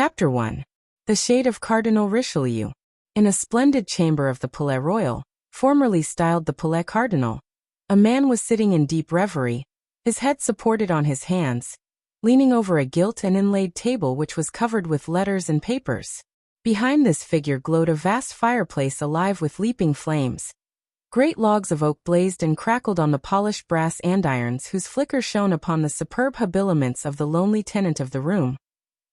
Chapter 1. The Shade of Cardinal Richelieu. In a splendid chamber of the Palais Royal, formerly styled the Palais Cardinal, a man was sitting in deep reverie, his head supported on his hands, leaning over a gilt and inlaid table which was covered with letters and papers. Behind this figure glowed a vast fireplace alive with leaping flames. Great logs of oak blazed and crackled on the polished brass andirons whose flicker shone upon the superb habiliments of the lonely tenant of the room,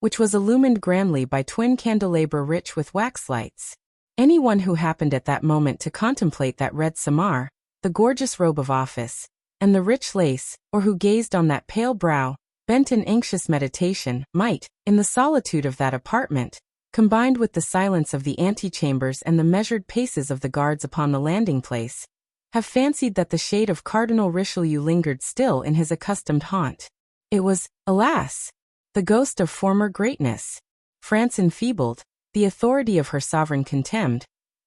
which was illumined grandly by twin candelabra rich with wax lights. Anyone who happened at that moment to contemplate that red samar, the gorgeous robe of office, and the rich lace, or who gazed on that pale brow, bent in anxious meditation, might, in the solitude of that apartment, combined with the silence of the antechambers and the measured paces of the guards upon the landing place, have fancied that the shade of Cardinal Richelieu lingered still in his accustomed haunt. It was, alas, the ghost of former greatness. France enfeebled, the authority of her sovereign contemned,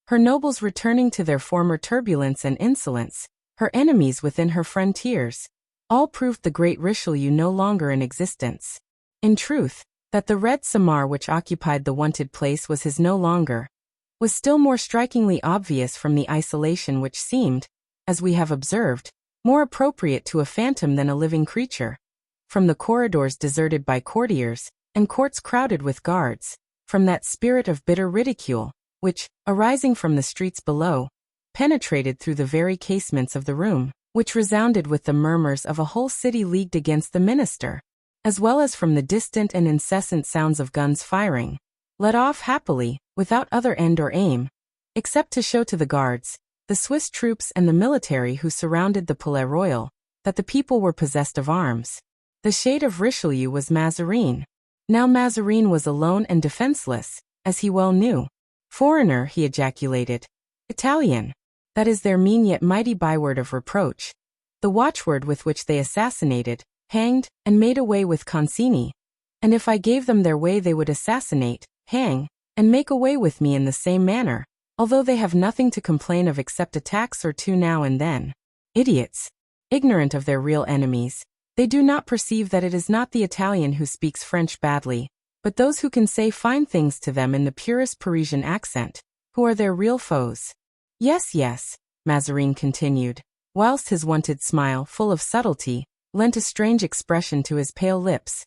her nobles returning to their former turbulence and insolence, her enemies within her frontiers, all proved the great Richelieu no longer in existence. In truth, that the red samar which occupied the wonted place was his no longer, was still more strikingly obvious from the isolation which seemed, as we have observed, more appropriate to a phantom than a living creature. From the corridors deserted by courtiers, and courts crowded with guards, from that spirit of bitter ridicule, which, arising from the streets below, penetrated through the very casements of the room, which resounded with the murmurs of a whole city leagued against the minister, as well as from the distant and incessant sounds of guns firing, let off happily, without other end or aim, except to show to the guards, the Swiss troops and the military who surrounded the Palais Royal, that the people were possessed of arms. The shade of Richelieu was Mazarin. Now Mazarin was alone and defenseless, as he well knew. Foreigner, he ejaculated. Italian. That is their mean yet mighty byword of reproach. The watchword with which they assassinated, hanged, and made away with Concini. And if I gave them their way they would assassinate, hang, and make away with me in the same manner, although they have nothing to complain of except a tax or two now and then. Idiots. Ignorant of their real enemies. They do not perceive that it is not the Italian who speaks French badly, but those who can say fine things to them in the purest Parisian accent, who are their real foes. Yes, yes, Mazarin continued, whilst his wonted smile, full of subtlety, lent a strange expression to his pale lips.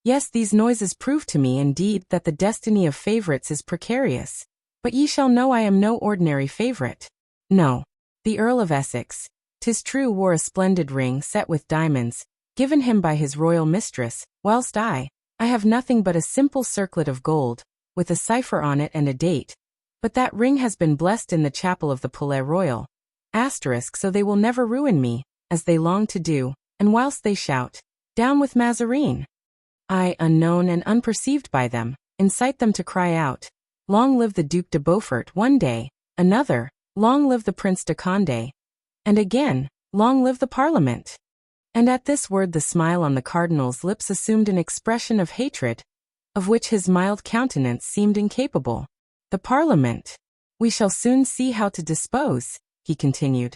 Yes, these noises prove to me indeed that the destiny of favorites is precarious, but ye shall know I am no ordinary favorite. No. The Earl of Essex, 'tis true, wore a splendid ring set with diamonds, given him by his royal mistress, whilst I have nothing but a simple circlet of gold, with a cipher on it and a date, but that ring has been blessed in the chapel of the Palais Royal. So they will never ruin me, as they long to do, and whilst they shout, down with Mazarin, I, unknown and unperceived by them, incite them to cry out, long live the Duc de Beaufort one day, another, long live the Prince de Condé, and again, long live the Parliament. And at this word the smile on the cardinal's lips assumed an expression of hatred, of which his mild countenance seemed incapable. The Parliament. We shall soon see how to dispose, he continued.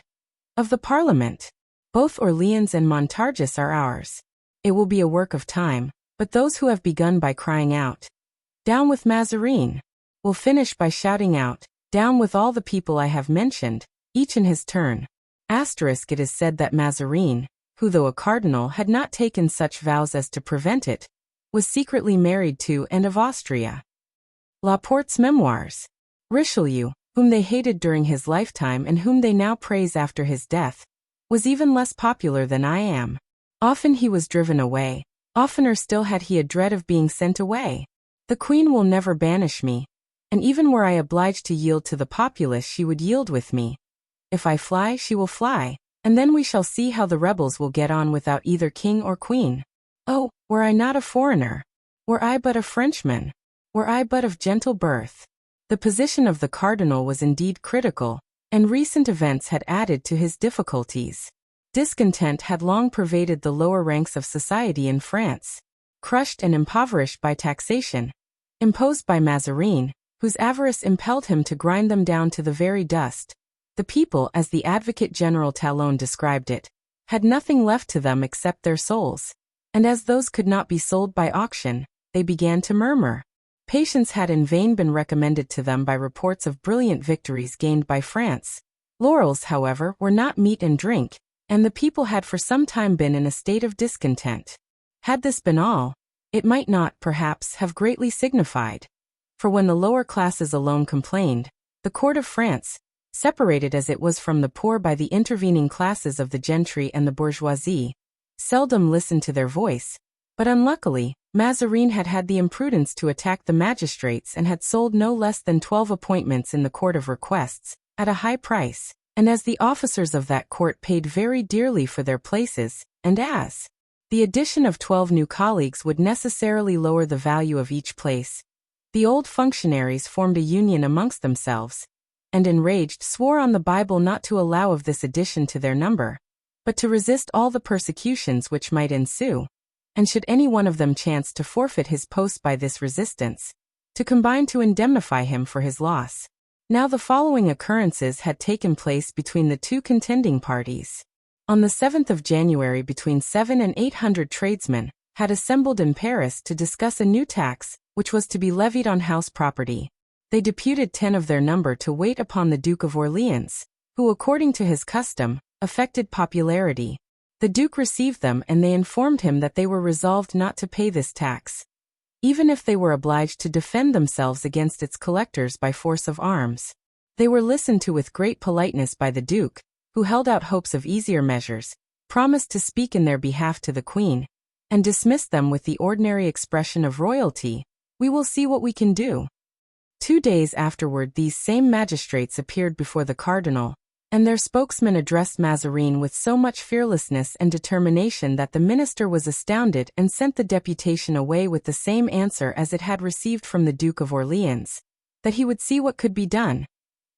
Of the Parliament. Both Orleans and Montargis are ours. It will be a work of time, but those who have begun by crying out, down with Mazarin, will finish by shouting out, down with all the people I have mentioned, each in his turn. It is said that Mazarin, who though a cardinal had not taken such vows as to prevent it, was secretly married to and of Austria. Laporte's Memoirs. Richelieu, whom they hated during his lifetime and whom they now praise after his death, was even less popular than I am. Often he was driven away, oftener still had he a dread of being sent away. The Queen will never banish me, and even were I obliged to yield to the populace she would yield with me. If I fly she will fly, and then we shall see how the rebels will get on without either king or queen. Oh, were I not a foreigner! Were I but a Frenchman! Were I but of gentle birth! The position of the cardinal was indeed critical, and recent events had added to his difficulties. Discontent had long pervaded the lower ranks of society in France, crushed and impoverished by taxation, imposed by Mazarin, whose avarice impelled him to grind them down to the very dust. The people, as the Advocate General Talon described it, had nothing left to them except their souls, and as those could not be sold by auction, they began to murmur. Patience had in vain been recommended to them by reports of brilliant victories gained by France. Laurels, however, were not meat and drink, and the people had for some time been in a state of discontent. Had this been all, it might not, perhaps, have greatly signified. For when the lower classes alone complained, the court of France, separated as it was from the poor by the intervening classes of the gentry and the bourgeoisie, seldom listened to their voice. But unluckily, Mazarin had had the imprudence to attack the magistrates and had sold no less than 12 appointments in the Court of Requests, at a high price, and as the officers of that court paid very dearly for their places, and as the addition of 12 new colleagues would necessarily lower the value of each place, the old functionaries formed a union amongst themselves, and enraged swore on the Bible not to allow of this addition to their number, but to resist all the persecutions which might ensue, and should any one of them chance to forfeit his post by this resistance, to combine to indemnify him for his loss. Now the following occurrences had taken place between the two contending parties. On the 7th of January between 700 and 800 tradesmen had assembled in Paris to discuss a new tax, which was to be levied on house property. They deputed 10 of their number to wait upon the Duke of Orleans, who according to his custom, affected popularity. The Duke received them and they informed him that they were resolved not to pay this tax, even if they were obliged to defend themselves against its collectors by force of arms. They were listened to with great politeness by the Duke, who held out hopes of easier measures, promised to speak in their behalf to the Queen, and dismissed them with the ordinary expression of royalty, "We will see what we can do." 2 days afterward these same magistrates appeared before the cardinal, and their spokesman addressed Mazarin with so much fearlessness and determination that the minister was astounded and sent the deputation away with the same answer as it had received from the Duke of Orleans, that he would see what could be done.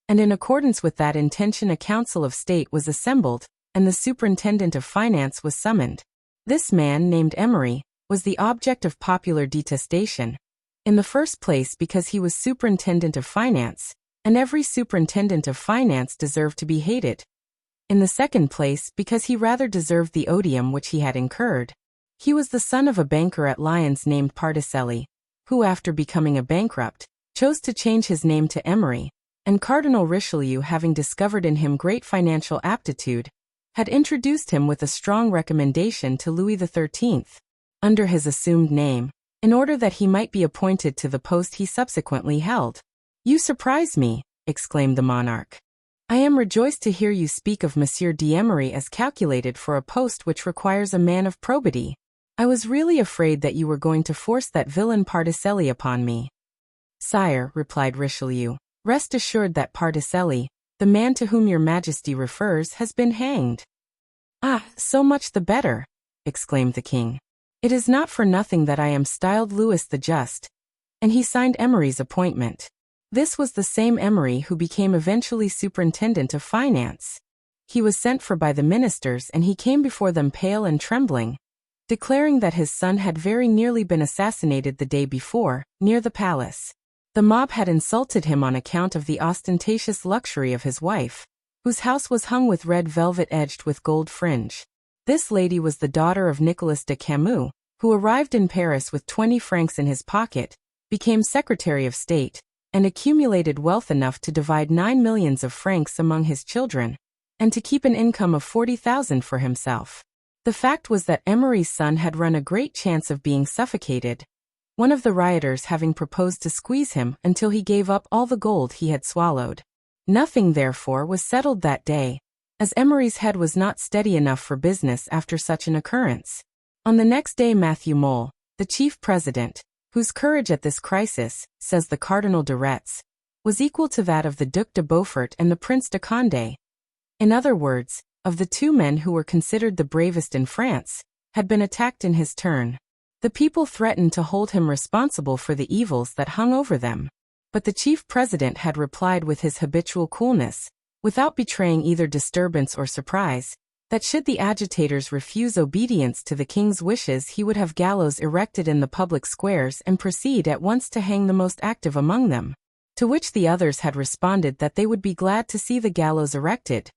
And in accordance with that intention a council of state was assembled, and the superintendent of finance was summoned. This man, named Emery, was the object of popular detestation. In the first place because he was superintendent of finance, and every superintendent of finance deserved to be hated. In the second place because he rather deserved the odium which he had incurred. He was the son of a banker at Lyons named Porthos, who after becoming a bankrupt, chose to change his name to Emery, and Cardinal Richelieu, having discovered in him great financial aptitude, had introduced him with a strong recommendation to Louis XIII, under his assumed name, in order that he might be appointed to the post he subsequently held. "You surprise me," exclaimed the monarch. "I am rejoiced to hear you speak of Monsieur d'Emery as calculated for a post which requires a man of probity. I was really afraid that you were going to force that villain Porthos upon me." "Sire," replied Richelieu, "rest assured that Porthos, the man to whom your Majesty refers, has been hanged." "Ah, so much the better," exclaimed the king. "It is not for nothing that I am styled Louis the Just." And he signed Emery's appointment. This was the same Emery who became eventually superintendent of finance. He was sent for by the ministers and he came before them pale and trembling, declaring that his son had very nearly been assassinated the day before, near the palace. The mob had insulted him on account of the ostentatious luxury of his wife, whose house was hung with red velvet edged with gold fringe. This lady was the daughter of Nicolas de Camus, who arrived in Paris with 20 francs in his pocket, became Secretary of State, and accumulated wealth enough to divide 9 millions of francs among his children, and to keep an income of 40,000 for himself. The fact was that Emery's son had run a great chance of being suffocated, one of the rioters having proposed to squeeze him until he gave up all the gold he had swallowed. Nothing, therefore, was settled that day, as Emery's head was not steady enough for business after such an occurrence. On the next day Matthew Mole, the chief president, whose courage at this crisis, says the Cardinal de Retz, was equal to that of the Duc de Beaufort and the Prince de Condé. In other words, of the two men who were considered the bravest in France, had been attacked in his turn. The people threatened to hold him responsible for the evils that hung over them. But the chief president had replied with his habitual coolness, without betraying either disturbance or surprise, that should the agitators refuse obedience to the king's wishes he would have gallows erected in the public squares and proceed at once to hang the most active among them. To which the others had responded that they would be glad to see the gallows erected.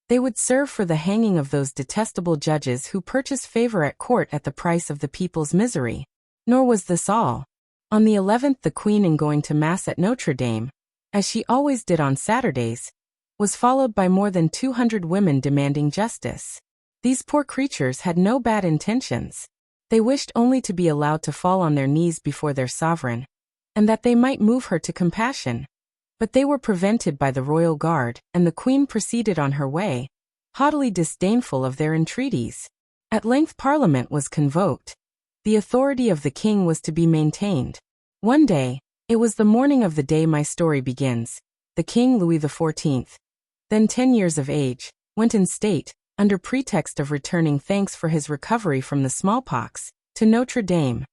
They would serve for the hanging of those detestable judges who purchase favor at court at the price of the people's misery. Nor was this all. On the 11th, the queen, in going to Mass at Notre Dame, as she always did on Saturdays, was followed by more than 200 women demanding justice. These poor creatures had no bad intentions. They wished only to be allowed to fall on their knees before their sovereign, and that they might move her to compassion. But they were prevented by the royal guard, and the queen proceeded on her way, haughtily disdainful of their entreaties. At length Parliament was convoked. The authority of the king was to be maintained. One day, it was the morning of the day my story begins, the king Louis XIV, then 10 years of age, went in state, under pretext of returning thanks for his recovery from the smallpox, to Notre Dame.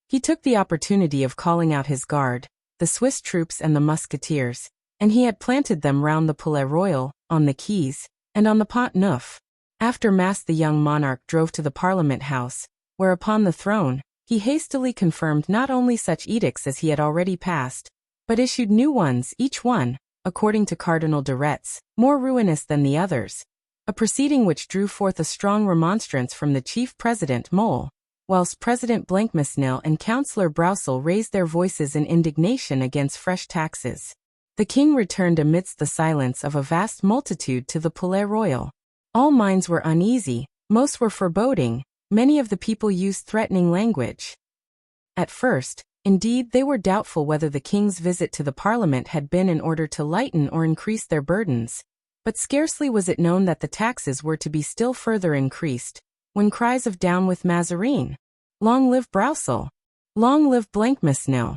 He took the opportunity of calling out his guard, the Swiss troops and the Musketeers, and he had planted them round the Palais Royal, on the quays, and on the Pont Neuf. After Mass the young monarch drove to the Parliament House, where upon the throne, he hastily confirmed not only such edicts as he had already passed, but issued new ones, each one, according to Cardinal de Retz, more ruinous than the others, a proceeding which drew forth a strong remonstrance from the chief president Mole, whilst President Blancmesnil and Councillor Broussel raised their voices in indignation against fresh taxes. The king returned amidst the silence of a vast multitude to the Palais Royal. All minds were uneasy, most were foreboding, many of the people used threatening language. At first, indeed, they were doubtful whether the king's visit to the Parliament had been in order to lighten or increase their burdens, but scarcely was it known that the taxes were to be still further increased, when cries of "Down with Mazarin! Long live Broussel! Long live Blancmesnil!"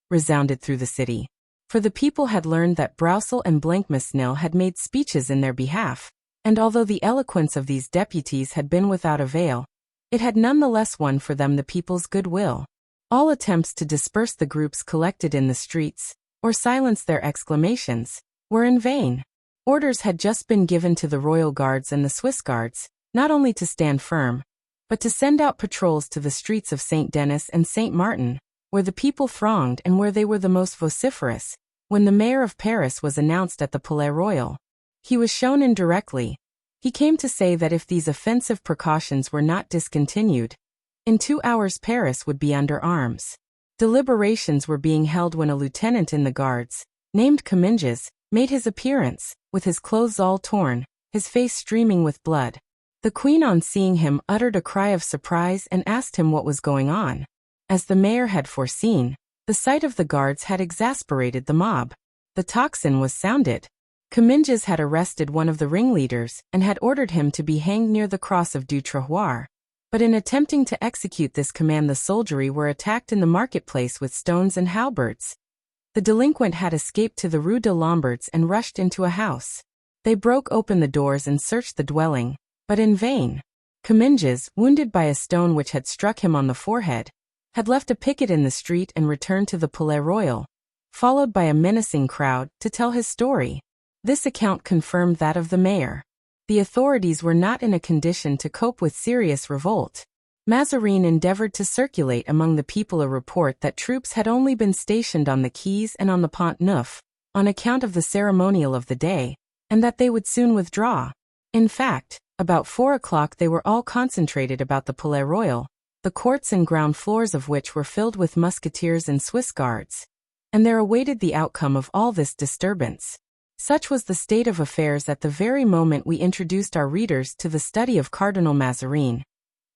resounded through the city. For the people had learned that Broussel and Blancmesnil had made speeches in their behalf, and although the eloquence of these deputies had been without avail, it had none the less won for them the people's goodwill. All attempts to disperse the groups collected in the streets, or silence their exclamations, were in vain. Orders had just been given to the royal guards and the Swiss guards, not only to stand firm, but to send out patrols to the streets of Saint Denis and Saint Martin, where the people thronged and where they were the most vociferous. When the mayor of Paris was announced at the Palais Royal, he was shown in directly. He came to say that if these offensive precautions were not discontinued, in 2 hours Paris would be under arms. Deliberations were being held when a lieutenant in the guards, named Comminges, made his appearance, with his clothes all torn, his face streaming with blood. The queen, on seeing him, uttered a cry of surprise and asked him what was going on. As the mayor had foreseen, the sight of the guards had exasperated the mob. The tocsin was sounded. Comminges had arrested one of the ringleaders and had ordered him to be hanged near the cross of Du Trottoir. But in attempting to execute this command, the soldiery were attacked in the marketplace with stones and halberds. The delinquent had escaped to the Rue de Lombards and rushed into a house. They broke open the doors and searched the dwelling, but in vain. Comminges, wounded by a stone which had struck him on the forehead, had left a picket in the street and returned to the Palais Royal, followed by a menacing crowd, to tell his story. This account confirmed that of the mayor. The authorities were not in a condition to cope with serious revolt. Mazarin endeavored to circulate among the people a report that troops had only been stationed on the quays and on the Pont Neuf, on account of the ceremonial of the day, and that they would soon withdraw. In fact, about 4 o'clock they were all concentrated about the Palais Royal, the courts and ground floors of which were filled with musketeers and Swiss guards, and there awaited the outcome of all this disturbance. Such was the state of affairs at the very moment we introduced our readers to the study of Cardinal Mazarin,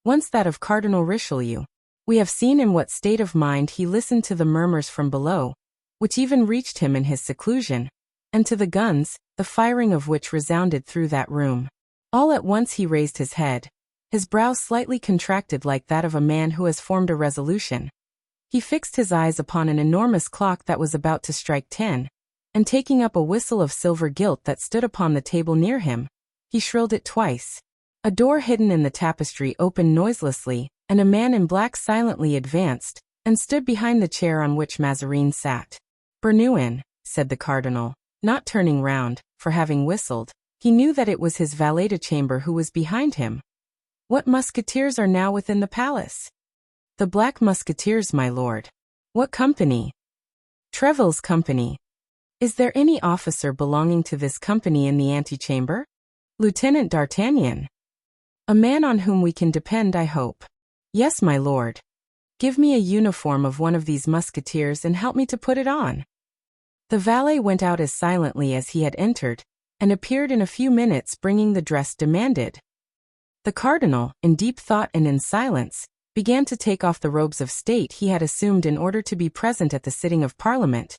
once that of Cardinal Richelieu. We have seen in what state of mind he listened to the murmurs from below, which even reached him in his seclusion, and to the guns, the firing of which resounded through that room. All at once he raised his head, his brow slightly contracted like that of a man who has formed a resolution. He fixed his eyes upon an enormous clock that was about to strike 10, and taking up a whistle of silver gilt that stood upon the table near him, he shrilled it twice. A door hidden in the tapestry opened noiselessly, and a man in black silently advanced, and stood behind the chair on which Mazarin sat. "Bernouin," said the cardinal, not turning round, for having whistled, he knew that it was his valet-de-chamber who was behind him. "What musketeers are now within the palace?" "The Black Musketeers, my lord." "What company?" "Treville's company." "Is there any officer belonging to this company in the antechamber?" "Lieutenant d'Artagnan." "A man on whom we can depend, I hope." "Yes, my lord." Give me a uniform of one of these musketeers and help me to put it on." The valet went out as silently as he had entered, and appeared in a few minutes bringing the dress demanded. The cardinal, in deep thought and in silence, began to take off the robes of state he had assumed in order to be present at the sitting of Parliament,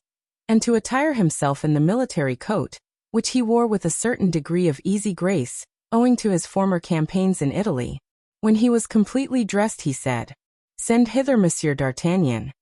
and to attire himself in the military coat, which he wore with a certain degree of easy grace, owing to his former campaigns in Italy. When he was completely dressed he said, "Send hither Monsieur d'Artagnan."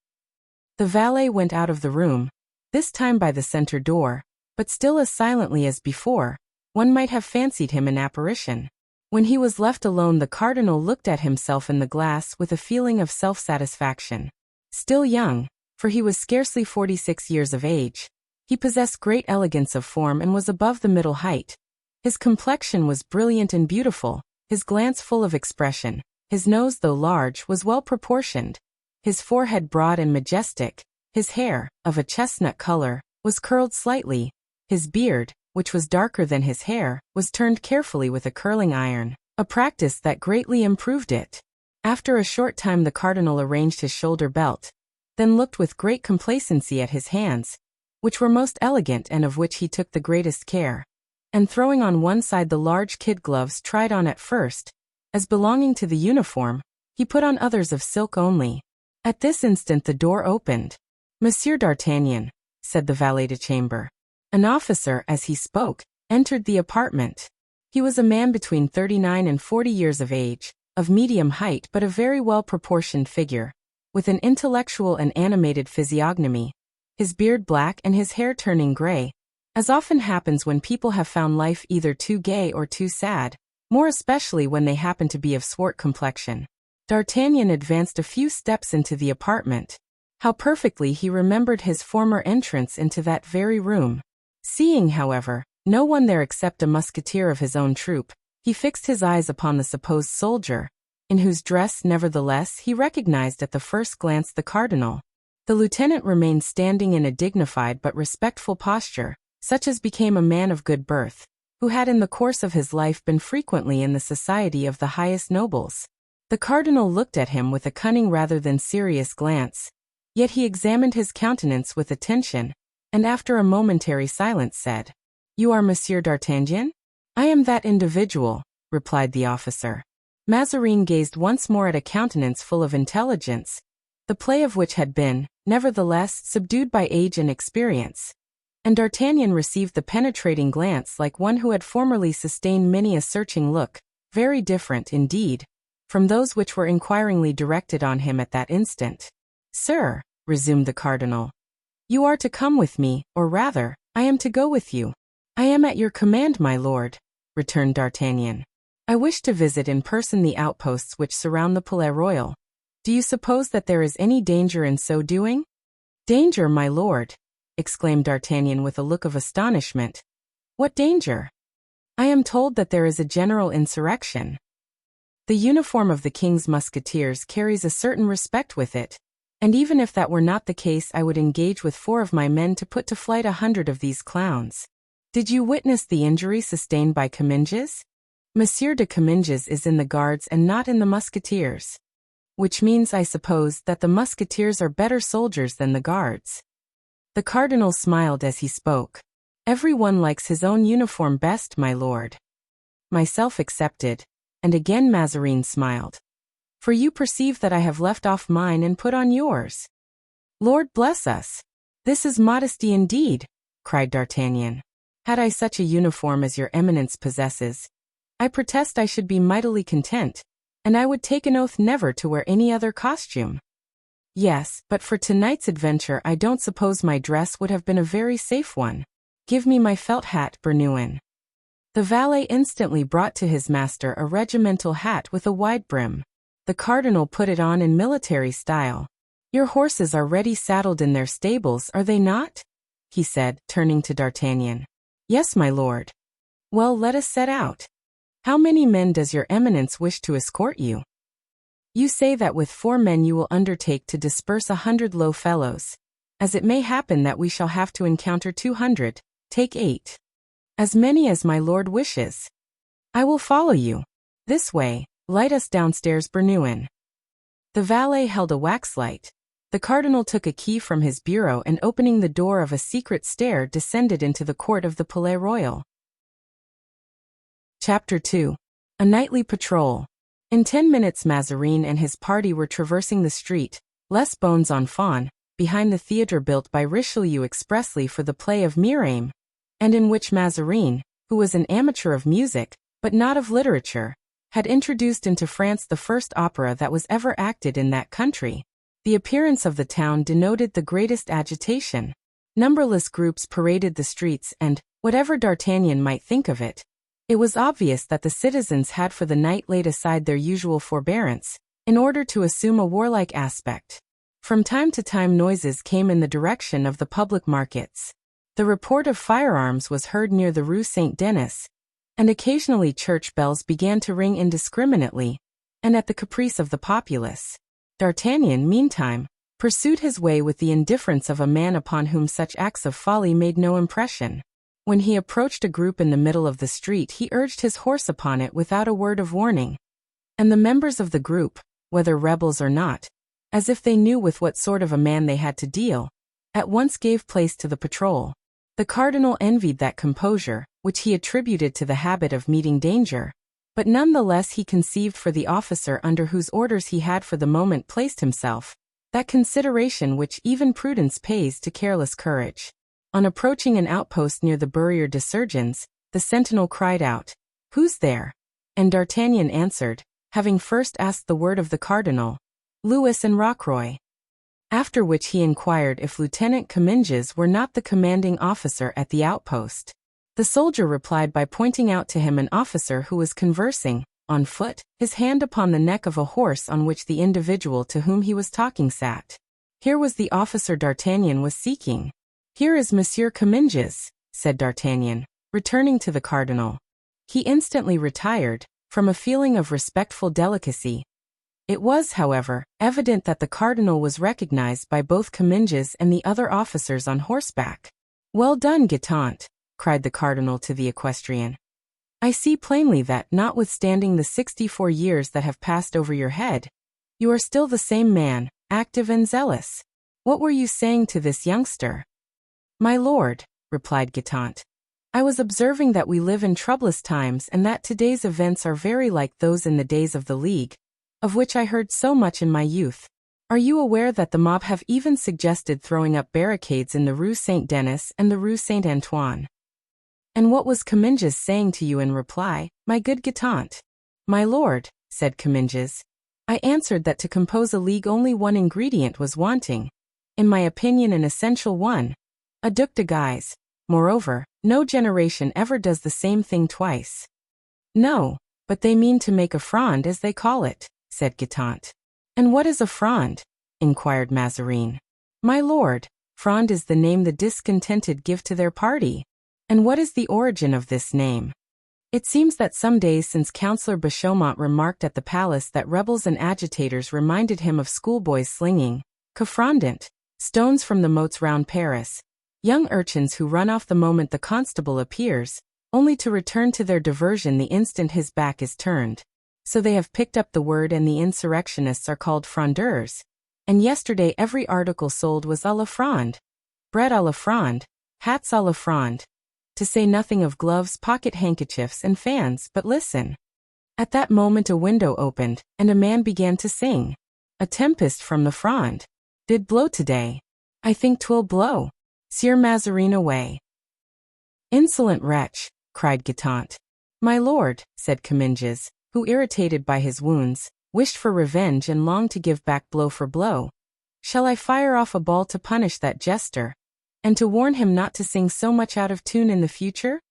The valet went out of the room, this time by the center door, but still as silently as before. One might have fancied him an apparition. When he was left alone, the cardinal looked at himself in the glass with a feeling of self-satisfaction. Still young, for he was scarcely 46 years of age, he possessed great elegance of form and was above the middle height. His complexion was brilliant and beautiful, his glance full of expression, his nose, though large, was well proportioned, his forehead broad and majestic, his hair, of a chestnut color, was curled slightly, his beard, which was darker than his hair, was turned carefully with a curling iron, a practice that greatly improved it. After a short time the cardinal arranged his shoulder belt, then looked with great complacency at his hands, which were most elegant and of which he took the greatest care, and throwing on one side the large kid gloves tried on at first, as belonging to the uniform, he put on others of silk only. At this instant the door opened. "Monsieur d'Artagnan," said the valet de chambre. An officer, as he spoke, entered the apartment. He was a man between 39 and 40 years of age, of medium height but a very well-proportioned figure, with an intellectual and animated physiognomy, his beard black and his hair turning gray, as often happens when people have found life either too gay or too sad, more especially when they happen to be of swart complexion. D'Artagnan advanced a few steps into the apartment. How perfectly he remembered his former entrance into that very room. Seeing, however, no one there except a musketeer of his own troop, he fixed his eyes upon the supposed soldier, in whose dress, nevertheless, he recognized at the first glance the cardinal. The lieutenant remained standing in a dignified but respectful posture, such as became a man of good birth, who had in the course of his life been frequently in the society of the highest nobles. The cardinal looked at him with a cunning rather than serious glance, yet he examined his countenance with attention, and after a momentary silence said, "You are Monsieur d'Artagnan?" "I am that individual," replied the officer. Mazarin gazed once more at a countenance full of intelligence, the play of which had been, nevertheless, subdued by age and experience, and D'Artagnan received the penetrating glance like one who had formerly sustained many a searching look, very different, indeed, from those which were inquiringly directed on him at that instant. "Sir," resumed the cardinal, "you are to come with me, or rather, I am to go with you." "I am at your command, my lord," returned D'Artagnan. "I wish to visit in person the outposts which surround the Palais Royal. Do you suppose that there is any danger in so doing?" "Danger, my lord!" exclaimed D'Artagnan with a look of astonishment. "What danger?" "I am told that there is a general insurrection." "The uniform of the king's musketeers carries a certain respect with it, and even if that were not the case I would engage with 4 of my men to put to flight 100 of these clowns. Did you witness the injury sustained by Comminges? Monsieur de Comminges is in the guards and not in the musketeers. Which means, I suppose, that the musketeers are better soldiers than the guards." The cardinal smiled as he spoke. "Every one likes his own uniform best, my lord." "Myself excepted," and again Mazarin smiled. "For you perceive that I have left off mine and put on yours." "Lord bless us! This is modesty indeed," cried D'Artagnan. "Had I such a uniform as your eminence possesses, I protest I should be mightily content, and I would take an oath never to wear any other costume." "Yes, but for tonight's adventure I don't suppose my dress would have been a very safe one. Give me my felt hat, Bernouin." The valet instantly brought to his master a regimental hat with a wide brim. The cardinal put it on in military style. "Your horses are ready saddled in their stables, are they not?" he said, turning to D'Artagnan. "Yes, my lord." "Well, let us set out. How many men does your eminence wish to escort you?" "You say that with 4 men you will undertake to disperse 100 low fellows. As it may happen that we shall have to encounter 200, take 8. As many as my lord wishes." "I will follow you. This way, light us downstairs, Bernouin." The valet held a waxlight. The cardinal took a key from his bureau and opening the door of a secret stair descended into the court of the Palais Royal. Chapter 2. A nightly patrol. In 10 minutes Mazarin and his party were traversing the street, Les Bons Enfants, behind the theatre built by Richelieu expressly for the play of Miraim, and in which Mazarin, who was an amateur of music, but not of literature, had introduced into France the first opera that was ever acted in that country. The appearance of the town denoted the greatest agitation. Numberless groups paraded the streets and, whatever D'Artagnan might think of it, it was obvious that the citizens had for the night laid aside their usual forbearance, in order to assume a warlike aspect. From time to time noises came in the direction of the public markets. The report of firearms was heard near the Rue Saint-Denis, and occasionally church bells began to ring indiscriminately, and at the caprice of the populace. D'Artagnan, meantime, pursued his way with the indifference of a man upon whom such acts of folly made no impression. When he approached a group in the middle of the street he urged his horse upon it without a word of warning. And the members of the group, whether rebels or not, as if they knew with what sort of a man they had to deal, at once gave place to the patrol. The cardinal envied that composure, which he attributed to the habit of meeting danger, but none the less he conceived for the officer under whose orders he had for the moment placed himself, that consideration which even prudence pays to careless courage. On approaching an outpost near the Barrière des Surgeons, the sentinel cried out, "Who's there?" And D'Artagnan answered, having first asked the word of the cardinal, "Louis and Rocroy." After which he inquired if Lieutenant Comminges were not the commanding officer at the outpost. The soldier replied by pointing out to him an officer who was conversing, on foot, his hand upon the neck of a horse on which the individual to whom he was talking sat. Here was the officer D'Artagnan was seeking. "Here is Monsieur Comminges," said D'Artagnan, returning to the cardinal. He instantly retired, from a feeling of respectful delicacy. It was, however, evident that the cardinal was recognized by both Comminges and the other officers on horseback. "Well done, Guitant," cried the cardinal to the equestrian. "I see plainly that, notwithstanding the 64 years that have passed over your head, you are still the same man, active and zealous. What were you saying to this youngster?" "My lord," replied Guitant, "I was observing that we live in troublous times and that today's events are very like those in the days of the League, of which I heard so much in my youth. Are you aware that the mob have even suggested throwing up barricades in the Rue Saint-Denis and the Rue Saint-Antoine? And what was Comminges saying to you in reply, my good Guitant?" "My lord," said Comminges, "I answered that to compose a league only one ingredient was wanting, in my opinion an essential one, a duc de guise. Moreover, no generation ever does the same thing twice." "No, but they mean to make a Fronde as they call it," said Guitant. "And what is a Fronde?" inquired Mazarin. "My lord, Fronde is the name the discontented give to their party." "And what is the origin of this name?" "It seems that some days since Councillor Bachaumont remarked at the palace that rebels and agitators reminded him of schoolboys slinging, coffrondant, stones from the moats round Paris, young urchins who run off the moment the constable appears, only to return to their diversion the instant his back is turned. So they have picked up the word and the insurrectionists are called frondeurs. And yesterday every article sold was à la Fronde. Bread à la Fronde, hats à la Fronde, to say nothing of gloves, pocket handkerchiefs and fans. But listen." At that moment a window opened, and a man began to sing. "A tempest from the Fronde did blow today. I think 'twill blow. Sieur Mazarin away." "Insolent wretch," cried Guitant. "My lord," said Comminges, who, irritated by his wounds, wished for revenge and longed to give back blow for blow. "Shall I fire off a ball to punish that jester, and to warn him not to sing so much out of tune in the future?"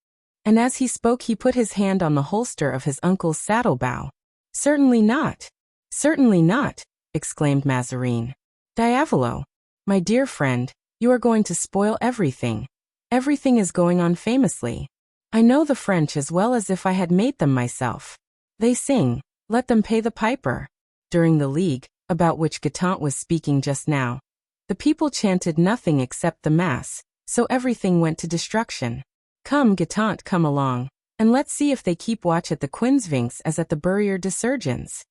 And as he spoke he put his hand on the holster of his uncle's saddle-bow. "Certainly not. Certainly not," exclaimed Mazarin. "Diavolo! My dear friend, you are going to spoil everything. Everything is going on famously. I know the French as well as if I had made them myself. They sing, 'Let them pay the piper.' During the League, about which Guitant was speaking just now, the people chanted nothing except the Mass, so everything went to destruction. Come, Guitant, come along, and let's see if they keep watch at the Quinzvinks as at the Barrière des Surgeons."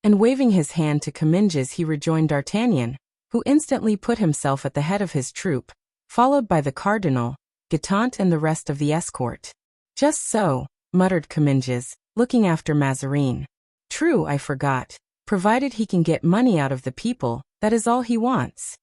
And waving his hand to Comminges, he rejoined D'Artagnan, who instantly put himself at the head of his troop, followed by the cardinal, Guitant and the rest of the escort. Just so, muttered Comminges, looking after Mazarin. True, I forgot. Provided he can get money out of the people, that is all he wants.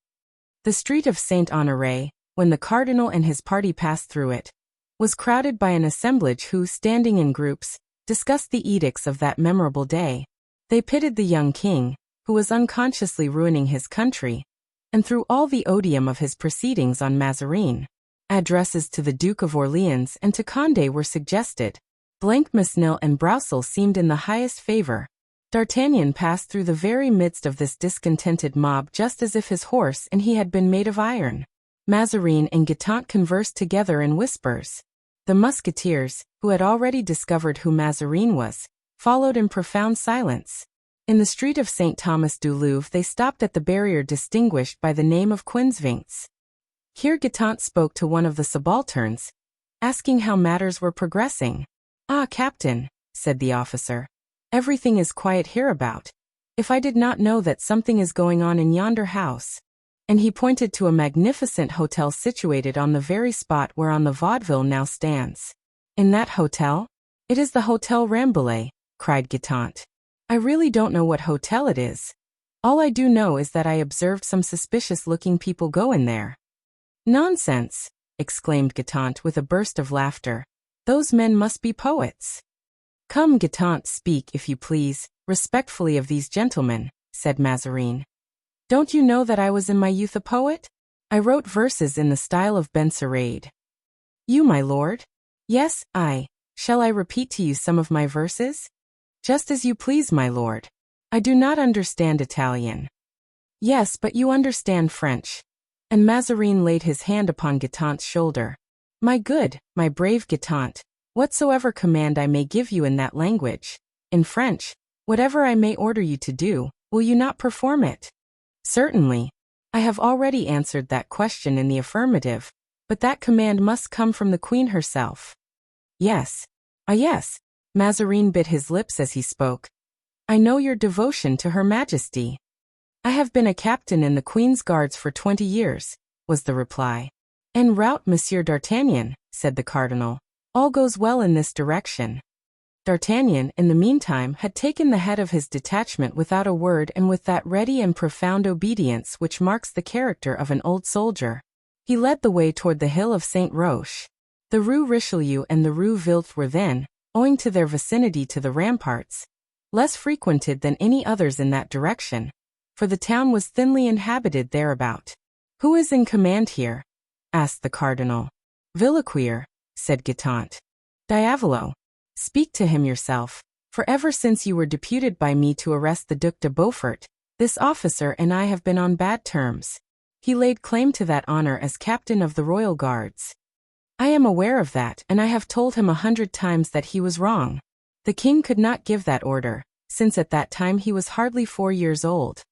The street of Saint-Honoré, when the cardinal and his party passed through it, was crowded by an assemblage who, standing in groups, discussed the edicts of that memorable day. They pitied the young king, who was unconsciously ruining his country, and threw all the odium of his proceedings on Mazarin. Addresses to the Duke of Orleans and to Condé were suggested. Blancmesnil and Broussel seemed in the highest favor. D'Artagnan passed through the very midst of this discontented mob just as if his horse and he had been made of iron. Mazarin and Guitant conversed together in whispers. The Musketeers, who had already discovered who Mazarin was, followed in profound silence. In the street of St. Thomas du Louvre they stopped at the barrier distinguished by the name of Quinsvinx. Here Guitant spoke to one of the subalterns, asking how matters were progressing. "Ah, Captain," said the officer, "everything is quiet hereabout. If I did not know that something is going on in yonder house." And he pointed to a magnificent hotel situated on the very spot whereon the vaudeville now stands. "In that hotel? It is the Hotel Rambouillet," cried Guitant. "I really don't know what hotel it is. All I do know is that I observed some suspicious-looking people go in there." "Nonsense!" exclaimed Guitant with a burst of laughter. "Those men must be poets." "Come, Guitant, speak, if you please, respectfully of these gentlemen," said Mazarin. "Don't you know that I was in my youth a poet? I wrote verses in the style of Benserade." "You, my lord?" "Yes, I. Shall I repeat to you some of my verses?" "Just as you please, my lord. I do not understand Italian." "Yes, but you understand French." And Mazarin laid his hand upon Guitant's shoulder. "My good, my brave Guitant, whatsoever command I may give you in that language, in French, whatever I may order you to do, will you not perform it?" "Certainly. I have already answered that question in the affirmative, but that command must come from the Queen herself." "Yes. Ah, yes." Mazarin bit his lips as he spoke. "I know your devotion to Her Majesty." "I have been a captain in the Queen's Guards for 20 years, was the reply. "En route, Monsieur D'Artagnan," said the cardinal. "All goes well in this direction." D'Artagnan, in the meantime, had taken the head of his detachment without a word and with that ready and profound obedience which marks the character of an old soldier. He led the way toward the hill of Saint Roch. The Rue Richelieu and the Rue Viltre were then, owing to their vicinity to the ramparts, less frequented than any others in that direction, for the town was thinly inhabited thereabout. "Who is in command here?" asked the cardinal. "Villequier," said Guitant. "Diavolo! Speak to him yourself, for ever since you were deputed by me to arrest the Duc de Beaufort, this officer and I have been on bad terms. He laid claim to that honor as captain of the Royal Guards. I am aware of that, and I have told him 100 times that he was wrong. The king could not give that order, since at that time he was hardly 4 years old."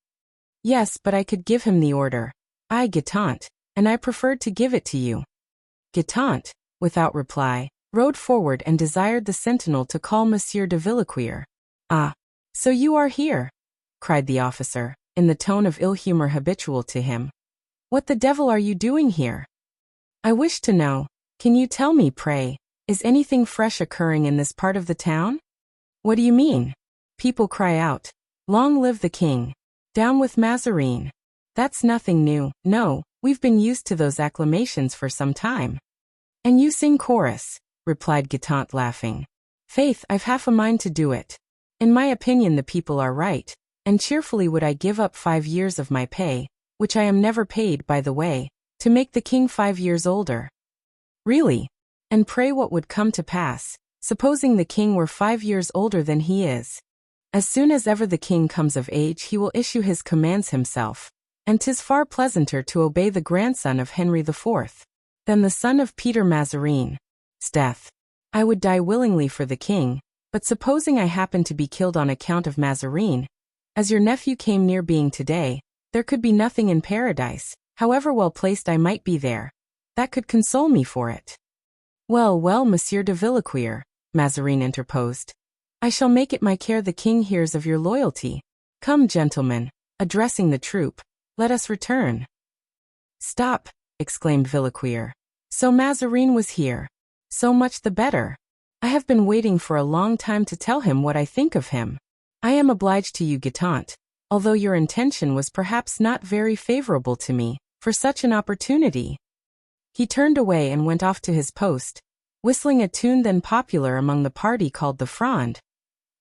"Yes, but I could give him the order. I, Guitant, and I preferred to give it to you." Guitant, without reply, rode forward and desired the sentinel to call Monsieur de Villequier. "Ah, so you are here," cried the officer, in the tone of ill humor habitual to him. "What the devil are you doing here?" "I wish to know. Can you tell me, pray, is anything fresh occurring in this part of the town?" "What do you mean?" "People cry out, 'Long live the king! Down with Mazarin!' That's nothing new. No, we've been used to those acclamations for some time." "And you sing chorus," replied Guitant, laughing. "Faith, I've half a mind to do it. In my opinion the people are right, and cheerfully would I give up 5 years of my pay, which I am never paid, by the way, to make the king 5 years older." "Really? And pray what would come to pass, supposing the king were 5 years older than he is?" "As soon as ever the king comes of age he will issue his commands himself, and 'tis far pleasanter to obey the grandson of Henry IV. than the son of Peter Mazarin. 'Sdeath! I would die willingly for the king, but supposing I happen to be killed on account of Mazarin, as your nephew came near being today, there could be nothing in paradise, however well placed I might be there, that could console me for it." "Well, well, Monsieur de Villequier," Mazarin interposed, "I shall make it my care the king hears of your loyalty, Come, gentlemen, addressing the troop, let us return. Stop, exclaimed Villequier. So Mazarin was here. So much the better. I have been waiting for a long time to tell him what I think of him. I am obliged to you, Guitant, although your intention was perhaps not very favorable to me, for such an opportunity. He turned away and went off to his post, whistling a tune then popular among the party called the Fronde,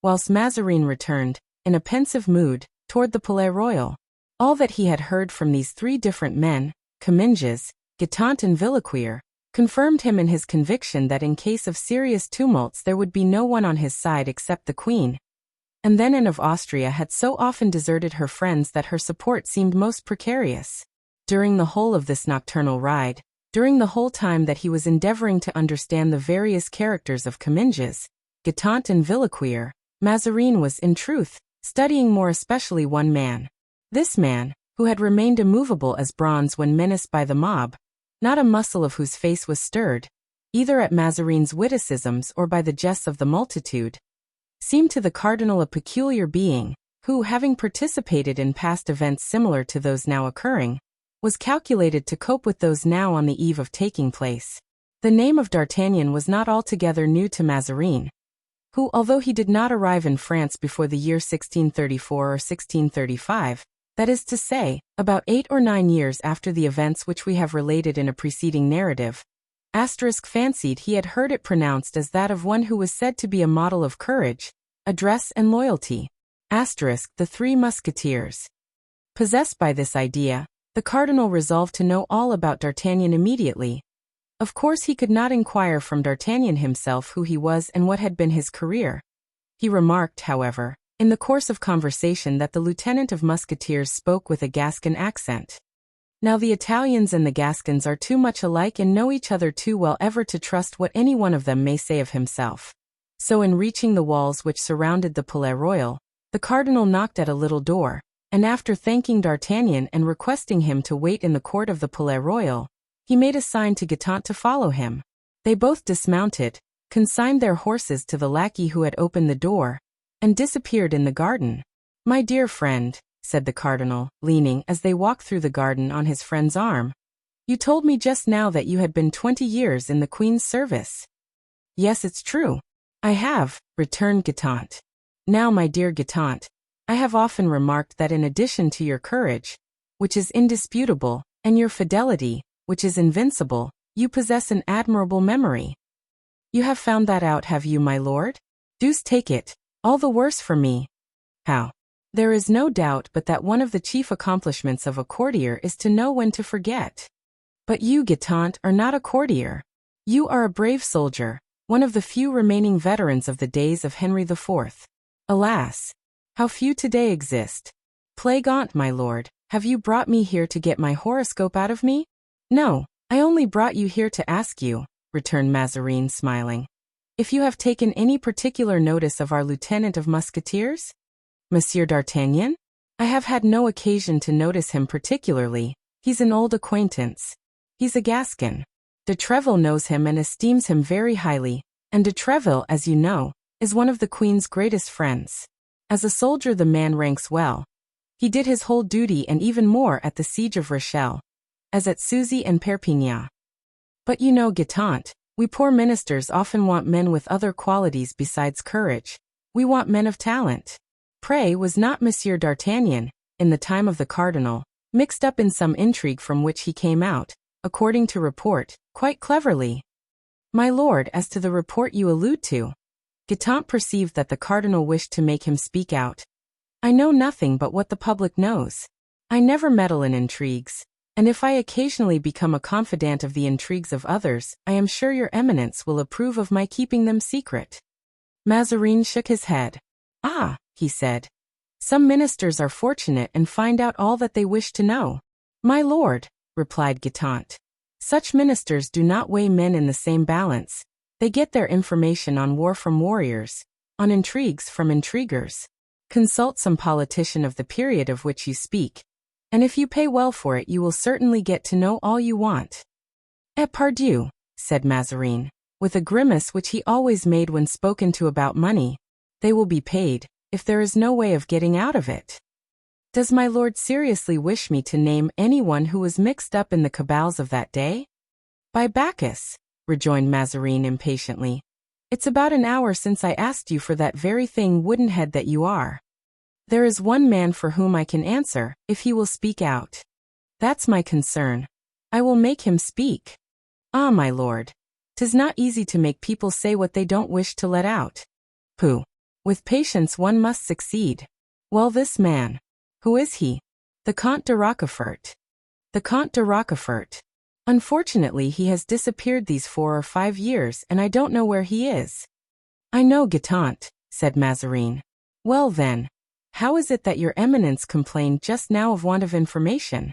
whilst Mazarin returned, in a pensive mood, toward the Palais Royal. All that he had heard from these three different men, Comminges, Guitant and Villequier, confirmed him in his conviction that in case of serious tumults there would be no one on his side except the Queen. And then Anne of Austria had so often deserted her friends that her support seemed most precarious. During the whole of this nocturnal ride, during the whole time that he was endeavoring to understand the various characters of Comminges, Guitant and Villequier, Mazarin was, in truth, studying more especially one man. This man, who had remained immovable as bronze when menaced by the mob, not a muscle of whose face was stirred, either at Mazarin's witticisms or by the jests of the multitude, seemed to the cardinal a peculiar being, who, having participated in past events similar to those now occurring, was calculated to cope with those now on the eve of taking place. The name of D'Artagnan was not altogether new to Mazarin, who, although he did not arrive in France before the year 1634 or 1635, that is to say, about 8 or 9 years after the events which we have related in a preceding narrative, fancied he had heard it pronounced as that of one who was said to be a model of courage, address and loyalty. The Three Musketeers. Possessed by this idea, the cardinal resolved to know all about D'Artagnan immediately. Of course he could not inquire from D'Artagnan himself who he was and what had been his career. He remarked, however, in the course of conversation that the lieutenant of Musketeers spoke with a Gascon accent. Now the Italians and the Gascons are too much alike and know each other too well ever to trust what any one of them may say of himself. So in reaching the walls which surrounded the Palais Royal, the cardinal knocked at a little door, and after thanking D'Artagnan and requesting him to wait in the court of the Palais Royal, he made a sign to Guitant to follow him. They both dismounted, consigned their horses to the lackey who had opened the door, and disappeared in the garden. My dear friend, said the cardinal, leaning as they walked through the garden on his friend's arm, you told me just now that you had been 20 years in the Queen's service. Yes, it's true. I have, returned Guitant. Now, my dear Guitant, I have often remarked that in addition to your courage, which is indisputable, and your fidelity, which is invincible, you possess an admirable memory. You have found that out, have you, my lord? Deuce take it, all the worse for me. How? There is no doubt but that one of the chief accomplishments of a courtier is to know when to forget. But you, Guitant, are not a courtier. You are a brave soldier, one of the few remaining veterans of the days of Henry IV. Alas! How few today exist. Plague on't, my lord, have you brought me here to get my horoscope out of me? No, I only brought you here to ask you, returned Mazarin, smiling, if you have taken any particular notice of our lieutenant of Musketeers? Monsieur D'Artagnan? I have had no occasion to notice him particularly. He's an old acquaintance. He's a Gascon. De Treville knows him and esteems him very highly, and de Treville, as you know, is one of the Queen's greatest friends. As a soldier the man ranks well. He did his whole duty and even more at the siege of Rochelle, as at Souzy and Perpignan. But you know, Guitant, we poor ministers often want men with other qualities besides courage. We want men of talent. Pray, was not Monsieur D'Artagnan, in the time of the cardinal, mixed up in some intrigue from which he came out, according to report, quite cleverly? My lord, as to the report you allude to, Guitant perceived that the cardinal wished to make him speak out. I know nothing but what the public knows. I never meddle in intrigues, and if I occasionally become a confidant of the intrigues of others, I am sure your eminence will approve of my keeping them secret. Mazarin shook his head. Ah, he said. Some ministers are fortunate and find out all that they wish to know. My lord, replied Guitant, such ministers do not weigh men in the same balance. They get their information on war from warriors, on intrigues from intriguers. Consult some politician of the period of which you speak, and if you pay well for it you will certainly get to know all you want. Et pardieu, said Mazarin, with a grimace which he always made when spoken to about money, they will be paid, if there is no way of getting out of it. Does my lord seriously wish me to name anyone who was mixed up in the cabals of that day? By Bacchus, rejoined Mazarin impatiently. It's about an hour since I asked you for that very thing, woodenhead that you are. There is one man for whom I can answer, if he will speak out. That's my concern. I will make him speak. Ah, my lord. 'Tis not easy to make people say what they don't wish to let out. Pooh. With patience one must succeed. Well, this man. Who is he? The Comte de Rochefort. The Comte de Rochefort. Unfortunately, he has disappeared these 4 or 5 years, and I don't know where he is. I know, Guitant, said Mazarin. Well then, how is it that your eminence complained just now of want of information?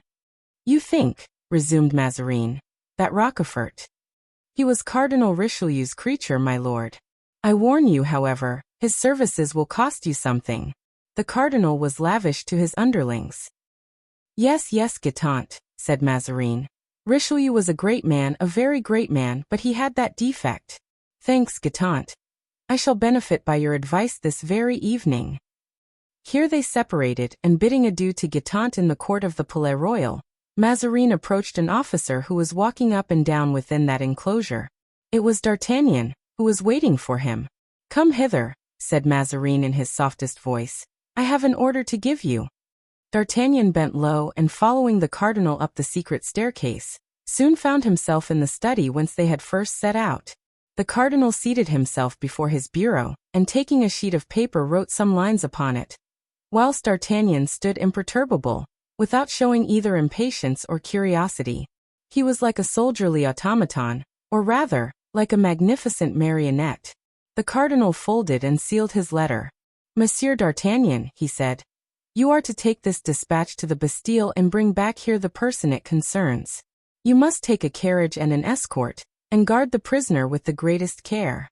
You think, resumed Mazarin, that Rochefort. He was Cardinal Richelieu's creature, my lord. I warn you, however, his services will cost you something. The cardinal was lavish to his underlings. Yes, yes, Guitant, said Mazarin. Richelieu was a great man, a very great man, but he had that defect. Thanks, Guitant. I shall benefit by your advice this very evening. Here they separated, and bidding adieu to Guitant in the court of the Palais Royal, Mazarin approached an officer who was walking up and down within that enclosure. It was D'Artagnan, who was waiting for him. Come hither, said Mazarin in his softest voice. I have an order to give you. D'Artagnan bent low and, following the cardinal up the secret staircase, soon found himself in the study whence they had first set out. The cardinal seated himself before his bureau, and taking a sheet of paper wrote some lines upon it, whilst D'Artagnan stood imperturbable, without showing either impatience or curiosity. He was like a soldierly automaton, or rather, like a magnificent marionette. The cardinal folded and sealed his letter. Monsieur D'Artagnan, he said, you are to take this dispatch to the Bastille and bring back here the person it concerns. You must take a carriage and an escort, and guard the prisoner with the greatest care.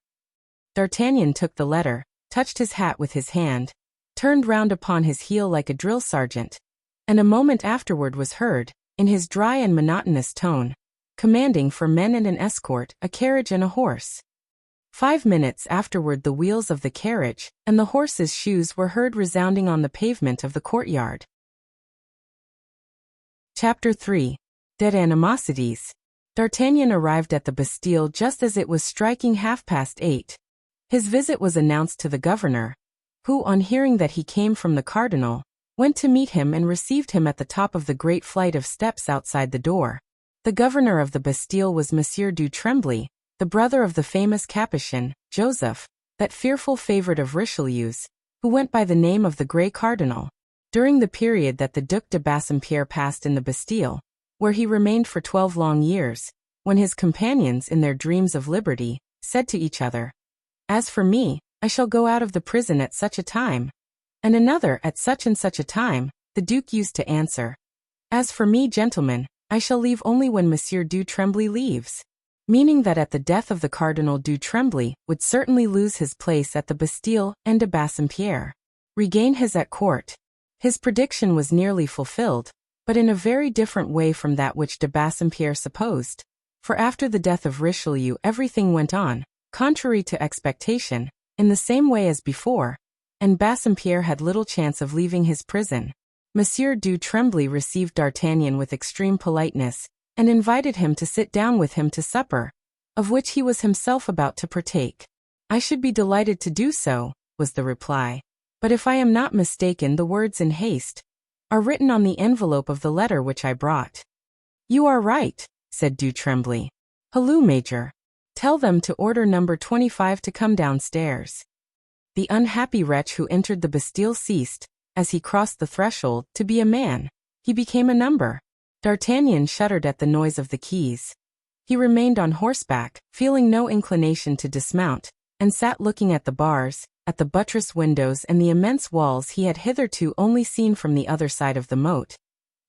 D'Artagnan took the letter, touched his hat with his hand, turned round upon his heel like a drill sergeant, and a moment afterward was heard, in his dry and monotonous tone, commanding for men and an escort, a carriage and a horse. 5 minutes afterward the wheels of the carriage and the horse's shoes were heard resounding on the pavement of the courtyard. Chapter 3. Dead Animosities. D'Artagnan arrived at the Bastille just as it was striking 8:30. His visit was announced to the governor, who, on hearing that he came from the cardinal, went to meet him and received him at the top of the great flight of steps outside the door. The governor of the Bastille was Monsieur du Tremblay, the brother of the famous Capuchin, Joseph, that fearful favorite of Richelieu's, who went by the name of the Grey Cardinal. During the period that the Duc de Bassompierre passed in the Bastille, where he remained for 12 long years, when his companions in their dreams of liberty, said to each other, As for me, I shall go out of the prison at such a time, and another at such and such a time, the Duke used to answer, As for me, gentlemen, I shall leave only when Monsieur du Tremblay leaves. Meaning that at the death of the Cardinal du Tremblay would certainly lose his place at the Bastille and de Bassompierre regain his at court. His prediction was nearly fulfilled, but in a very different way from that which de Bassompierre supposed, for after the death of Richelieu everything went on, contrary to expectation, in the same way as before, and Bassompierre had little chance of leaving his prison. Monsieur du Tremblay received D'Artagnan with extreme politeness, and invited him to sit down with him to supper, of which he was himself about to partake. I should be delighted to do so, was the reply, but if I am not mistaken the words in haste are written on the envelope of the letter which I brought. You are right, said du Tremblay. Halloo, Major. Tell them to order number 25 to come downstairs. The unhappy wretch who entered the Bastille ceased, as he crossed the threshold, to be a man. He became a number. D'Artagnan shuddered at the noise of the keys. He remained on horseback, feeling no inclination to dismount, and sat looking at the bars, at the buttress windows and the immense walls he had hitherto only seen from the other side of the moat,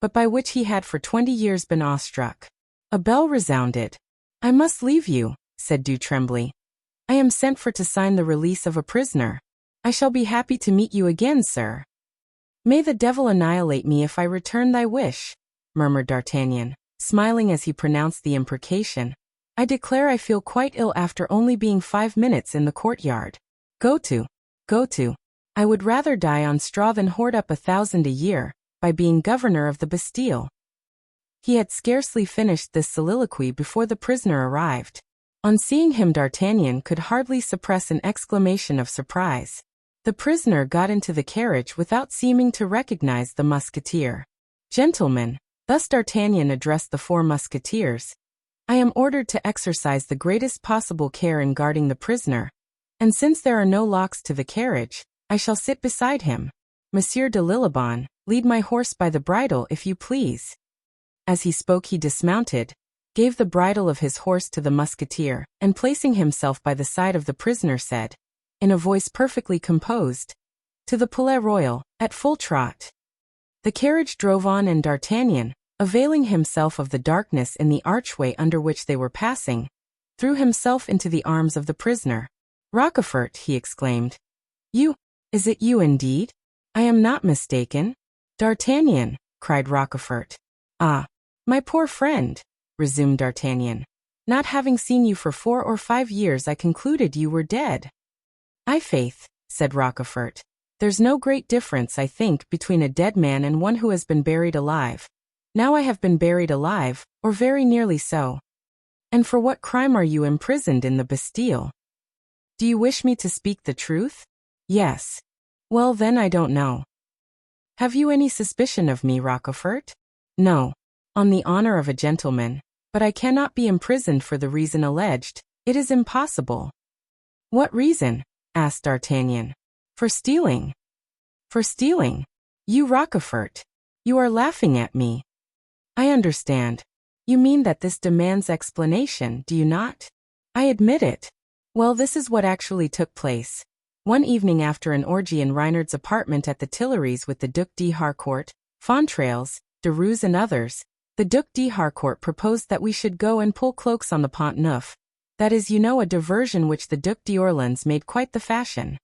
but by which he had for 20 years been awestruck. A bell resounded. I must leave you, said du Tremblay. I am sent for to sign the release of a prisoner. I shall be happy to meet you again, sir. May the devil annihilate me if I return thy wish, murmured D'Artagnan, smiling as he pronounced the imprecation. I declare I feel quite ill after only being 5 minutes in the courtyard. Go to. I would rather die on straw than hoard up 1,000 a year, by being governor of the Bastille. He had scarcely finished this soliloquy before the prisoner arrived. On seeing him, D'Artagnan could hardly suppress an exclamation of surprise. The prisoner got into the carriage without seeming to recognize the Musketeer. "Gentlemen," thus D'Artagnan addressed the 4 Musketeers, "I am ordered to exercise the greatest possible care in guarding the prisoner, and since there are no locks to the carriage, I shall sit beside him. Monsieur de Lillebonne, lead my horse by the bridle if you please." As he spoke he dismounted, gave the bridle of his horse to the Musketeer, and placing himself by the side of the prisoner said, in a voice perfectly composed, "To the Palais Royal, at full trot." The carriage drove on, and D'Artagnan, availing himself of the darkness in the archway under which they were passing, threw himself into the arms of the prisoner. "Rochefort," he exclaimed. Is it you indeed? I am not mistaken." "D'Artagnan," cried Rochefort. "Ah, my poor friend," resumed D'Artagnan. "Not having seen you for 4 or 5 years, I concluded you were dead." "I' faith," said Rochefort, "there's no great difference, I think, between a dead man and one who has been buried alive. Now I have been buried alive, or very nearly so." "And for what crime are you imprisoned in the Bastille?" "Do you wish me to speak the truth?" "Yes." "Well then, I don't know." "Have you any suspicion of me, Rochefort?" "No. On the honor of a gentleman. But I cannot be imprisoned for the reason alleged. It is impossible." "What reason?" asked D'Artagnan. "For stealing." "For stealing? You, Rochefort? You are laughing at me." "I understand. You mean that this demands explanation, do you not?" "I admit it." "Well, this is what actually took place. One evening after an orgy in Reinard's apartment at the Tuileries with the Duc de Harcourt, Fontrailles, de Ruse and others, the Duc de Harcourt proposed that we should go and pull cloaks on the Pont Neuf. That is, you know, a diversion which the Duc d'Orleans made quite the fashion."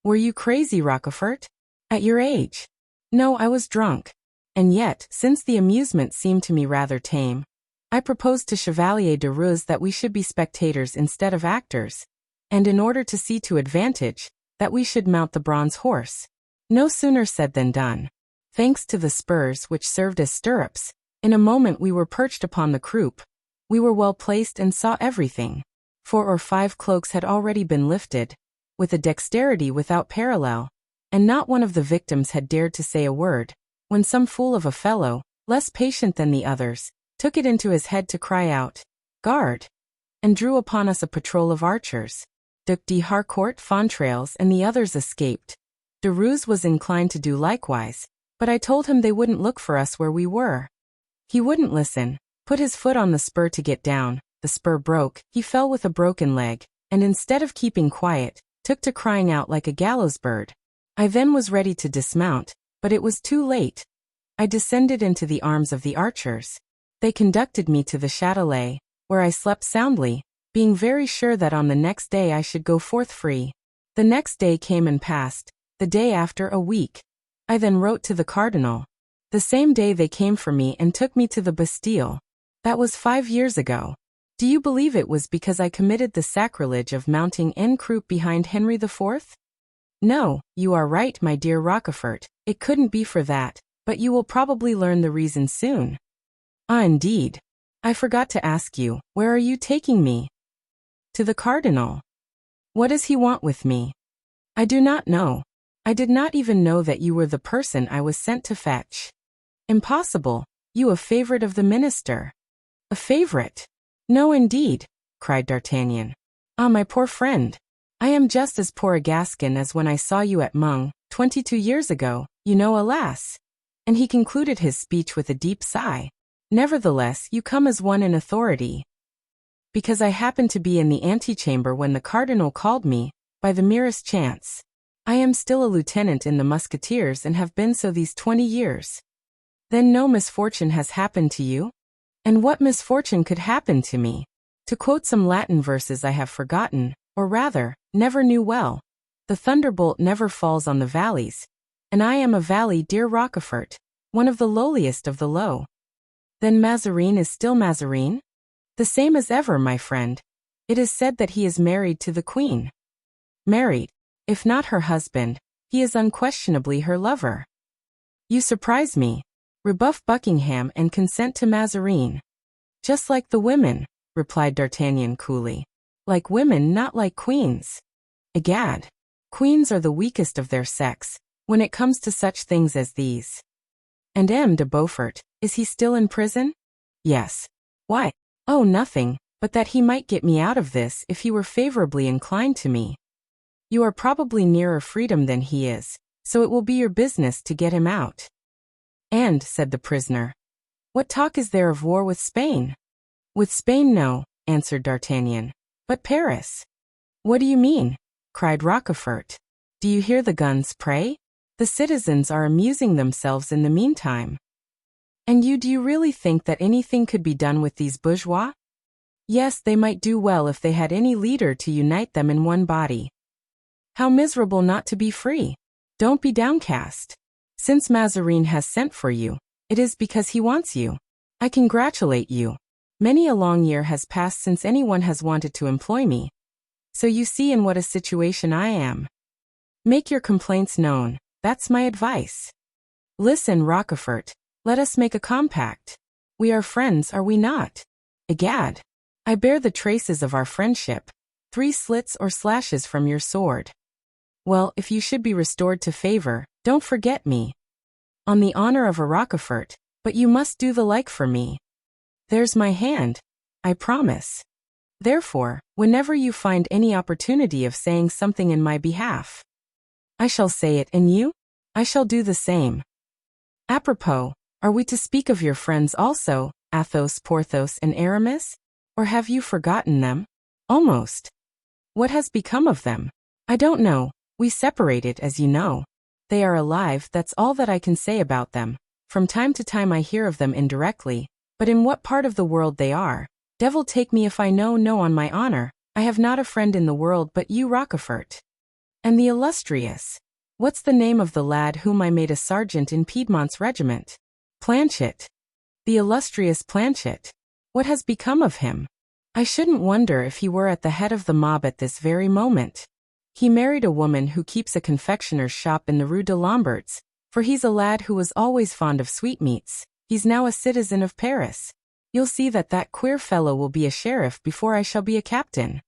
"Were you crazy, Rochefort? At your age?" "No, I was drunk. And yet, since the amusement seemed to me rather tame, I proposed to Chevalier de Ruse that we should be spectators instead of actors, and in order to see to advantage, that we should mount the bronze horse. No sooner said than done. Thanks to the spurs which served as stirrups, in a moment we were perched upon the croup. We were well placed and saw everything. 4 or 5 cloaks had already been lifted, with a dexterity without parallel, and not one of the victims had dared to say a word, when some fool of a fellow, less patient than the others, took it into his head to cry out, 'Guard!' and drew upon us a patrol of archers. Duc de Harcourt, Fontrailles, and the others escaped. De Ruse was inclined to do likewise, but I told him they wouldn't look for us where we were. He wouldn't listen, put his foot on the spur to get down, the spur broke, he fell with a broken leg, and instead of keeping quiet, took to crying out like a gallows bird. I then was ready to dismount, but it was too late. I descended into the arms of the archers. They conducted me to the Châtelet, where I slept soundly, being very sure that on the next day I should go forth free. The next day came and passed, the day after a week. I then wrote to the cardinal. The same day they came for me and took me to the Bastille. That was 5 years ago. Do you believe it was because I committed the sacrilege of mounting en croupe behind Henry IV? No, you are right, my dear Rochefort, it couldn't be for that, but you will probably learn the reason soon. Ah, indeed. I forgot to ask you, where are you taking me? To the cardinal. What does he want with me? I do not know. I did not even know that you were the person I was sent to fetch. Impossible. You a favorite of the minister. A favorite? No, indeed, cried D'Artagnan. Ah, my poor friend. I am just as poor a Gascon as when I saw you at Meung, 22 years ago, you know, alas. And he concluded his speech with a deep sigh. Nevertheless, you come as one in authority. Because I happened to be in the antechamber when the cardinal called me, by the merest chance. I am still a lieutenant in the Musketeers and have been so these 20 years. Then no misfortune has happened to you? And what misfortune could happen to me? To quote some Latin verses I have forgotten, or rather, never knew well. The thunderbolt never falls on the valleys. And I am a valley, dear Rochefort, one of the lowliest of the low. Then Mazarin is still Mazarin? The same as ever, my friend. It is said that he is married to the queen. Married. If not her husband, he is unquestionably her lover. You surprise me. Rebuff Buckingham and consent to Mazarin. Just like the women, replied D'Artagnan coolly. Like women, not like queens. Egad! Queens are the weakest of their sex, when it comes to such things as these. And M. de Beaufort, is he still in prison? Yes. Why? Oh, nothing, but that he might get me out of this if he were favorably inclined to me. You are probably nearer freedom than he is, so it will be your business to get him out. And, said the prisoner, what talk is there of war with Spain? With Spain, no, answered D'Artagnan. But Paris. What do you mean? Cried Rochefort. Do you hear the guns, pray? The citizens are amusing themselves in the meantime. And do you really think that anything could be done with these bourgeois? Yes, they might do well if they had any leader to unite them in one body. How miserable not to be free! Don't be downcast. Since Mazarin has sent for you, it is because he wants you. I congratulate you. Many a long year has passed since anyone has wanted to employ me. So you see in what a situation I am. Make your complaints known, that's my advice. Listen, Rochefort, let us make a compact. We are friends, are we not? Egad! I bear the traces of our friendship, 3 slits or slashes from your sword. Well, if you should be restored to favor, don't forget me. On the honor of a Rochefort, but you must do the like for me. There's my hand, I promise. Therefore, whenever you find any opportunity of saying something in my behalf, I shall say it, and you? I shall do the same. Apropos, are we to speak of your friends also, Athos, Porthos, and Aramis? Or have you forgotten them? Almost. What has become of them? I don't know. We separated, as you know. They are alive, that's all that I can say about them. From time to time I hear of them indirectly, but in what part of the world they are, devil take me if I know. No, on my honor, I have not a friend in the world but you, Rochefort. And the illustrious. What's the name of the lad whom I made a sergeant in Piedmont's regiment? Planchet. The illustrious Planchet. What has become of him? I shouldn't wonder if he were at the head of the mob at this very moment. He married a woman who keeps a confectioner's shop in the Rue de Lombards, for he's a lad who was always fond of sweetmeats. He's now a citizen of Paris. You'll see that queer fellow will be a sheriff before I shall be a captain.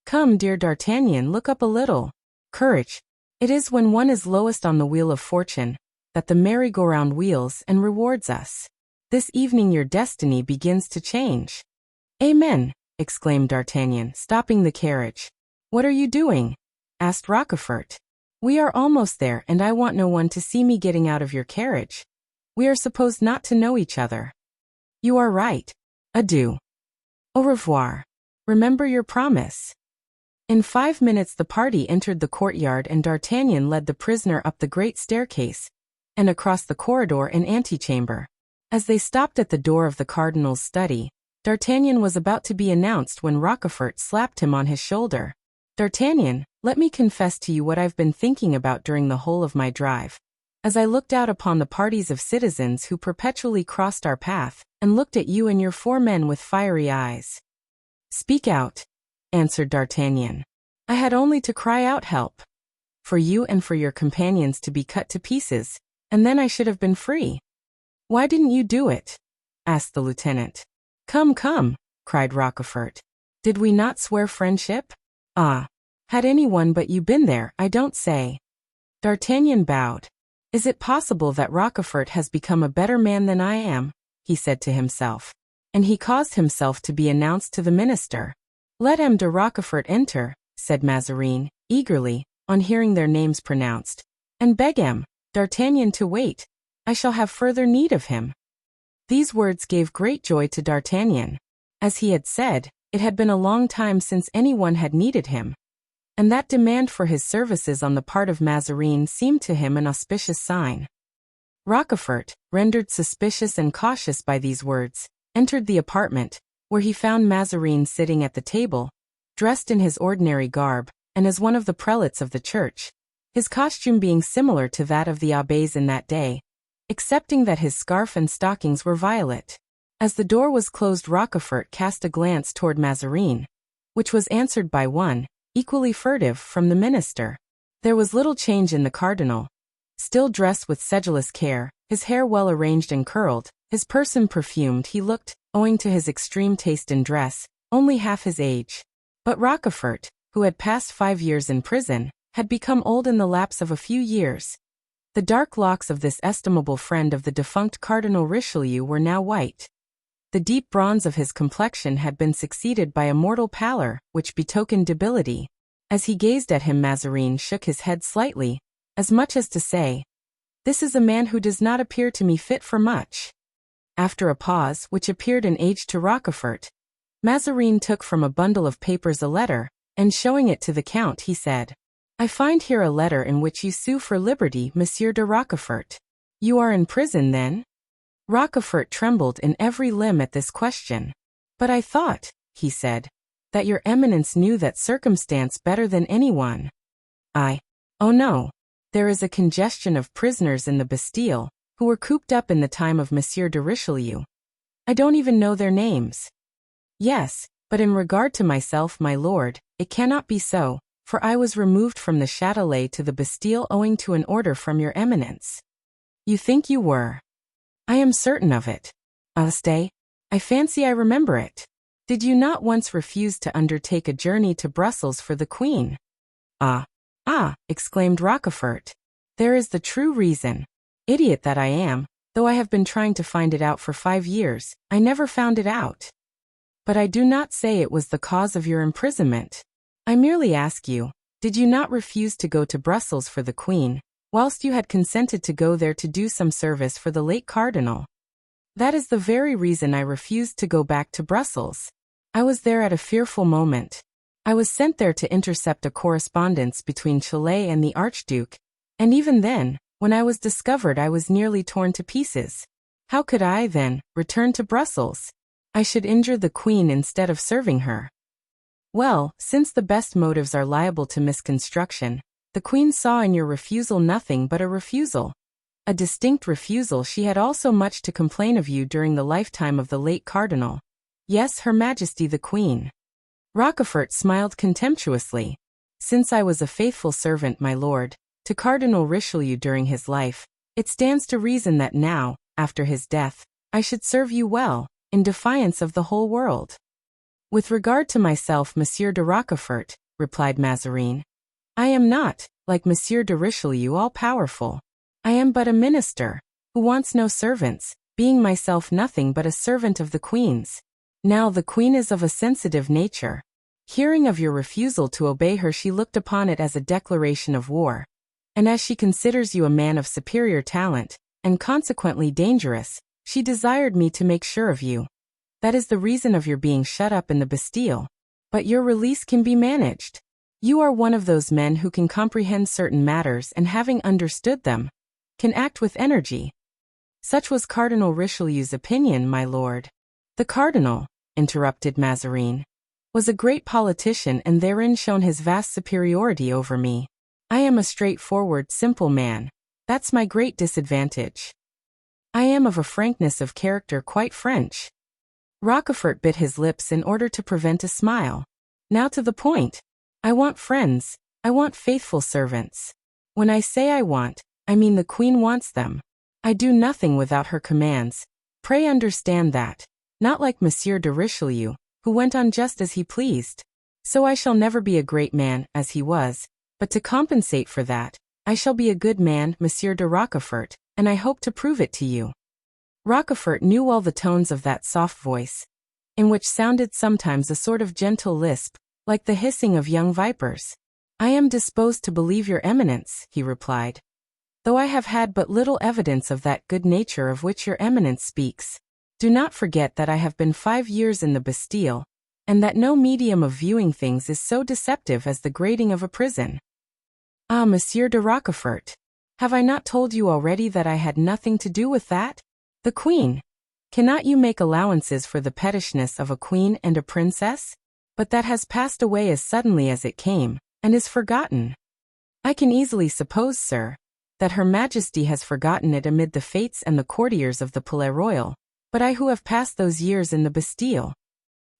Come, dear D'Artagnan, look up a little. Courage. It is when one is lowest on the wheel of fortune, that the merry-go-round wheels and rewards us. This evening your destiny begins to change. Amen, exclaimed D'Artagnan, stopping the carriage. What are you doing? Asked Rochefort. We are almost there, and I want no one to see me getting out of your carriage. We are supposed not to know each other. You are right. Adieu. Au revoir. Remember your promise. In 5 minutes the party entered the courtyard and D'Artagnan led the prisoner up the great staircase, and across the corridor and antechamber. As they stopped at the door of the cardinal's study, D'Artagnan was about to be announced when Rochefort slapped him on his shoulder. D'Artagnan, let me confess to you what I've been thinking about during the whole of my drive. As I looked out upon the parties of citizens who perpetually crossed our path, and looked at you and your 4 men with fiery eyes. Speak out, answered D'Artagnan. I had only to cry out help. For you and for your companions to be cut to pieces, and then I should have been free. Why didn't you do it? Asked the lieutenant. Come, come, cried Rochefort. Did we not swear friendship? Ah, had anyone but you been there, I don't say. D'Artagnan bowed. Is it possible that Rochefort has become a better man than I am? He said to himself. And he caused himself to be announced to the minister. Let M. de Rochefort enter, said Mazarin, eagerly, on hearing their names pronounced. And beg M. D'Artagnan to wait. I shall have further need of him. These words gave great joy to D'Artagnan. As he had said, it had been a long time since anyone had needed him. And that demand for his services on the part of Mazarin seemed to him an auspicious sign. Rochefort, rendered suspicious and cautious by these words, entered the apartment, where he found Mazarin sitting at the table, dressed in his ordinary garb, and as one of the prelates of the church, his costume being similar to that of the abbés in that day, excepting that his scarf and stockings were violet. As the door was closed, Rochefort cast a glance toward Mazarin, which was answered by one, equally furtive, from the minister. There was little change in the cardinal. Still dressed with sedulous care, his hair well arranged and curled, his person perfumed, he looked, owing to his extreme taste in dress, only half his age. But Rochefort, who had passed 5 years in prison, had become old in the lapse of a few years. The dark locks of this estimable friend of the defunct Cardinal Richelieu were now white. The deep bronze of his complexion had been succeeded by a mortal pallor, which betokened debility. As he gazed at him, Mazarin shook his head slightly, as much as to say, "This is a man who does not appear to me fit for much." After a pause, which appeared an age to Rochefort, Mazarin took from a bundle of papers a letter, and showing it to the Count, he said, "I find here a letter in which you sue for liberty, Monsieur de Rochefort. You are in prison, then?" Rochefort trembled in every limb at this question. "But I thought," he said, "that your Eminence knew that circumstance better than anyone." "Oh no. There is a congestion of prisoners in the Bastille, who were cooped up in the time of Monsieur de Richelieu. I don't even know their names." "Yes, but in regard to myself, my lord, it cannot be so, for I was removed from the Châtelet to the Bastille owing to an order from your Eminence." "You think you were?" "I am certain of it." "Stay. I fancy I remember it. Did you not once refuse to undertake a journey to Brussels for the Queen?" Ah, exclaimed Rochefort. "There is the true reason. Idiot that I am, though I have been trying to find it out for 5 years, I never found it out. But I do not say it was the cause of your imprisonment. I merely ask you, did you not refuse to go to Brussels for the Queen, whilst you had consented to go there to do some service for the late Cardinal?" "That is the very reason I refused to go back to Brussels. I was there at a fearful moment. I was sent there to intercept a correspondence between Chalais and the Archduke, and even then, when I was discovered, I was nearly torn to pieces. How could I, then, return to Brussels? I should injure the Queen instead of serving her." "Well, since the best motives are liable to misconstruction, the Queen saw in your refusal nothing but a refusal. A distinct refusal. She had also much to complain of you during the lifetime of the late Cardinal. Yes, Her Majesty the Queen." Rochefort smiled contemptuously. "Since I was a faithful servant, my lord, to Cardinal Richelieu during his life, it stands to reason that now, after his death, I should serve you well, in defiance of the whole world." "With regard to myself, Monsieur de Rochefort," replied Mazarin, "I am not, like Monsieur de Richelieu, all-powerful. I am but a minister, who wants no servants, being myself nothing but a servant of the Queen's. Now the Queen is of a sensitive nature. Hearing of your refusal to obey her, she looked upon it as a declaration of war. And as she considers you a man of superior talent, and consequently dangerous, she desired me to make sure of you. That is the reason of your being shut up in the Bastille. But your release can be managed. You are one of those men who can comprehend certain matters and, having understood them, can act with energy." "Such was Cardinal Richelieu's opinion, my lord." "The Cardinal," interrupted Mazarin, "was a great politician and therein shone his vast superiority over me. I am a straightforward, simple man. That's my great disadvantage. I am of a frankness of character quite French." Rochefort bit his lips in order to prevent a smile. "Now to the point. I want friends. I want faithful servants. When I say I want, I mean the Queen wants them. I do nothing without her commands. Pray understand that. Not like Monsieur de Richelieu, who went on just as he pleased. So I shall never be a great man, as he was, but to compensate for that, I shall be a good man, Monsieur de Rochefort, and I hope to prove it to you." Rochefort knew well the tones of that soft voice, in which sounded sometimes a sort of gentle lisp, like the hissing of young vipers. "I am disposed to believe your Eminence," he replied, "though I have had but little evidence of that good nature of which your Eminence speaks. Do not forget that I have been 5 years in the Bastille, and that no medium of viewing things is so deceptive as the grating of a prison." "Ah, Monsieur de Rochefort, have I not told you already that I had nothing to do with that? The Queen. Cannot you make allowances for the pettishness of a queen and a princess? But that has passed away as suddenly as it came, and is forgotten." "I can easily suppose, sir, that Her Majesty has forgotten it amid the fetes and the courtiers of the Palais Royal. But I who have passed those years in the Bastille.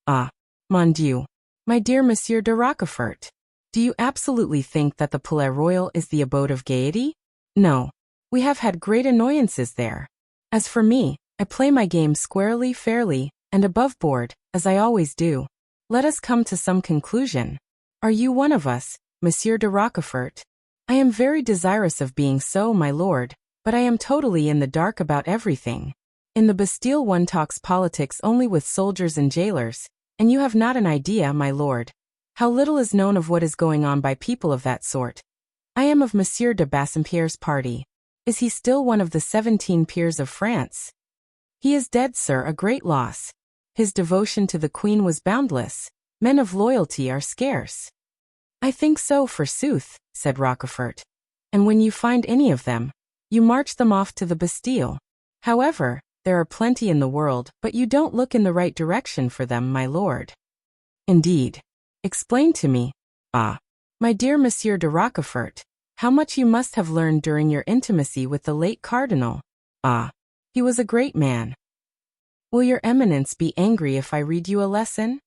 Ah, mon Dieu, my dear Monsieur de Rochefort, do you absolutely think that the Palais Royal is the abode of gaiety? No, We have had great annoyances there. As for me, I play my game squarely, fairly, and above board, as I always do. Let us come to some conclusion. Are you one of us, Monsieur de Rochefort? I am very desirous of being so, my lord, but I am totally in the dark about everything. In the Bastille one talks politics only with soldiers and jailers, and you have not an idea, my lord. How little is known of what is going on by people of that sort. I am of Monsieur de Bassompierre's party. Is he still one of the 17 peers of France? He is dead, sir, a great loss. His devotion to the Queen was boundless. Men of loyalty are scarce. I think so, forsooth, said Rochefort. And when you find any of them, you march them off to the Bastille. However, there are plenty in the world, but you don't look in the right direction for them, my lord. Indeed. Explain to me. Ah, my dear Monsieur de Rochefort, how much you must have learned during your intimacy with the late cardinal. Ah, he was a great man. Will your eminence be angry if I read you a lesson?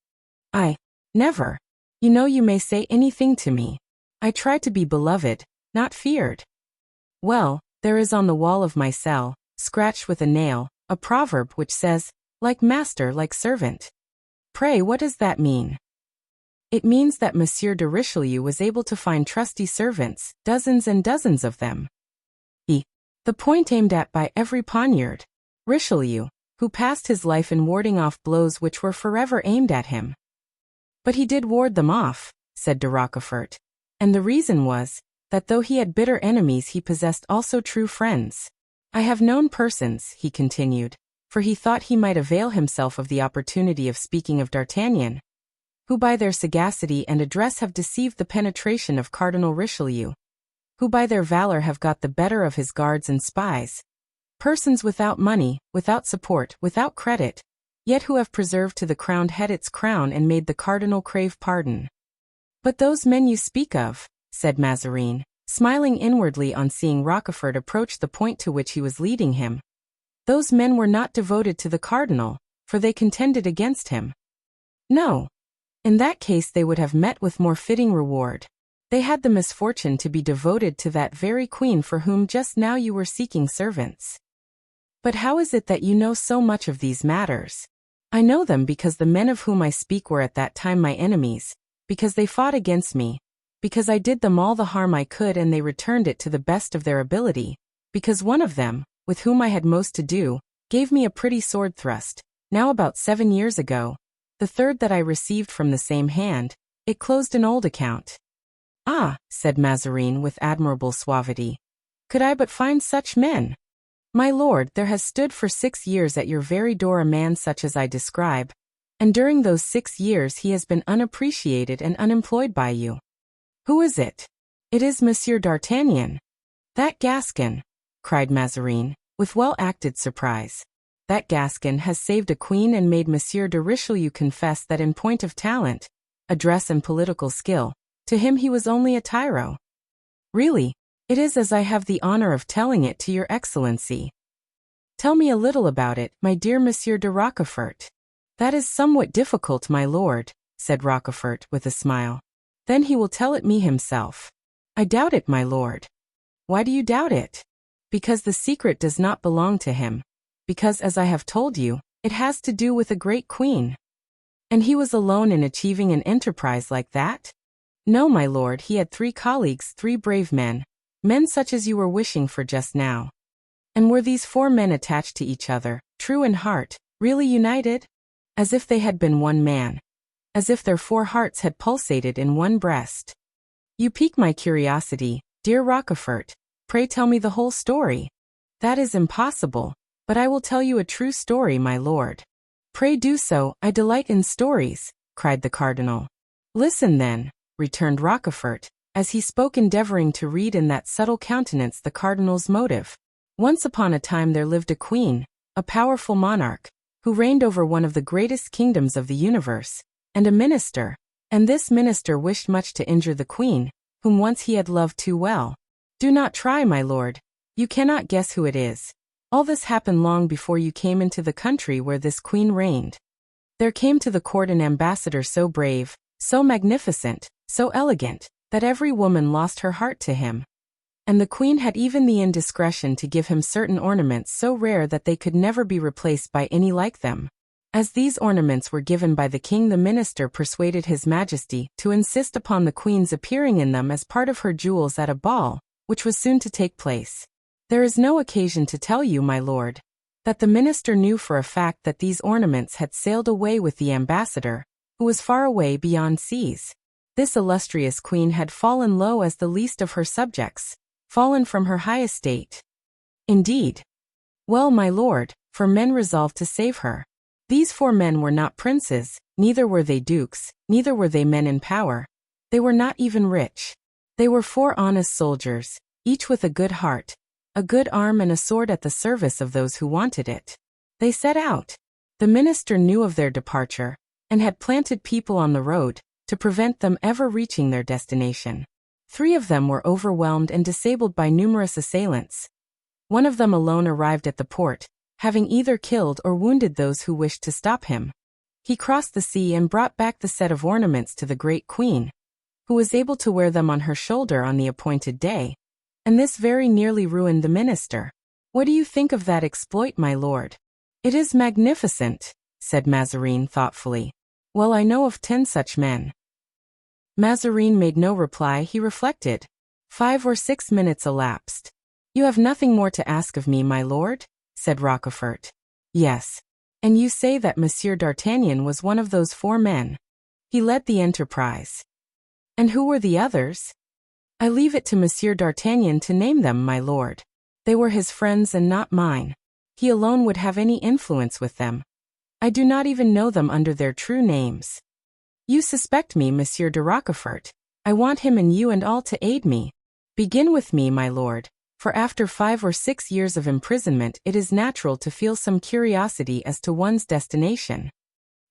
Never. You know you may say anything to me. I try to be beloved, not feared. Well, there is on the wall of my cell, scratched with a nail, a proverb which says, like master, like servant. Pray, what does that mean? It means that Monsieur de Richelieu was able to find trusty servants, dozens and dozens of them. The point aimed at by every poniard. Richelieu, who passed his life in warding off blows which were forever aimed at him. But he did ward them off, said de Rochefort, and the reason was, that though he had bitter enemies he possessed also true friends. I have known persons, he continued, for he thought he might avail himself of the opportunity of speaking of D'Artagnan, who by their sagacity and address have deceived the penetration of Cardinal Richelieu, who by their valor have got the better of his guards and spies, persons without money, without support, without credit, yet who have preserved to the crowned head its crown and made the cardinal crave pardon. But those men you speak of, said Mazarin, smiling inwardly on seeing Rochefort approach the point to which he was leading him, those men were not devoted to the cardinal, for they contended against him. No. In that case they would have met with more fitting reward. They had the misfortune to be devoted to that very queen for whom just now you were seeking servants. But how is it that you know so much of these matters? I know them because the men of whom I speak were at that time my enemies, because they fought against me, because I did them all the harm I could and they returned it to the best of their ability, because one of them, with whom I had most to do, gave me a pretty sword thrust, now about 7 years ago. The third that I received from the same hand, it closed an old account. Ah, said Mazarin with admirable suavity. Could I but find such men! My lord, there has stood for 6 years at your very door a man such as I describe, and during those 6 years he has been unappreciated and unemployed by you. Who is it? It is Monsieur d'Artagnan. That Gascon, cried Mazarin, with well-acted surprise. That Gascon has saved a queen and made Monsieur de Richelieu confess that in point of talent, address and political skill, to him he was only a tyro. Really, it is as I have the honor of telling it to your excellency. Tell me a little about it, my dear Monsieur de Rochefort. That is somewhat difficult, my lord, said Rochefort with a smile. Then he will tell it me himself. I doubt it, my lord. Why do you doubt it? Because the secret does not belong to him. Because, as I have told you, it has to do with a great queen. And he was alone in achieving an enterprise like that? No, my lord, he had 3 colleagues, 3 brave men, men such as you were wishing for just now. And were these 4 men attached to each other, true in heart, really united? As if they had been one man. As if their 4 hearts had pulsated in one breast. You pique my curiosity, dear Rochefort. Pray tell me the whole story. That is impossible, but I will tell you a true story, my lord. Pray do so, I delight in stories, cried the cardinal. Listen then, returned Rochefort, as he spoke endeavoring to read in that subtle countenance the cardinal's motive. Once upon a time there lived a queen, a powerful monarch, who reigned over one of the greatest kingdoms of the universe, and a minister, and this minister wished much to injure the queen, whom once he had loved too well. Do not try, my lord. You cannot guess who it is. All this happened long before you came into the country where this queen reigned. There came to the court an ambassador so brave, so magnificent, so elegant, that every woman lost her heart to him. And the queen had even the indiscretion to give him certain ornaments so rare that they could never be replaced by any like them. As these ornaments were given by the king, the minister persuaded his majesty to insist upon the queen's appearing in them as part of her jewels at a ball, which was soon to take place. There is no occasion to tell you, my lord, that the minister knew for a fact that these ornaments had sailed away with the ambassador, who was far away beyond seas. This illustrious queen had fallen low as the least of her subjects, fallen from her high estate. Indeed. Well, my lord, for men resolved to save her. These 4 men were not princes, neither were they dukes, neither were they men in power. They were not even rich. They were 4 honest soldiers, each with a good heart, a good arm and a sword at the service of those who wanted it. They set out. The minister knew of their departure, and had planted people on the road, to prevent them ever reaching their destination. 3 of them were overwhelmed and disabled by numerous assailants. 1 of them alone arrived at the port, having either killed or wounded those who wished to stop him. He crossed the sea and brought back the set of ornaments to the great queen, who was able to wear them on her shoulder on the appointed day, and this very nearly ruined the minister. What do you think of that exploit, my lord? It is magnificent, said Mazarin thoughtfully. Well, I know of 10 such men. Mazarin made no reply. He reflected. 5 or 6 minutes elapsed. You have nothing more to ask of me, my lord? Said Rochefort. Yes. And you say that Monsieur d'Artagnan was one of those 4 men. He led the enterprise. And who were the others? I leave it to Monsieur d'Artagnan to name them, my lord. They were his friends and not mine. He alone would have any influence with them. I do not even know them under their true names. You suspect me, Monsieur de Rochefort. I want him and you and all to aid me. Begin with me, my lord. For after 5 or 6 years of imprisonment it is natural to feel some curiosity as to one's destination.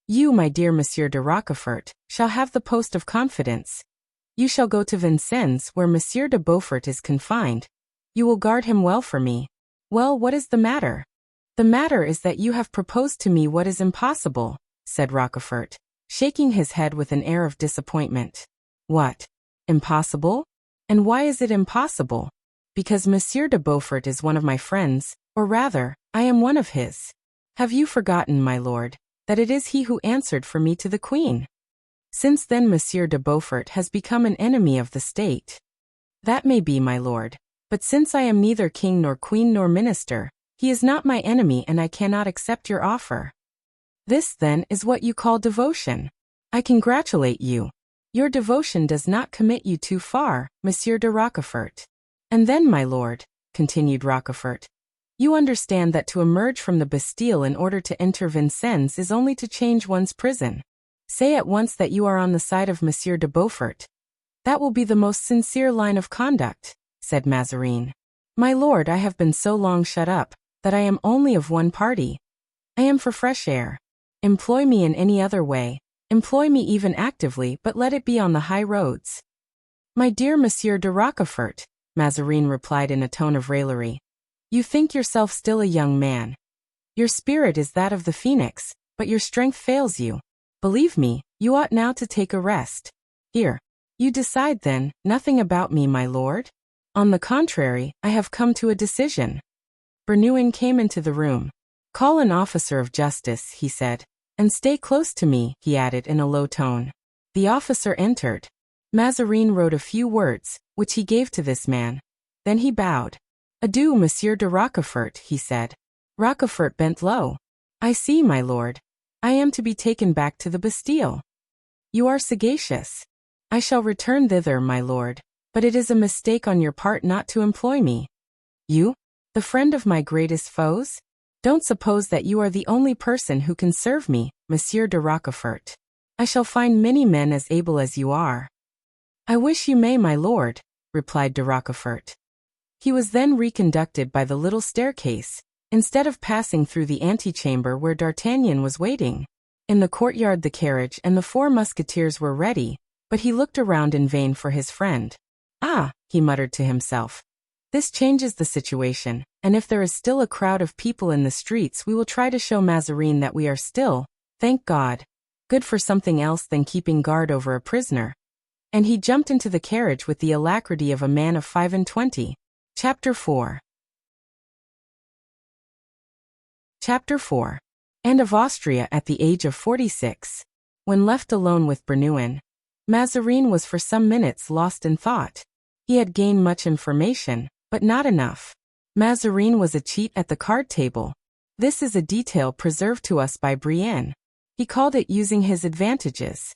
You, my dear Monsieur de Rochefort, shall have the post of confidence. You shall go to Vincennes, where Monsieur de Beaufort is confined. You will guard him well for me. Well, what is the matter? The matter is that you have proposed to me what is impossible, said Rochefort, shaking his head with an air of disappointment. What? Impossible? And why is it impossible? Because Monsieur de Beaufort is one of my friends, or rather, I am one of his. Have you forgotten, my lord, that it is he who answered for me to the queen? Since then Monsieur de Beaufort has become an enemy of the state. That may be, my lord, but since I am neither king nor queen nor minister, he is not my enemy and I cannot accept your offer. This, then, is what you call devotion. I congratulate you. Your devotion does not commit you too far, Monsieur de Rochefort. And then, my lord, continued Rochefort, you understand that to emerge from the Bastille in order to enter Vincennes is only to change one's prison. Say at once that you are on the side of Monsieur de Beaufort. That will be the most sincere line of conduct, said Mazarin. My lord, I have been so long shut up, that I am only of one party. I am for fresh air. Employ me in any other way, employ me even actively, but let it be on the high roads. My dear Monsieur de Rochefort, Mazarin replied in a tone of raillery, you think yourself still a young man. Your spirit is that of the phoenix, but your strength fails you. Believe me, you ought now to take a rest. Here. You decide then, nothing about me, my lord? On the contrary, I have come to a decision. Bernouin came into the room. Call an officer of justice, he said. And stay close to me, he added in a low tone. The officer entered. Mazarin wrote a few words, which he gave to this man. Then he bowed. Adieu, Monsieur de Rochefort, he said. Rochefort bent low. I see, my lord. I am to be taken back to the Bastille. You are sagacious. I shall return thither, my lord, but it is a mistake on your part not to employ me. You? The friend of my greatest foes? Don't suppose that you are the only person who can serve me, Monsieur de Rochefort. I shall find many men as able as you are. I wish you may, my lord, replied de Rochefort. He was then reconducted by the little staircase, instead of passing through the antechamber where D'Artagnan was waiting. In the courtyard the carriage and the 4 musketeers were ready, but he looked around in vain for his friend. Ah, he muttered to himself. This changes the situation, and if there is still a crowd of people in the streets we will try to show Mazarin that we are still, thank God, good for something else than keeping guard over a prisoner. And he jumped into the carriage with the alacrity of a man of 25. Chapter 4. Chapter 4. Anne of Austria at the age of 46. When left alone with Bernouin, Mazarin was for some minutes lost in thought. He had gained much information, but not enough. Mazarin was a cheat at the card table. This is a detail preserved to us by Brienne. He called it using his advantages.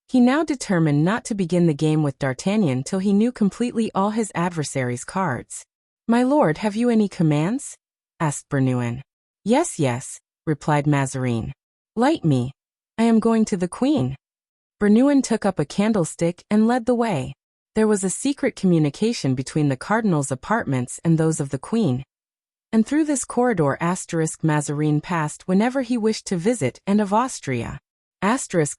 He now determined not to begin the game with D'Artagnan till he knew completely all his adversary's cards. "My lord, have you any commands?" asked Bernouin. Yes, replied Mazarin. "Light me. I am going to the queen." Bernouin took up a candlestick and led the way. There was a secret communication between the cardinal's apartments and those of the queen. And through this corridor Mazarin passed whenever he wished to visit Anne of Austria.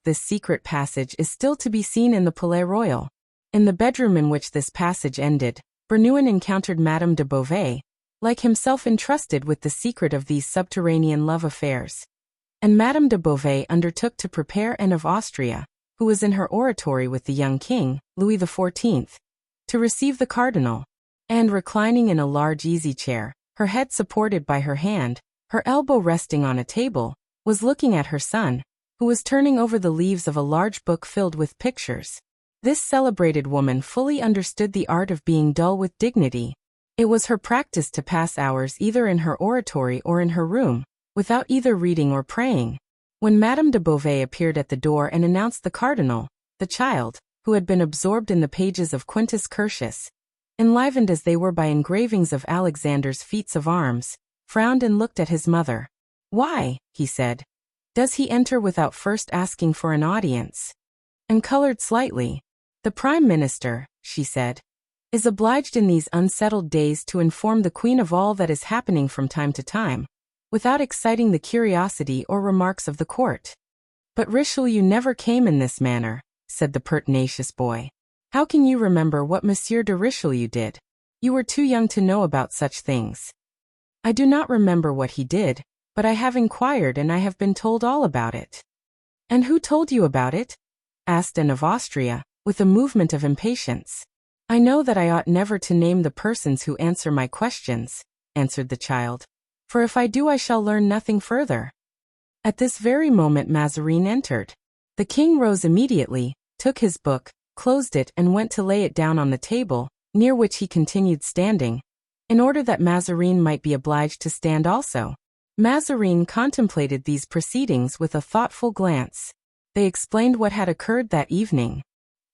This secret passage is still to be seen in the Palais Royal. In the bedroom in which this passage ended, Bernouin encountered Madame de Beauvais, like himself entrusted with the secret of these subterranean love affairs. And Madame de Beauvais undertook to prepare Anne of Austria, who was in her oratory with the young king, Louis XIV, to receive the cardinal. And reclining in a large easy-chair, her head supported by her hand, her elbow resting on a table, was looking at her son, who was turning over the leaves of a large book filled with pictures. This celebrated woman fully understood the art of being dull with dignity. It was her practice to pass hours either in her oratory or in her room, without either reading or praying. When Madame de Beauvais appeared at the door and announced the cardinal, the child, who had been absorbed in the pages of Quintus Curtius, enlivened as they were by engravings of Alexander's feats of arms, frowned and looked at his mother. "Why," he said, "does he enter without first asking for an audience?" And colored slightly. "The Prime Minister," she said, "is obliged in these unsettled days to inform the Queen of all that is happening from time to time, without exciting the curiosity or remarks of the court." "But Richelieu never came in this manner," said the pertinacious boy. "How can you remember what Monsieur de Richelieu did? You were too young to know about such things." "I do not remember what he did, but I have inquired and I have been told all about it." "And who told you about it?" asked Anne of Austria, with a movement of impatience. "I know that I ought never to name the persons who answer my questions," answered the child, "for if I do I shall learn nothing further." At this very moment Mazarin entered. The king rose immediately, took his book, closed it and went to lay it down on the table, near which he continued standing, in order that Mazarin might be obliged to stand also. Mazarin contemplated these proceedings with a thoughtful glance. They explained what had occurred that evening.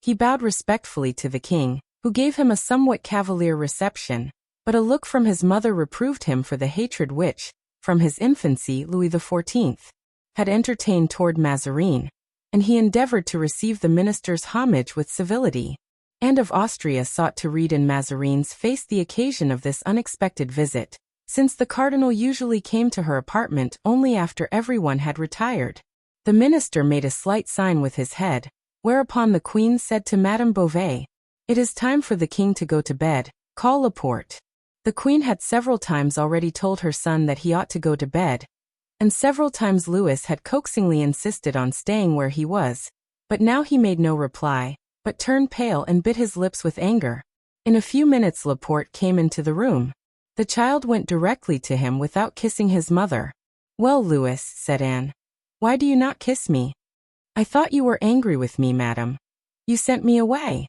He bowed respectfully to the king, who gave him a somewhat cavalier reception, but a look from his mother reproved him for the hatred which, from his infancy, Louis XIV had entertained toward Mazarin, and he endeavored to receive the minister's homage with civility. Anne of Austria sought to read in Mazarin's face the occasion of this unexpected visit, since the cardinal usually came to her apartment only after everyone had retired. The minister made a slight sign with his head, whereupon the queen said to Madame Beauvais, "It is time for the king to go to bed, call Laporte." The queen had several times already told her son that he ought to go to bed, and several times Louis had coaxingly insisted on staying where he was, but now he made no reply, but turned pale and bit his lips with anger. In a few minutes Laporte came into the room. The child went directly to him without kissing his mother. "Well, Louis," said Anne, "why do you not kiss me?" "I thought you were angry with me, madam. You sent me away."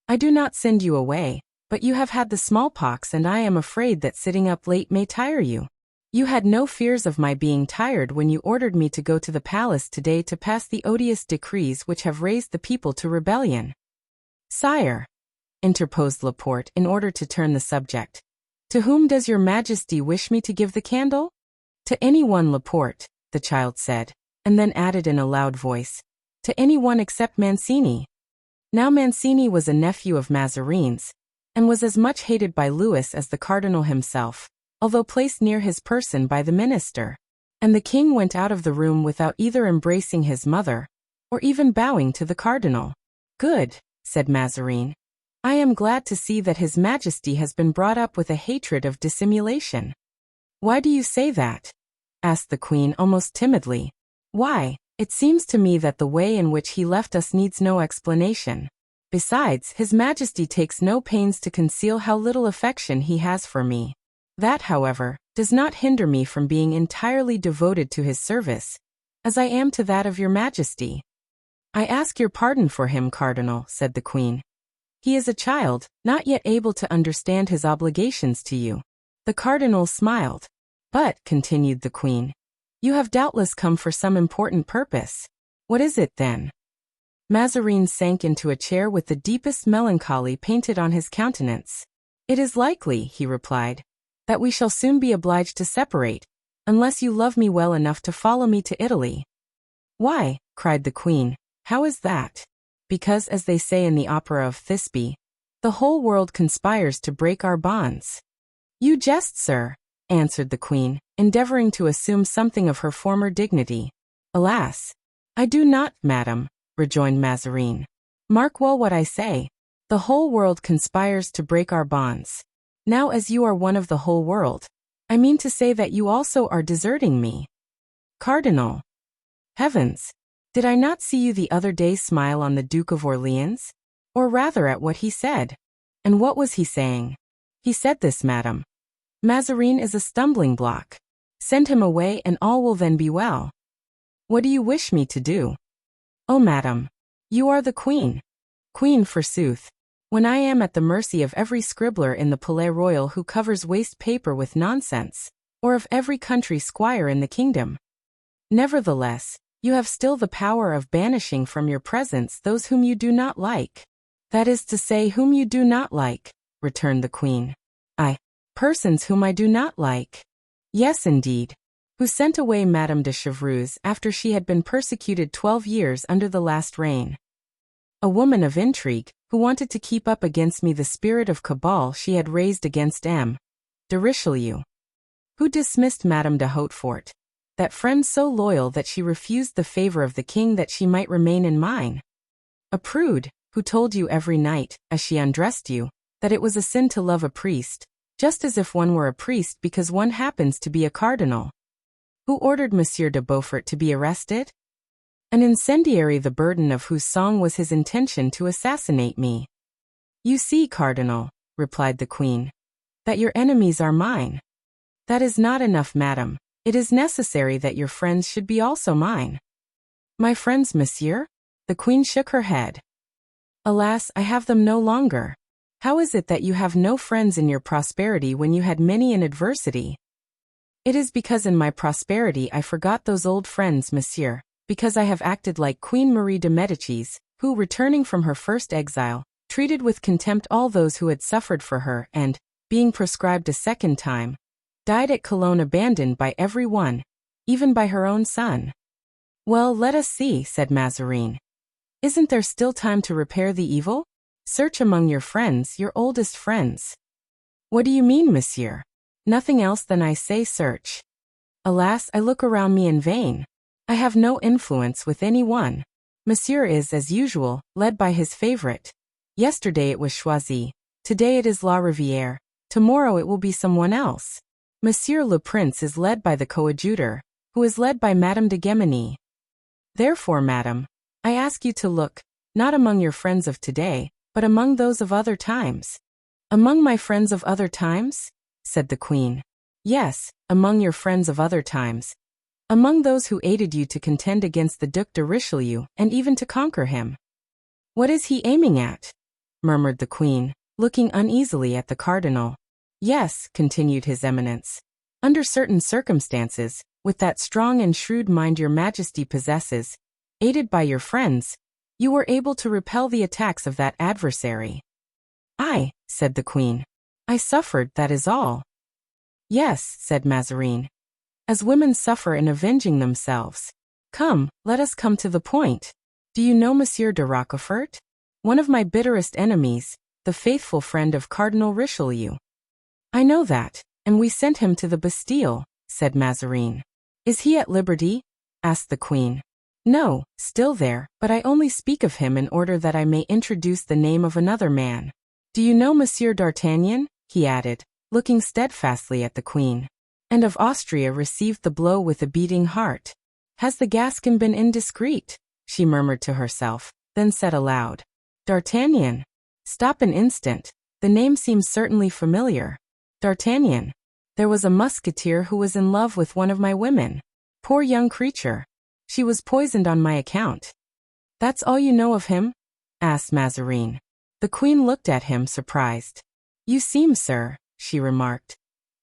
"I do not send you away, but you have had the smallpox and I am afraid that sitting up late may tire you. You had no fears of my being tired when you ordered me to go to the palace today to pass the odious decrees which have raised the people to rebellion." "Sire," interposed Laporte in order to turn the subject, "to whom does your majesty wish me to give the candle?" "To anyone, Laporte," the child said, and then added in a loud voice, "To anyone except Mancini." Now Mancini was a nephew of Mazarin's, and was as much hated by Louis as the cardinal himself, although placed near his person by the minister. And the king went out of the room without either embracing his mother, or even bowing to the cardinal. "Good," said Mazarin. "I am glad to see that his majesty has been brought up with a hatred of dissimulation." "Why do you say that?" asked the queen almost timidly. "Why, it seems to me that the way in which he left us needs no explanation." Besides, His Majesty takes no pains to conceal how little affection he has for me. That, however, does not hinder me from being entirely devoted to his service, as I am to that of your Majesty. I ask your pardon for him, Cardinal, said the Queen. He is a child, not yet able to understand his obligations to you. The Cardinal smiled. But, continued the Queen, you have doubtless come for some important purpose. What is it, then? Mazarin sank into a chair with the deepest melancholy painted on his countenance. It is likely, he replied, that we shall soon be obliged to separate, unless you love me well enough to follow me to Italy. Why? Cried the Queen. How is that? Because, as they say in the opera of Thisbe, the whole world conspires to break our bonds. You jest, sir, answered the Queen, endeavoring to assume something of her former dignity. Alas! I do not, madam, rejoined Mazarin. Mark well what I say. The whole world conspires to break our bonds. Now, as you are one of the whole world, I mean to say that you also are deserting me. Cardinal! Heavens! Did I not see you the other day smile on the Duke of Orleans? Or rather at what he said. And what was he saying? He said this, madam. Mazarin is a stumbling block. Send him away and all will then be well. What do you wish me to do? Oh, madam, you are the Queen. Queen, forsooth. When I am at the mercy of every scribbler in the Palais Royal who covers waste paper with nonsense, or of every country squire in the kingdom. Nevertheless, you have still the power of banishing from your presence those whom you do not like. That is to say, whom you do not like, returned the Queen. Persons whom I do not like. Yes, indeed. Who sent away Madame de Chevreuse after she had been persecuted 12 years under the last reign. A woman of intrigue, who wanted to keep up against me the spirit of cabal she had raised against M. de Richelieu. Who dismissed Madame de Hautefort, that friend so loyal that she refused the favor of the king that she might remain in mine. A prude, who told you every night, as she undressed you, that it was a sin to love a priest, just as if one were a priest because one happens to be a cardinal. Who ordered Monsieur de Beaufort to be arrested? An incendiary, the burden of whose song was his intention to assassinate me. You see, Cardinal, replied the Queen, that your enemies are mine. That is not enough, madam. It is necessary that your friends should be also mine. My friends, monsieur? The Queen shook her head. Alas, I have them no longer. How is it that you have no friends in your prosperity when you had many in adversity? It is because in my prosperity I forgot those old friends, monsieur, because I have acted like Queen Marie de Médicis, who, returning from her first exile, treated with contempt all those who had suffered for her and, being proscribed a second time, died at Cologne abandoned by every one, even by her own son. Well, let us see, said Mazarin. Isn't there still time to repair the evil? Search among your friends, your oldest friends. What do you mean, monsieur? Nothing else than I say search. Alas, I look around me in vain. I have no influence with any one. Monsieur is, as usual, led by his favorite. Yesterday it was Choisy. Today it is La Rivière. Tomorrow it will be someone else. Monsieur le Prince is led by the coadjutor, who is led by Madame de Guémeny. Therefore, madam, I ask you to look, not among your friends of today, but among those of other times. Among my friends of other times? Said the Queen. Yes, among your friends of other times. Among those who aided you to contend against the Duc de Richelieu and even to conquer him. What is he aiming at? Murmured the Queen, looking uneasily at the Cardinal. Yes, continued His Eminence. Under certain circumstances, with that strong and shrewd mind your Majesty possesses, aided by your friends, you were able to repel the attacks of that adversary. Aye, said the Queen. I suffered, that is all. Yes, said Mazarin. As women suffer in avenging themselves. Come, let us come to the point. Do you know Monsieur de Rochefort? One of my bitterest enemies, the faithful friend of Cardinal Richelieu. I know that, and we sent him to the Bastille, said Mazarin. Is he at liberty? asked the Queen. No, still there, but I only speak of him in order that I may introduce the name of another man. Do you know Monsieur d'Artagnan? He added, looking steadfastly at the Queen. And of Austria received the blow with a beating heart. Has the Gascon been indiscreet? She murmured to herself, then said aloud. D'Artagnan. Stop an instant. The name seems certainly familiar. D'Artagnan. There was a musketeer who was in love with one of my women. Poor young creature. She was poisoned on my account. That's all you know of him? Asked Mazarin. The queen looked at him, surprised. You seem, sir, she remarked,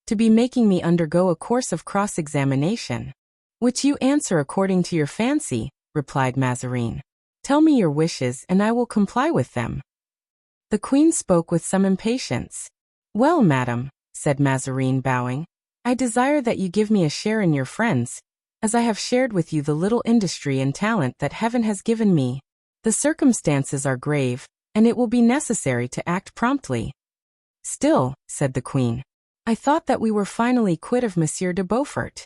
to be making me undergo a course of cross-examination. Which you answer according to your fancy, replied Mazarin. Tell me your wishes and I will comply with them. The queen spoke with some impatience. Well, madam, said Mazarin, bowing, I desire that you give me a share in your friends, as I have shared with you the little industry and talent that heaven has given me. The circumstances are grave, and it will be necessary to act promptly. Still, said the queen, I thought that we were finally quit of Monsieur de Beaufort.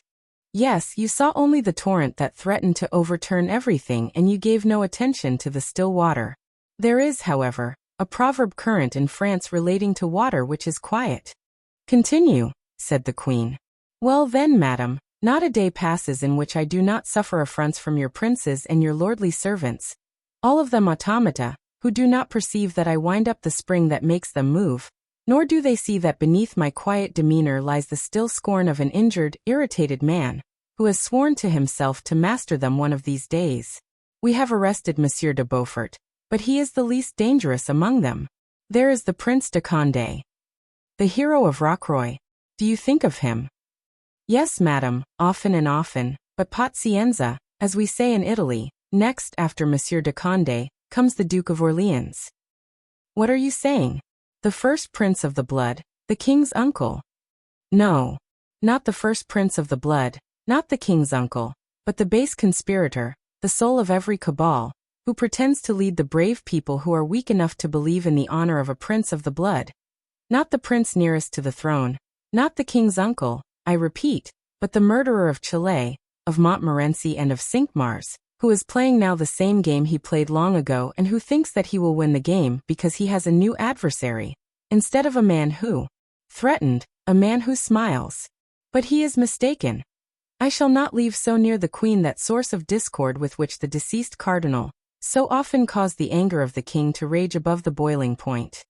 Yes, you saw only the torrent that threatened to overturn everything and you gave no attention to the still water. There is, however, a proverb current in France relating to water which is quiet. Continue, said the queen. Well then, madam, not a day passes in which I do not suffer affronts from your princes and your lordly servants, all of them automata, who do not perceive that I wind up the spring that makes them move, nor do they see that beneath my quiet demeanor lies the still scorn of an injured, irritated man, who has sworn to himself to master them one of these days. We have arrested Monsieur de Beaufort, but he is the least dangerous among them. There is the Prince de Condé, the hero of Rocroi. Do you think of him? Yes, madam, often and often, but pazienza, as we say in Italy. Next, after Monsieur de Condé, comes the Duke of Orleans. What are you saying? The first prince of the blood, the king's uncle. No, not the first prince of the blood, not the king's uncle, but the base conspirator, the soul of every cabal, who pretends to lead the brave people who are weak enough to believe in the honor of a prince of the blood. Not the prince nearest to the throne, not the king's uncle, I repeat, but the murderer of Chile, of Montmorency and of Cinq-Mars, who is playing now the same game he played long ago and who thinks that he will win the game because he has a new adversary, instead of a man who threatened, a man who smiles. But he is mistaken. I shall not leave so near the queen that source of discord with which the deceased cardinal so often caused the anger of the king to rage above the boiling point.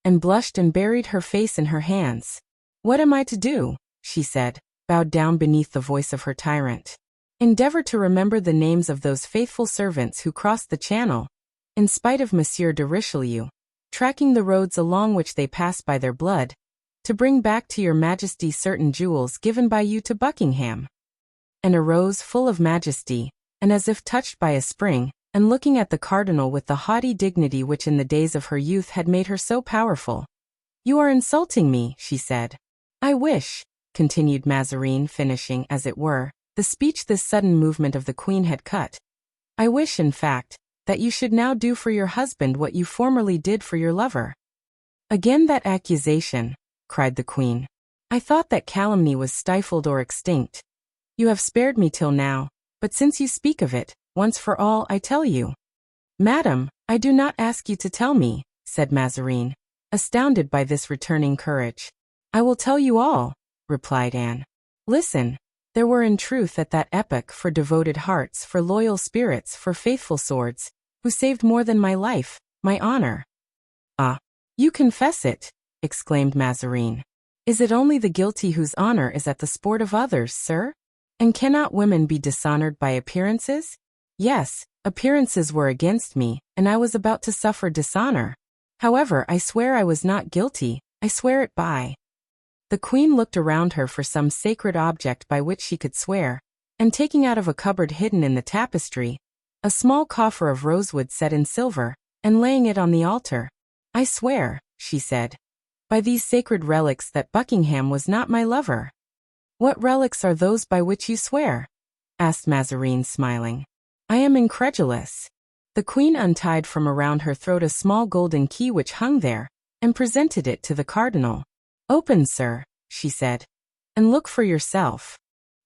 And blushed and buried her face in her hands. What am I to do? She said, bowed down beneath the voice of her tyrant. Endeavor to remember the names of those faithful servants who crossed the Channel, in spite of Monsieur de Richelieu, tracking the roads along which they passed by their blood, to bring back to your majesty certain jewels given by you to Buckingham. And arose full of majesty, and as if touched by a spring, and looking at the cardinal with the haughty dignity which in the days of her youth had made her so powerful. You are insulting me, she said. I wish, continued Mazarin, finishing, as it were, the speech this sudden movement of the queen had cut. I wish, in fact, that you should now do for your husband what you formerly did for your lover. Again that accusation, cried the queen. I thought that calumny was stifled or extinct. You have spared me till now, but since you speak of it, once for all I tell you. Madam, I do not ask you to tell me, said Mazarin, astounded by this returning courage. I will tell you all, replied Anne. Listen. There were in truth at that epoch for devoted hearts, for loyal spirits, for faithful swords, who saved more than my life, my honor. Ah, you confess it, exclaimed Mazarin. Is it only the guilty whose honor is at the sport of others, sir? And cannot women be dishonored by appearances? Yes, appearances were against me, and I was about to suffer dishonor. However, I swear I was not guilty, I swear it by. The queen looked around her for some sacred object by which she could swear, and taking out of a cupboard hidden in the tapestry, a small coffer of rosewood set in silver, and laying it on the altar, I swear, she said, by these sacred relics that Buckingham was not my lover. What relics are those by which you swear? Asked Mazarin, smiling. I am incredulous. The queen untied from around her throat a small golden key which hung there, and presented it to the cardinal. Open, sir, she said, and look for yourself.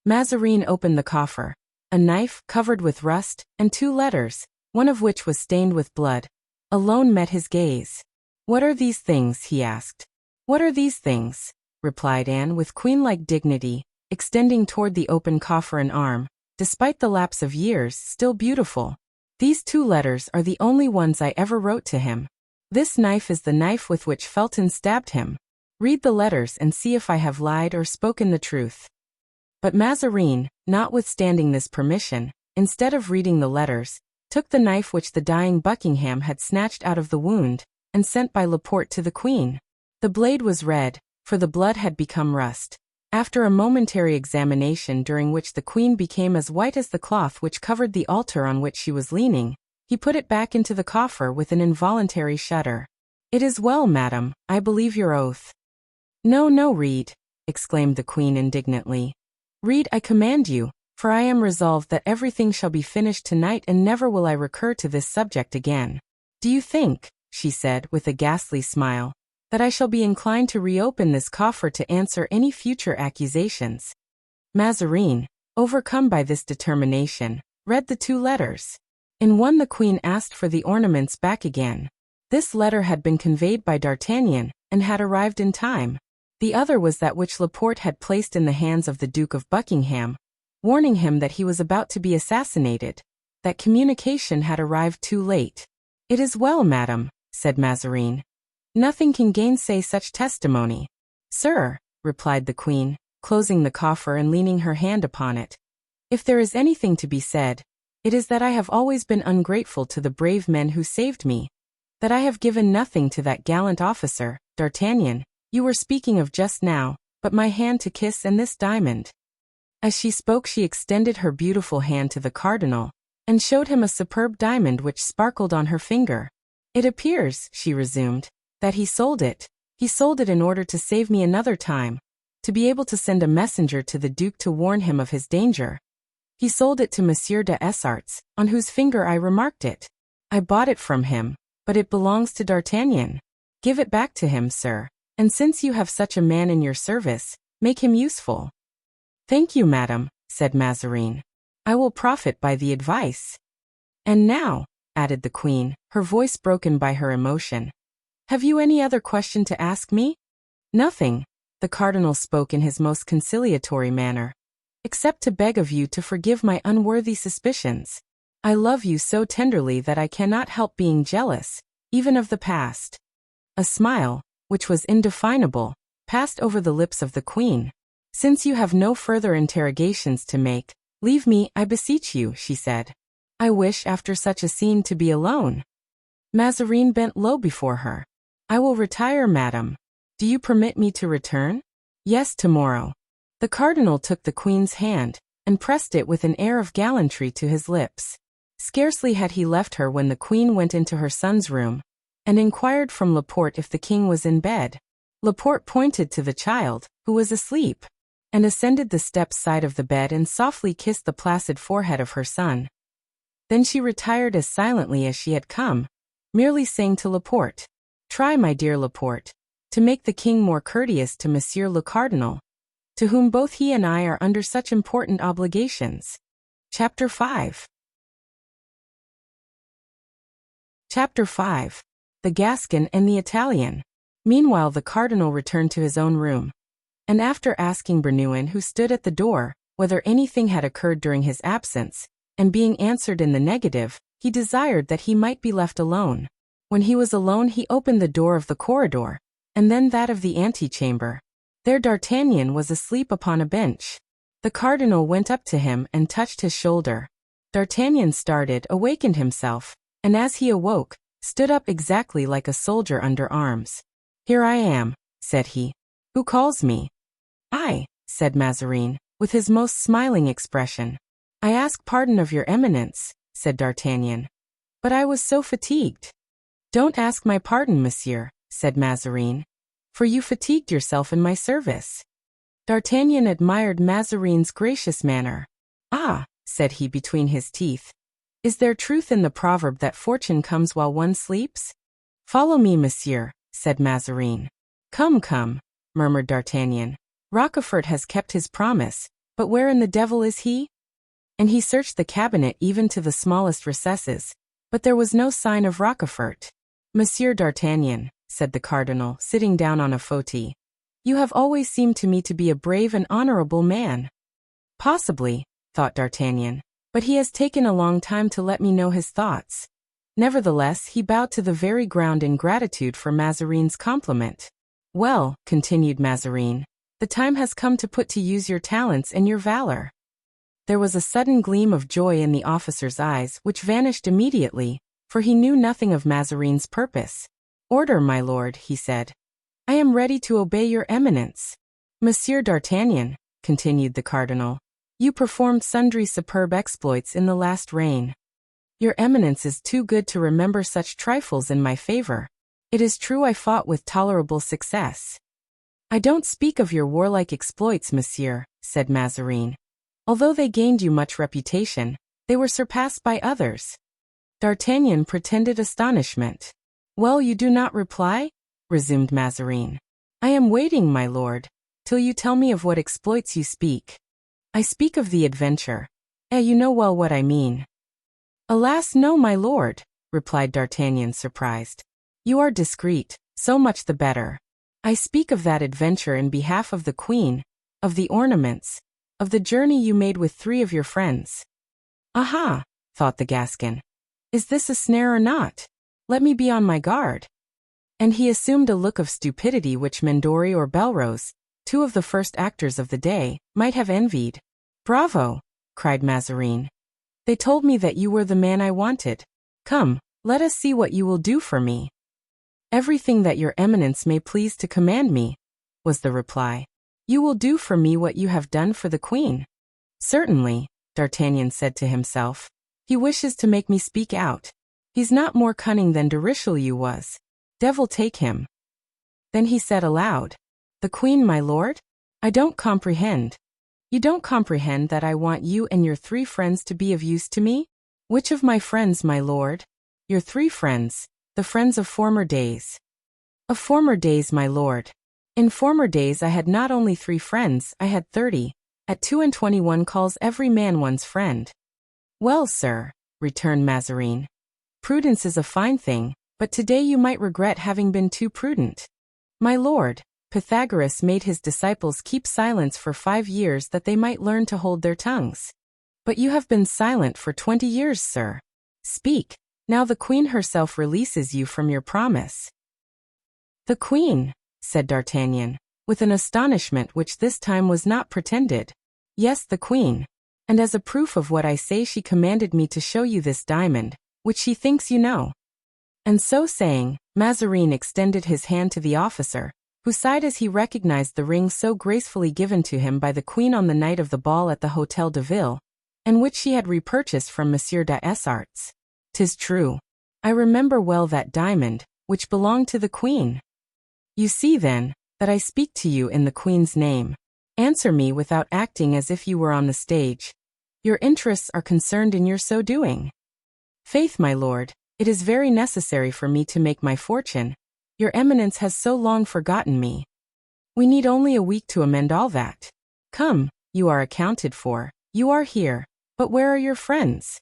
Mazarin opened the coffer. A knife, covered with rust, and 2 letters, one of which was stained with blood, alone met his gaze. What are these things? He asked. What are these things? Replied Anne with queen-like dignity, extending toward the open coffer an arm, despite the lapse of years, still beautiful. These 2 letters are the only ones I ever wrote to him. This knife is the knife with which Felton stabbed him. Read the letters and see if I have lied or spoken the truth." But Mazarin, notwithstanding this permission, instead of reading the letters, took the knife which the dying Buckingham had snatched out of the wound, and sent by Laporte to the queen. The blade was red, for the blood had become rust. After a momentary examination during which the queen became as white as the cloth which covered the altar on which she was leaning, he put it back into the coffer with an involuntary shudder. "It is well, madam, I believe your oath." "No, no, read," exclaimed the queen indignantly. "Read, I command you, for I am resolved that everything shall be finished tonight and never will I recur to this subject again. Do you think," she said with a ghastly smile, "that I shall be inclined to reopen this coffer to answer any future accusations?" Mazarin, overcome by this determination, read the 2 letters. In one the queen asked for the ornaments back again. This letter had been conveyed by D'Artagnan, and had arrived in time. The other was that which Laporte had placed in the hands of the Duke of Buckingham, warning him that he was about to be assassinated. That communication had arrived too late. "It is well, madam," said Mazarin. "Nothing can gainsay such testimony." "Sir," replied the queen, closing the coffer and leaning her hand upon it, "if there is anything to be said, it is that I have always been ungrateful to the brave men who saved me, that I have given nothing to that gallant officer, D'Artagnan, you were speaking of just now, but my hand to kiss and this diamond." As she spoke she extended her beautiful hand to the cardinal, and showed him a superb diamond which sparkled on her finger. "It appears," she resumed, "that he sold it. He sold it in order to save me another time, to be able to send a messenger to the Duke to warn him of his danger. He sold it to Monsieur de Essarts, on whose finger I remarked it. I bought it from him, but it belongs to D'Artagnan. Give it back to him, sir, and since you have such a man in your service, make him useful." "Thank you, madam," said Mazarin. "I will profit by the advice. And now," added the queen, her voice broken by her emotion, "have you any other question to ask me?" "Nothing," the cardinal spoke in his most conciliatory manner, "except to beg of you to forgive my unworthy suspicions. I love you so tenderly that I cannot help being jealous, even of the past." A smile, which was indefinable, passed over the lips of the queen. "Since you have no further interrogations to make, leave me, I beseech you," she said. "I wish after such a scene to be alone." Mazarin bent low before her. "I will retire, madam. Do you permit me to return?" "Yes, tomorrow." The cardinal took the queen's hand, and pressed it with an air of gallantry to his lips. Scarcely had he left her when the queen went into her son's room, and inquired from Laporte if the king was in bed. Laporte pointed to the child, who was asleep, and ascended the steps side of the bed and softly kissed the placid forehead of her son. Then she retired as silently as she had come, merely saying to Laporte, "Try, my dear Laporte, to make the king more courteous to Monsieur le Cardinal, to whom both he and I are under such important obligations." Chapter 5. Chapter 5. The Gascon and the Italian. Meanwhile the cardinal returned to his own room, and after asking Bernouin, who stood at the door, whether anything had occurred during his absence, and being answered in the negative, he desired that he might be left alone. When he was alone he opened the door of the corridor, and then that of the antechamber. There D'Artagnan was asleep upon a bench. The cardinal went up to him and touched his shoulder. D'Artagnan started, awakened himself, and as he awoke, stood up exactly like a soldier under arms. "Here I am," said he. "Who calls me?" "I," said Mazarin, with his most smiling expression. "I ask pardon of your eminence," said D'Artagnan, "but I was so fatigued." "Don't ask my pardon, monsieur," said Mazarin, "for you fatigued yourself in my service." D'Artagnan admired Mazarin's gracious manner. "Ah," said he between his teeth, "is there truth in the proverb that fortune comes while one sleeps?" "Follow me, monsieur," said Mazarin. "Come, come," murmured D'Artagnan. "Rochefort has kept his promise, but where in the devil is he?" And he searched the cabinet even to the smallest recesses, but there was no sign of Rochefort. "Monsieur D'Artagnan," said the cardinal, sitting down on a fauteuil, "you have always seemed to me to be a brave and honorable man." "Possibly," thought D'Artagnan, But he has taken a long time to let me know his thoughts. Nevertheless, he bowed to the very ground in gratitude for Mazarin's compliment. Well, continued Mazarin, the time has come to put to use your talents and your valor. There was a sudden gleam of joy in the officer's eyes, which vanished immediately, for he knew nothing of Mazarin's purpose. Order, my lord, he said. I am ready to obey your eminence. Monsieur d'Artagnan, continued the cardinal, you performed sundry superb exploits in the last reign. Your eminence is too good to remember such trifles in my favor. It is true I fought with tolerable success. I don't speak of your warlike exploits, monsieur, said Mazarin. Although they gained you much reputation, they were surpassed by others. D'Artagnan pretended astonishment. Well, you do not reply? Resumed Mazarin. I am waiting, my lord, till you tell me of what exploits you speak. I speak of the adventure. You know well what I mean. Alas, no, my lord, replied D'Artagnan, surprised. You are discreet, so much the better. I speak of that adventure in behalf of the queen, of the ornaments, of the journey you made with 3 of your friends. Aha, thought the Gascon. Is this a snare or not? Let me be on my guard. And he assumed a look of stupidity which Mendori or Belrose, 2 of the first actors of the day, might have envied. Bravo, cried Mazarin. They told me that you were the man I wanted. Come, let us see what you will do for me. Everything that your eminence may please to command me, was the reply. You will do for me what you have done for the queen. Certainly, D'Artagnan said to himself. He wishes to make me speak out. He's not more cunning than de Richelieu was. Devil take him. Then he said aloud, The queen, my lord? I don't comprehend. You don't comprehend that I want you and your 3 friends to be of use to me? Which of my friends, my lord? Your 3 friends, the friends of former days. Of former days, my lord. In former days I had not only 3 friends, I had 30. At 22 one calls every man one's friend. Well, sir, returned Mazarin. Prudence is a fine thing, but today you might regret having been too prudent. My lord, Pythagoras made his disciples keep silence for 5 years that they might learn to hold their tongues. But you have been silent for 20 years, sir. Speak, now the queen herself releases you from your promise. The queen, said D'Artagnan, with an astonishment which this time was not pretended. Yes, the queen. And as a proof of what I say, she commanded me to show you this diamond, which she thinks you know. And so saying, Mazarin extended his hand to the officer, who sighed as he recognized the ring so gracefully given to him by the queen on the night of the ball at the Hôtel de Ville, and which she had repurchased from Monsieur d'Essarts. 'Tis true. I remember well that diamond, which belonged to the queen. You see, then, that I speak to you in the queen's name. Answer me without acting as if you were on the stage. Your interests are concerned in your so doing. Faith, my lord, it is very necessary for me to make my fortune. Your eminence has so long forgotten me. We need only a week to amend all that. Come, you are accounted for, you are here, but where are your friends?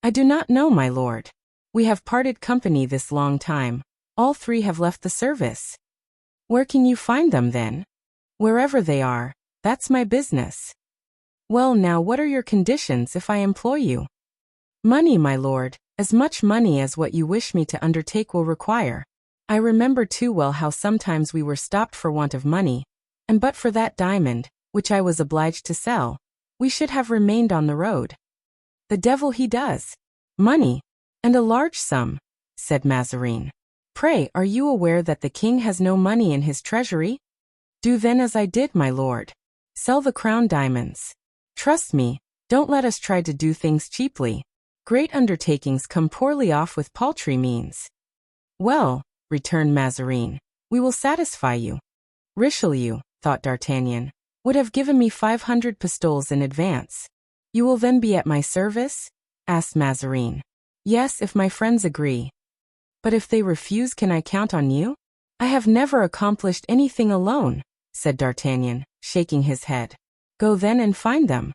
I do not know, my lord. We have parted company this long time. All 3 have left the service. Where can you find them, then? Wherever they are, that's my business. Well, now, what are your conditions if I employ you? Money, my lord, as much money as what you wish me to undertake will require. I remember too well how sometimes we were stopped for want of money, and but for that diamond, which I was obliged to sell, we should have remained on the road. The devil he does. Money, and a large sum, said Mazarin. Pray, are you aware that the king has no money in his treasury? Do then as I did, my lord. Sell the crown diamonds. Trust me, don't let us try to do things cheaply. Great undertakings come poorly off with paltry means. Well, returned Mazarin, we will satisfy you. Richelieu, thought D'Artagnan, would have given me 500 pistoles in advance. You will then be at my service? Asked Mazarin. Yes, if my friends agree. But if they refuse, can I count on you? I have never accomplished anything alone, said D'Artagnan, shaking his head. Go then and find them.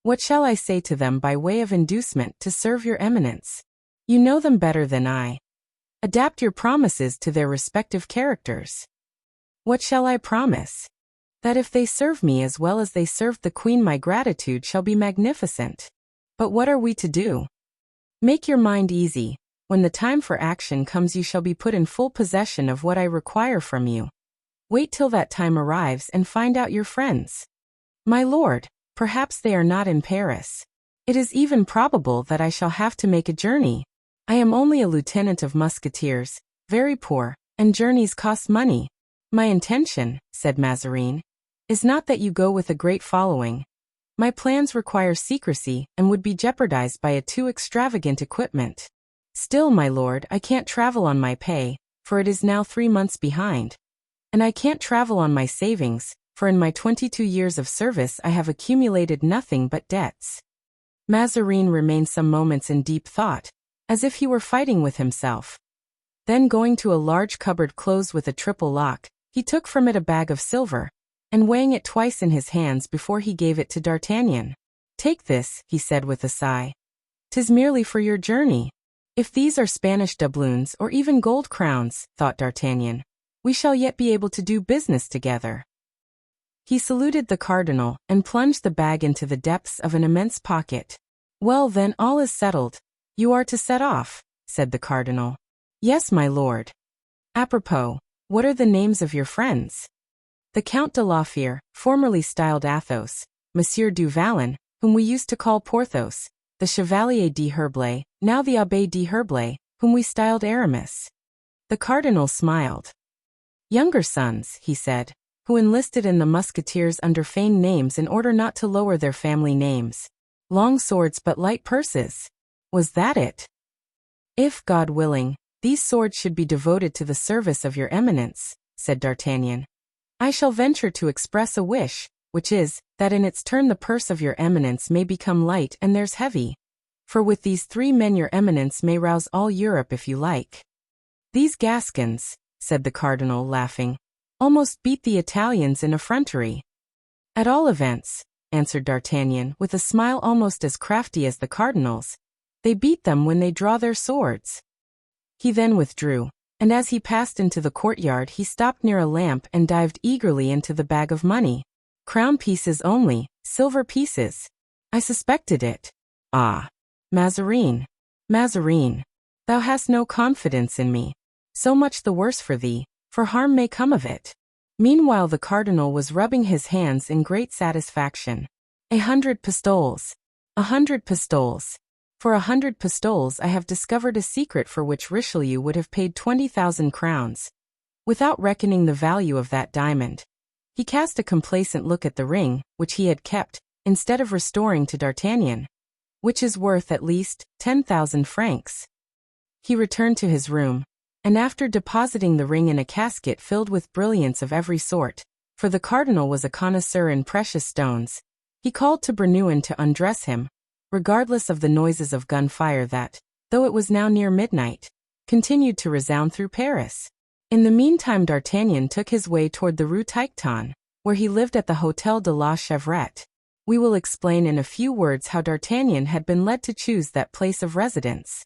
What shall I say to them by way of inducement to serve your eminence? You know them better than I. Adapt your promises to their respective characters. What shall I promise? That if they serve me as well as they served the queen, my gratitude shall be magnificent. But what are we to do? Make your mind easy. When the time for action comes, you shall be put in full possession of what I require from you. Wait till that time arrives and find out your friends. My lord, perhaps they are not in Paris. It is even probable that I shall have to make a journey. I am only a lieutenant of musketeers, very poor, and journeys cost money. My intention, said Mazarin, is not that you go with a great following. My plans require secrecy and would be jeopardized by a too extravagant equipment. Still, my lord, I can't travel on my pay, for it is now 3 months behind. And I can't travel on my savings, for in my 22 years of service I have accumulated nothing but debts. Mazarin remained some moments in deep thought, as if he were fighting with himself. Then going to a large cupboard closed with a triple lock, he took from it a bag of silver, and weighing it twice in his hands before he gave it to D'Artagnan. Take this, he said with a sigh. 'Tis merely for your journey. If these are Spanish doubloons or even gold crowns, thought D'Artagnan, we shall yet be able to do business together. He saluted the cardinal and plunged the bag into the depths of an immense pocket. Well then, all is settled. You are to set off, said the cardinal. Yes, my lord. Apropos, what are the names of your friends? The Count de la Fere, formerly styled Athos, Monsieur du Vallon, whom we used to call Porthos, the Chevalier d'Herblay, now the Abbé d'Herblay, whom we styled Aramis. The cardinal smiled. Younger sons, he said, who enlisted in the Musketeers under feigned names in order not to lower their family names. Long swords but light purses. Was that it? If, God willing, these swords should be devoted to the service of your eminence, said D'Artagnan, I shall venture to express a wish, which is, that in its turn the purse of your eminence may become light and theirs heavy. For with these 3 men your eminence may rouse all Europe if you like. These Gascons, said the cardinal, laughing, almost beat the Italians in effrontery. At all events, answered D'Artagnan with a smile almost as crafty as the cardinal's, they beat them when they draw their swords. He then withdrew, and as he passed into the courtyard he stopped near a lamp and dived eagerly into the bag of money. Crown pieces only, silver pieces. I suspected it. Ah! Mazarin. Mazarin. Thou hast no confidence in me. So much the worse for thee, for harm may come of it. Meanwhile the cardinal was rubbing his hands in great satisfaction. 100 pistoles. 100 pistoles. For 100 pistoles I have discovered a secret for which Richelieu would have paid 20,000 crowns. Without reckoning the value of that diamond. He cast a complacent look at the ring, which he had kept, instead of restoring to D'Artagnan, which is worth at least 10,000 francs. He returned to his room, and after depositing the ring in a casket filled with brilliants of every sort, for the cardinal was a connoisseur in precious stones, he called to Bernouin to undress him, regardless of the noises of gunfire that, though it was now near midnight, continued to resound through Paris. In the meantime D'Artagnan took his way toward the Rue Tiquetonne, where he lived at the Hôtel de la Chevrette. We will explain in a few words how D'Artagnan had been led to choose that place of residence.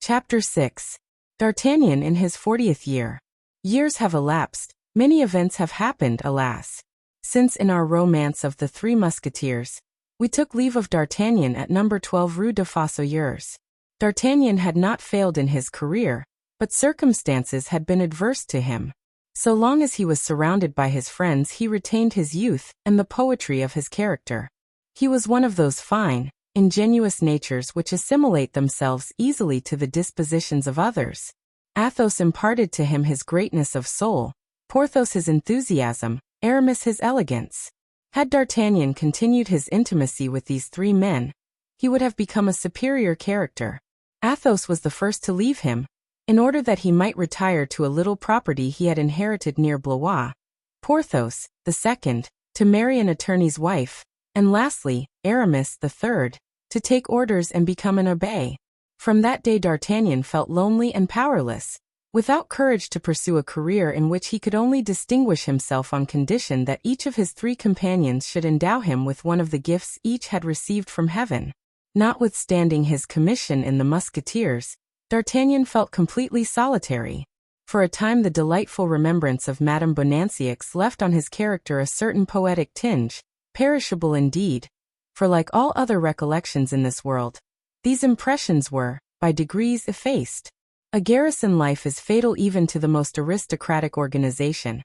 Chapter 6. D'Artagnan in his 40th year. Years have elapsed, many events have happened, alas. Since in our romance of the Three Musketeers, we took leave of D'Artagnan at number 12 Rue des Fossoyeurs. D'Artagnan had not failed in his career, but circumstances had been adverse to him. So long as he was surrounded by his friends he retained his youth and the poetry of his character. He was one of those fine, ingenuous natures which assimilate themselves easily to the dispositions of others. Athos imparted to him his greatness of soul, Porthos his enthusiasm, Aramis his elegance. Had D'Artagnan continued his intimacy with these 3 men, he would have become a superior character. Athos was the first to leave him, in order that he might retire to a little property he had inherited near Blois. Porthos, the second, to marry an attorney's wife, and lastly, Aramis, the third, to take orders and become an abbé. From that day D'Artagnan felt lonely and powerless, without courage to pursue a career in which he could only distinguish himself on condition that each of his 3 companions should endow him with one of the gifts each had received from heaven. Notwithstanding his commission in the Musketeers, D'Artagnan felt completely solitary. For a time the delightful remembrance of Madame Bonancieux left on his character a certain poetic tinge, Perishable indeed, for like all other recollections in this world, these impressions were, by degrees, effaced. A garrison life is fatal even to the most aristocratic organization.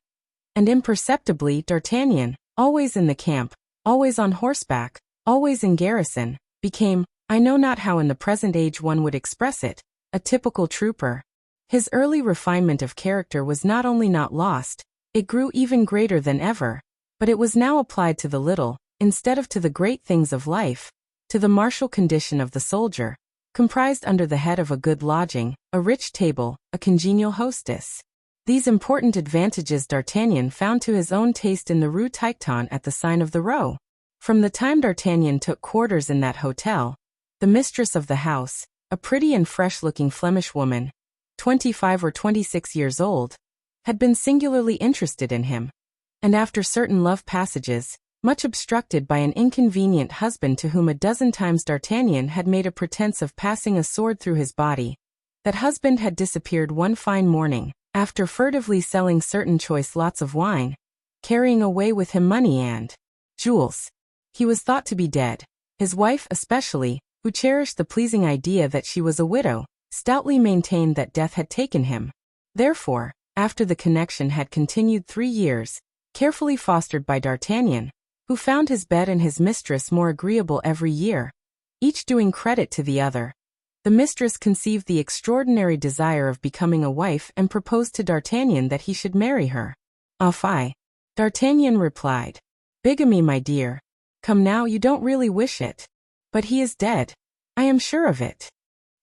And imperceptibly D'Artagnan, always in the camp, always on horseback, always in garrison, became, I know not how in the present age one would express it, a typical trooper. His early refinement of character was not only not lost, it grew even greater than ever, but it was now applied to the little, instead of to the great things of life, to the martial condition of the soldier, comprised under the head of a good lodging, a rich table, a congenial hostess. These important advantages D'Artagnan found to his own taste in the Rue Tiquetonne at the sign of the Roe. From the time D'Artagnan took quarters in that hotel, the mistress of the house, a pretty and fresh-looking Flemish woman, 25 or 26 years old, had been singularly interested in him, and after certain love passages, much obstructed by an inconvenient husband to whom a dozen times D'Artagnan had made a pretense of passing a sword through his body, that husband had disappeared one fine morning, after furtively selling certain choice lots of wine, carrying away with him money and jewels. He was thought to be dead. His wife especially, who cherished the pleasing idea that she was a widow, stoutly maintained that death had taken him. Therefore, after the connection had continued 3 years, carefully fostered by D'Artagnan, who found his bed and his mistress more agreeable every year, each doing credit to the other, the mistress conceived the extraordinary desire of becoming a wife and proposed to D'Artagnan that he should marry her. Ah, fie! D'Artagnan replied. Bigamy, my dear. Come now, you don't really wish it. But he is dead. I am sure of it.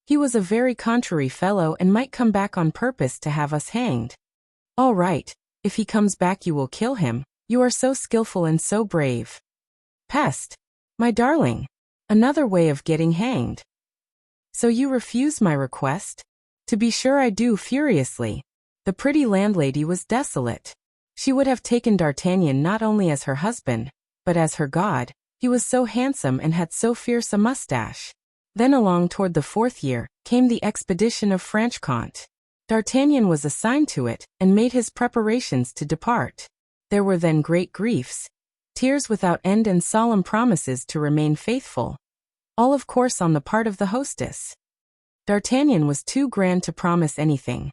He was a very contrary fellow and might come back on purpose to have us hanged. All right, if he comes back you will kill him, you are so skillful and so brave. Peste! My darling! Another way of getting hanged. So you refuse my request? To be sure I do, furiously. The pretty landlady was desolate. She would have taken D'Artagnan not only as her husband, but as her god. He was so handsome and had so fierce a mustache. Then along toward the 4th year, came the expedition of Franche-Comté. D'Artagnan was assigned to it, and made his preparations to depart. There were then great griefs, tears without end and solemn promises to remain faithful. All of course on the part of the hostess. D'Artagnan was too grand to promise anything.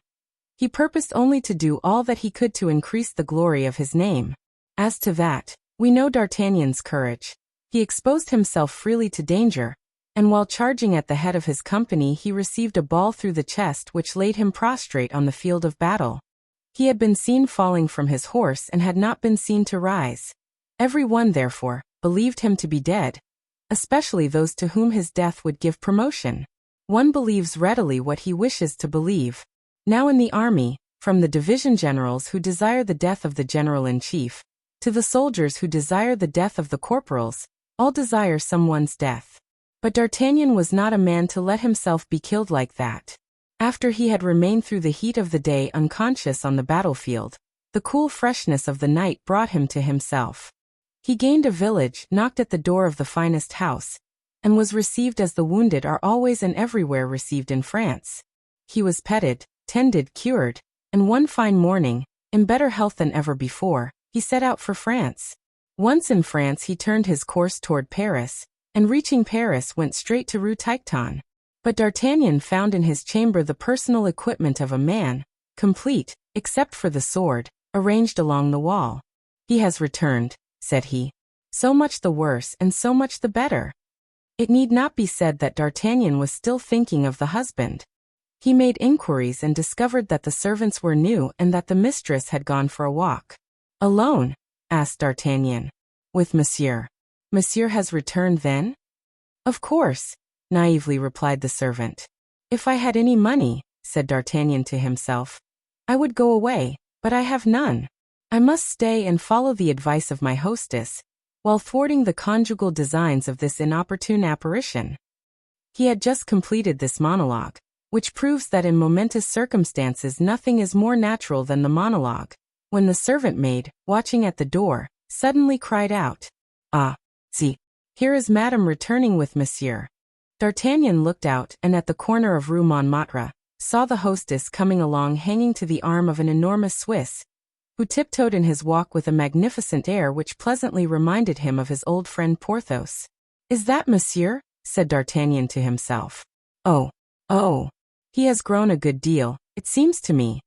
He purposed only to do all that he could to increase the glory of his name. As to that, we know D'Artagnan's courage. He exposed himself freely to danger, and while charging at the head of his company he received a ball through the chest which laid him prostrate on the field of battle. He had been seen falling from his horse and had not been seen to rise. Every one, therefore, believed him to be dead, especially those to whom his death would give promotion. One believes readily what he wishes to believe. Now in the army, from the division generals who desire the death of the general-in-chief, to the soldiers who desire the death of the corporals, all desire someone's death. But D'Artagnan was not a man to let himself be killed like that. After he had remained through the heat of the day unconscious on the battlefield, the cool freshness of the night brought him to himself. He gained a village, knocked at the door of the finest house, and was received as the wounded are always and everywhere received in France. He was petted, tended, cured, and one fine morning, in better health than ever before, he set out for France. Once in France he turned his course toward Paris, and reaching Paris went straight to Rue Tiquetonne. But D'Artagnan found in his chamber the personal equipment of a man, complete, except for the sword, arranged along the wall. He has returned, said he. So much the worse and so much the better. It need not be said that D'Artagnan was still thinking of the husband. He made inquiries and discovered that the servants were new and that the mistress had gone for a walk. Alone? Asked D'Artagnan. With Monsieur. Monsieur has returned then? Of course, naively replied the servant. If I had any money, said D'Artagnan to himself, I would go away, but I have none. I must stay and follow the advice of my hostess, while thwarting the conjugal designs of this inopportune apparition. He had just completed this monologue, which proves that in momentous circumstances nothing is more natural than the monologue, when the servant maid, watching at the door, suddenly cried out, Ah, see, here is Madame returning with Monsieur. D'Artagnan looked out and at the corner of Rue Montmartre, saw the hostess coming along hanging to the arm of an enormous Swiss, who tiptoed in his walk with a magnificent air which pleasantly reminded him of his old friend Porthos. "Is that monsieur?" said D'Artagnan to himself. Oh, he has grown a good deal, it seems to me."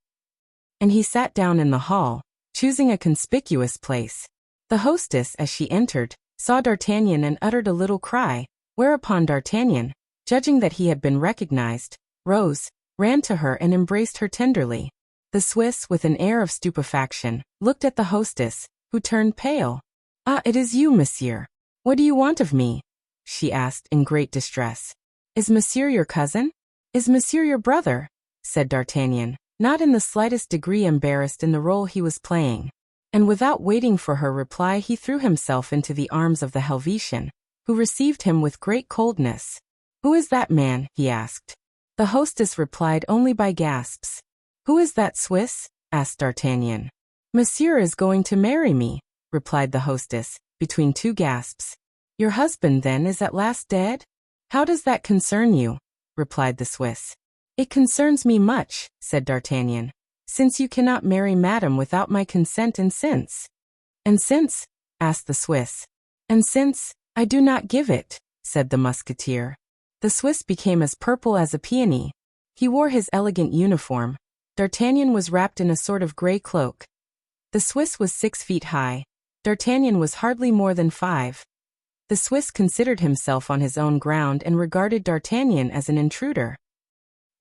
And he sat down in the hall, choosing a conspicuous place. The hostess, as she entered, saw D'Artagnan and uttered a little cry, whereupon D'Artagnan, judging that he had been recognized, rose, ran to her and embraced her tenderly. The Swiss, with an air of stupefaction, looked at the hostess, who turned pale. "Ah, it is you, monsieur. What do you want of me?" she asked in great distress. "Is monsieur your cousin? Is monsieur your brother?" said D'Artagnan, not in the slightest degree embarrassed in the role he was playing. And without waiting for her reply he threw himself into the arms of the Helvetian, who received him with great coldness. "Who is that man?" he asked. The hostess replied only by gasps. "Who is that Swiss?" asked D'Artagnan. "Monsieur is going to marry me," replied the hostess, between two gasps. "Your husband, then, is at last dead? How does that concern you?" replied the Swiss. "It concerns me much," said D'Artagnan, "since you cannot marry madame without my consent, and since—" "And since?" asked the Swiss. "And since I do not give it," said the Musketeer. The Swiss became as purple as a peony. He wore his elegant uniform. D'Artagnan was wrapped in a sort of grey cloak. The Swiss was 6 feet high. D'Artagnan was hardly more than 5. The Swiss considered himself on his own ground and regarded D'Artagnan as an intruder.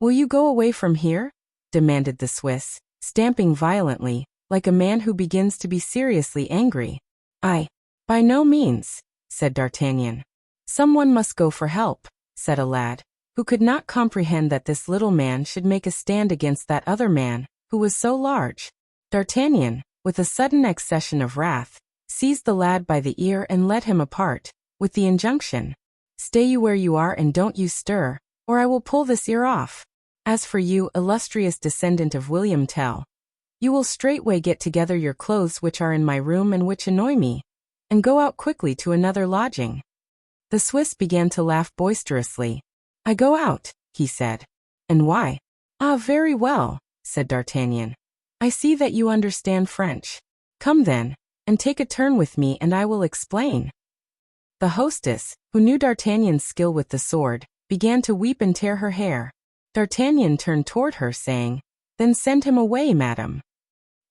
"Will you go away from here?" demanded the Swiss, stamping violently, like a man who begins to be seriously angry. By no means," said D'Artagnan. "Someone must go for help," said a lad, who could not comprehend that this little man should make a stand against that other man, who was so large. D'Artagnan, with a sudden accession of wrath, seized the lad by the ear and led him apart, with the injunction, "Stay you where you are and don't you stir, or I will pull this ear off. As for you, illustrious descendant of William Tell, you will straightway get together your clothes which are in my room and which annoy me, and go out quickly to another lodging." The Swiss began to laugh boisterously. "I go out," he said. "And why?" "Ah, very well," said D'Artagnan. "I see that you understand French. Come then, and take a turn with me and I will explain." The hostess, who knew D'Artagnan's skill with the sword, began to weep and tear her hair. D'Artagnan turned toward her, saying, "Then send him away, madame."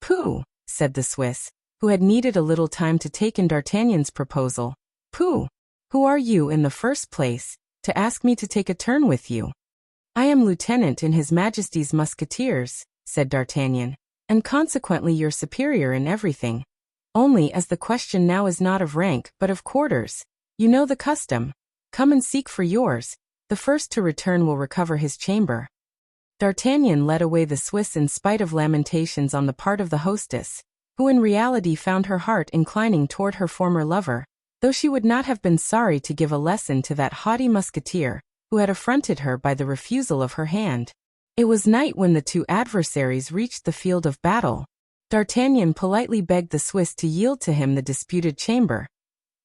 "Pooh," said the Swiss, who had needed a little time to take in D'Artagnan's proposal. "Pooh! Who are you, in the first place, to ask me to take a turn with you?" "I am lieutenant in His Majesty's Musketeers," said D'Artagnan, "and consequently your superior in everything. Only, as the question now is not of rank but of quarters, you know the custom. Come and seek for yours. The first to return will recover his chamber." D'Artagnan led away the Swiss in spite of lamentations on the part of the hostess, who in reality found her heart inclining toward her former lover, though she would not have been sorry to give a lesson to that haughty musketeer, who had affronted her by the refusal of her hand. It was night when the two adversaries reached the field of battle. D'Artagnan politely begged the Swiss to yield to him the disputed chamber.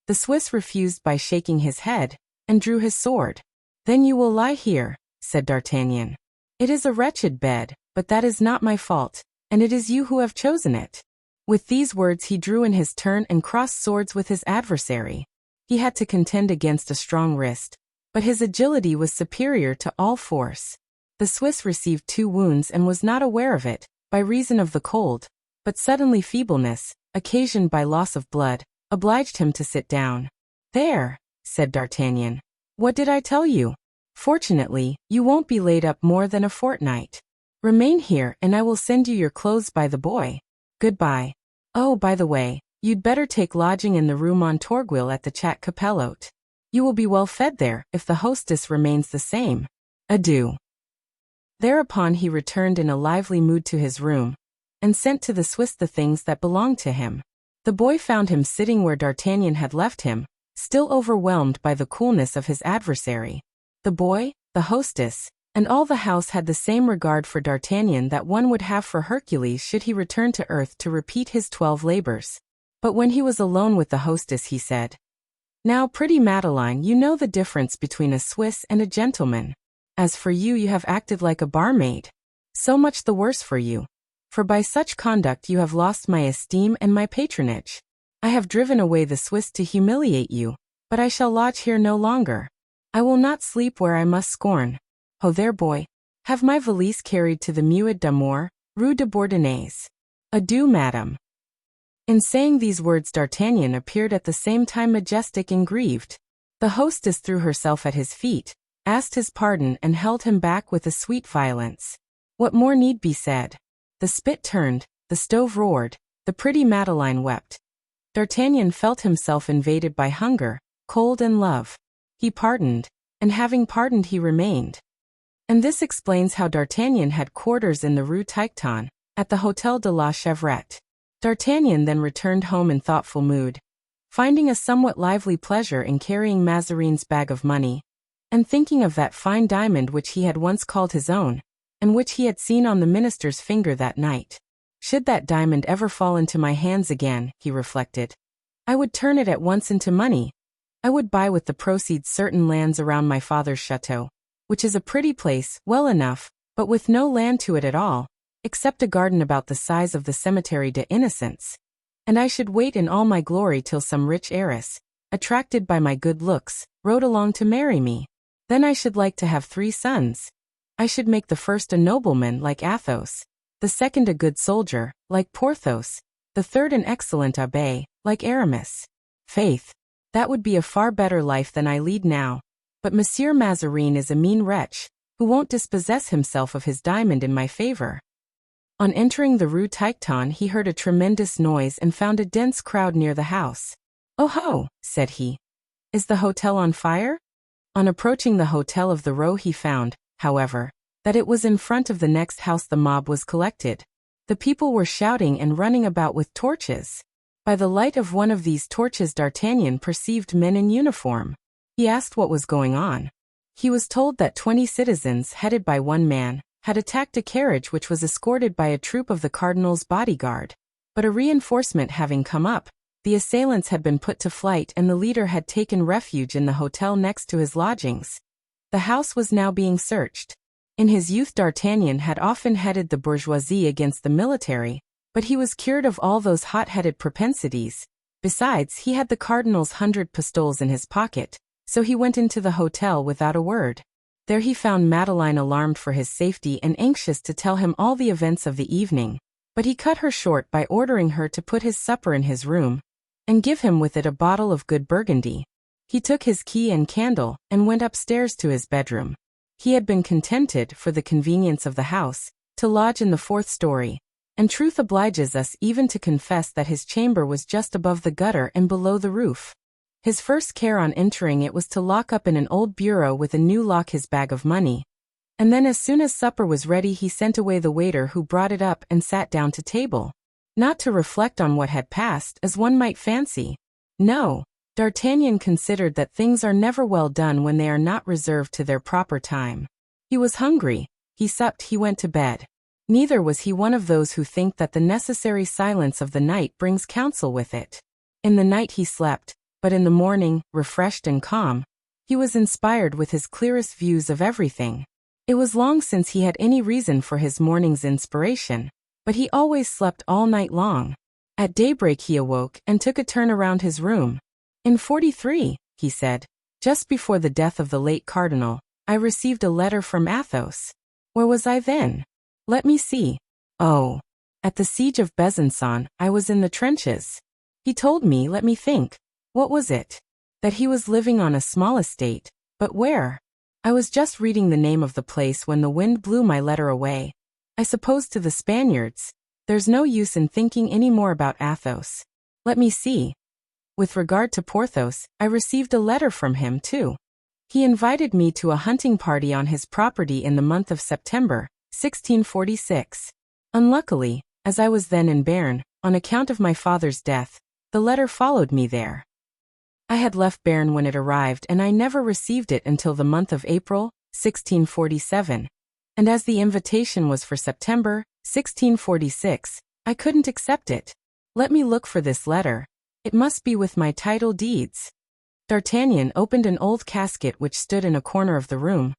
The Swiss refused by shaking his head, and drew his sword. "Then you will lie here," said D'Artagnan. "It is a wretched bed, but that is not my fault, and it is you who have chosen it." With these words he drew in his turn and crossed swords with his adversary. He had to contend against a strong wrist, but his agility was superior to all force. The Swiss received 2 wounds and was not aware of it, by reason of the cold, but suddenly feebleness, occasioned by loss of blood, obliged him to sit down. "There," said D'Artagnan. "What did I tell you? Fortunately, you won't be laid up more than a fortnight. Remain here and I will send you your clothes by the boy. Goodbye. Oh, by the way, you'd better take lodging in the Rue Montorgueil at the Chat Capelote. You will be well fed there, if the hostess remains the same. Adieu." Thereupon he returned in a lively mood to his room, and sent to the Swiss the things that belonged to him. The boy found him sitting where D'Artagnan had left him, still overwhelmed by the coolness of his adversary. The boy, the hostess, and all the house had the same regard for D'Artagnan that one would have for Hercules should he return to earth to repeat his 12 labors. But when he was alone with the hostess he said, "Now, pretty Madeleine, you know the difference between a Swiss and a gentleman. As for you, you have acted like a barmaid. So much the worse for you. for by such conduct you have lost my esteem and my patronage. I have driven away the Swiss to humiliate you, but I shall lodge here no longer. I will not sleep where I must scorn. Ho there, boy. Have my valise carried to the Muid d'Amour, Rue de Bourdonnais. Adieu, madame." In saying these words D'Artagnan appeared at the same time majestic and grieved. The hostess threw herself at his feet, asked his pardon and held him back with a sweet violence. What more need be said? The spit turned, the stove roared, the pretty Madeleine wept. D'Artagnan felt himself invaded by hunger, cold and love. He pardoned, and having pardoned he remained. And this explains how D'Artagnan had quarters in the Rue Tiquetonne, at the Hôtel de la Chevrette. D'Artagnan then returned home in thoughtful mood, finding a somewhat lively pleasure in carrying Mazarine's bag of money, and thinking of that fine diamond which he had once called his own, and which he had seen on the minister's finger that night. Should that diamond ever fall into my hands again, he reflected, I would turn it at once into money. I would buy with the proceeds certain lands around my father's chateau, which is a pretty place, well enough, but with no land to it at all, except a garden about the size of the Cemetery des Innocents. And I should wait in all my glory till some rich heiress, attracted by my good looks, rode along to marry me. Then I should like to have 3 sons. I should make the first a nobleman like Athos, the second a good soldier, like Porthos, the third an excellent abbé, like Aramis. Faith, that would be a far better life than I lead now. But Monsieur Mazarine is a mean wretch, who won't dispossess himself of his diamond in my favor. On entering the Rue Tiquetonne he heard a tremendous noise and found a dense crowd near the house. "Oh ho," said he. "Is the hotel on fire?" On approaching the Hotel of the Row he found, however, that it was in front of the next house the mob was collected. The people were shouting and running about with torches. By the light of one of these torches D'Artagnan perceived men in uniform. He asked what was going on. He was told that 20 citizens, headed by one man, had attacked a carriage which was escorted by a troop of the cardinal's bodyguard. But a reinforcement having come up, the assailants had been put to flight and the leader had taken refuge in the hotel next to his lodgings. The house was now being searched. In his youth D'Artagnan had often headed the bourgeoisie against the military, but he was cured of all those hot-headed propensities. Besides, he had the cardinal's 100 pistoles in his pocket, so he went into the hotel without a word. There he found Madeleine alarmed for his safety and anxious to tell him all the events of the evening, but he cut her short by ordering her to put his supper in his room, and give him with it a bottle of good Burgundy. He took his key and candle, and went upstairs to his bedroom. He had been contented, for the convenience of the house, to lodge in the 4th story, and truth obliges us even to confess that his chamber was just above the gutter and below the roof. His first care on entering it was to lock up in an old bureau with a new lock his bag of money, and then as soon as supper was ready he sent away the waiter who brought it up and sat down to table. Not to reflect on what had passed, as one might fancy. No, D'Artagnan considered that things are never well done when they are not reserved to their proper time. He was hungry, he supped, he went to bed. Neither was he one of those who think that the necessary silence of the night brings counsel with it. In the night he slept, but in the morning, refreshed and calm, he was inspired with his clearest views of everything. It was long since he had any reason for his morning's inspiration, but he always slept all night long. At daybreak he awoke and took a turn around his room. In 43, he said, just before the death of the late cardinal, I received a letter from Athos. Where was I then? Let me see. Oh, at the siege of Besançon, I was in the trenches. He told me, let me think. What was it? That he was living on a small estate, but where? I was just reading the name of the place when the wind blew my letter away. I suppose to the Spaniards. There's no use in thinking any more about Athos. Let me see. With regard to Porthos, I received a letter from him too. He invited me to a hunting party on his property in the month of September, 1646. Unluckily, as I was then in Béarn, on account of my father's death, the letter followed me there. I had left Béarn when it arrived and I never received it until the month of April, 1647. And as the invitation was for September, 1646, I couldn't accept it. Let me look for this letter. It must be with my title deeds. D'Artagnan opened an old casket which stood in a corner of the room.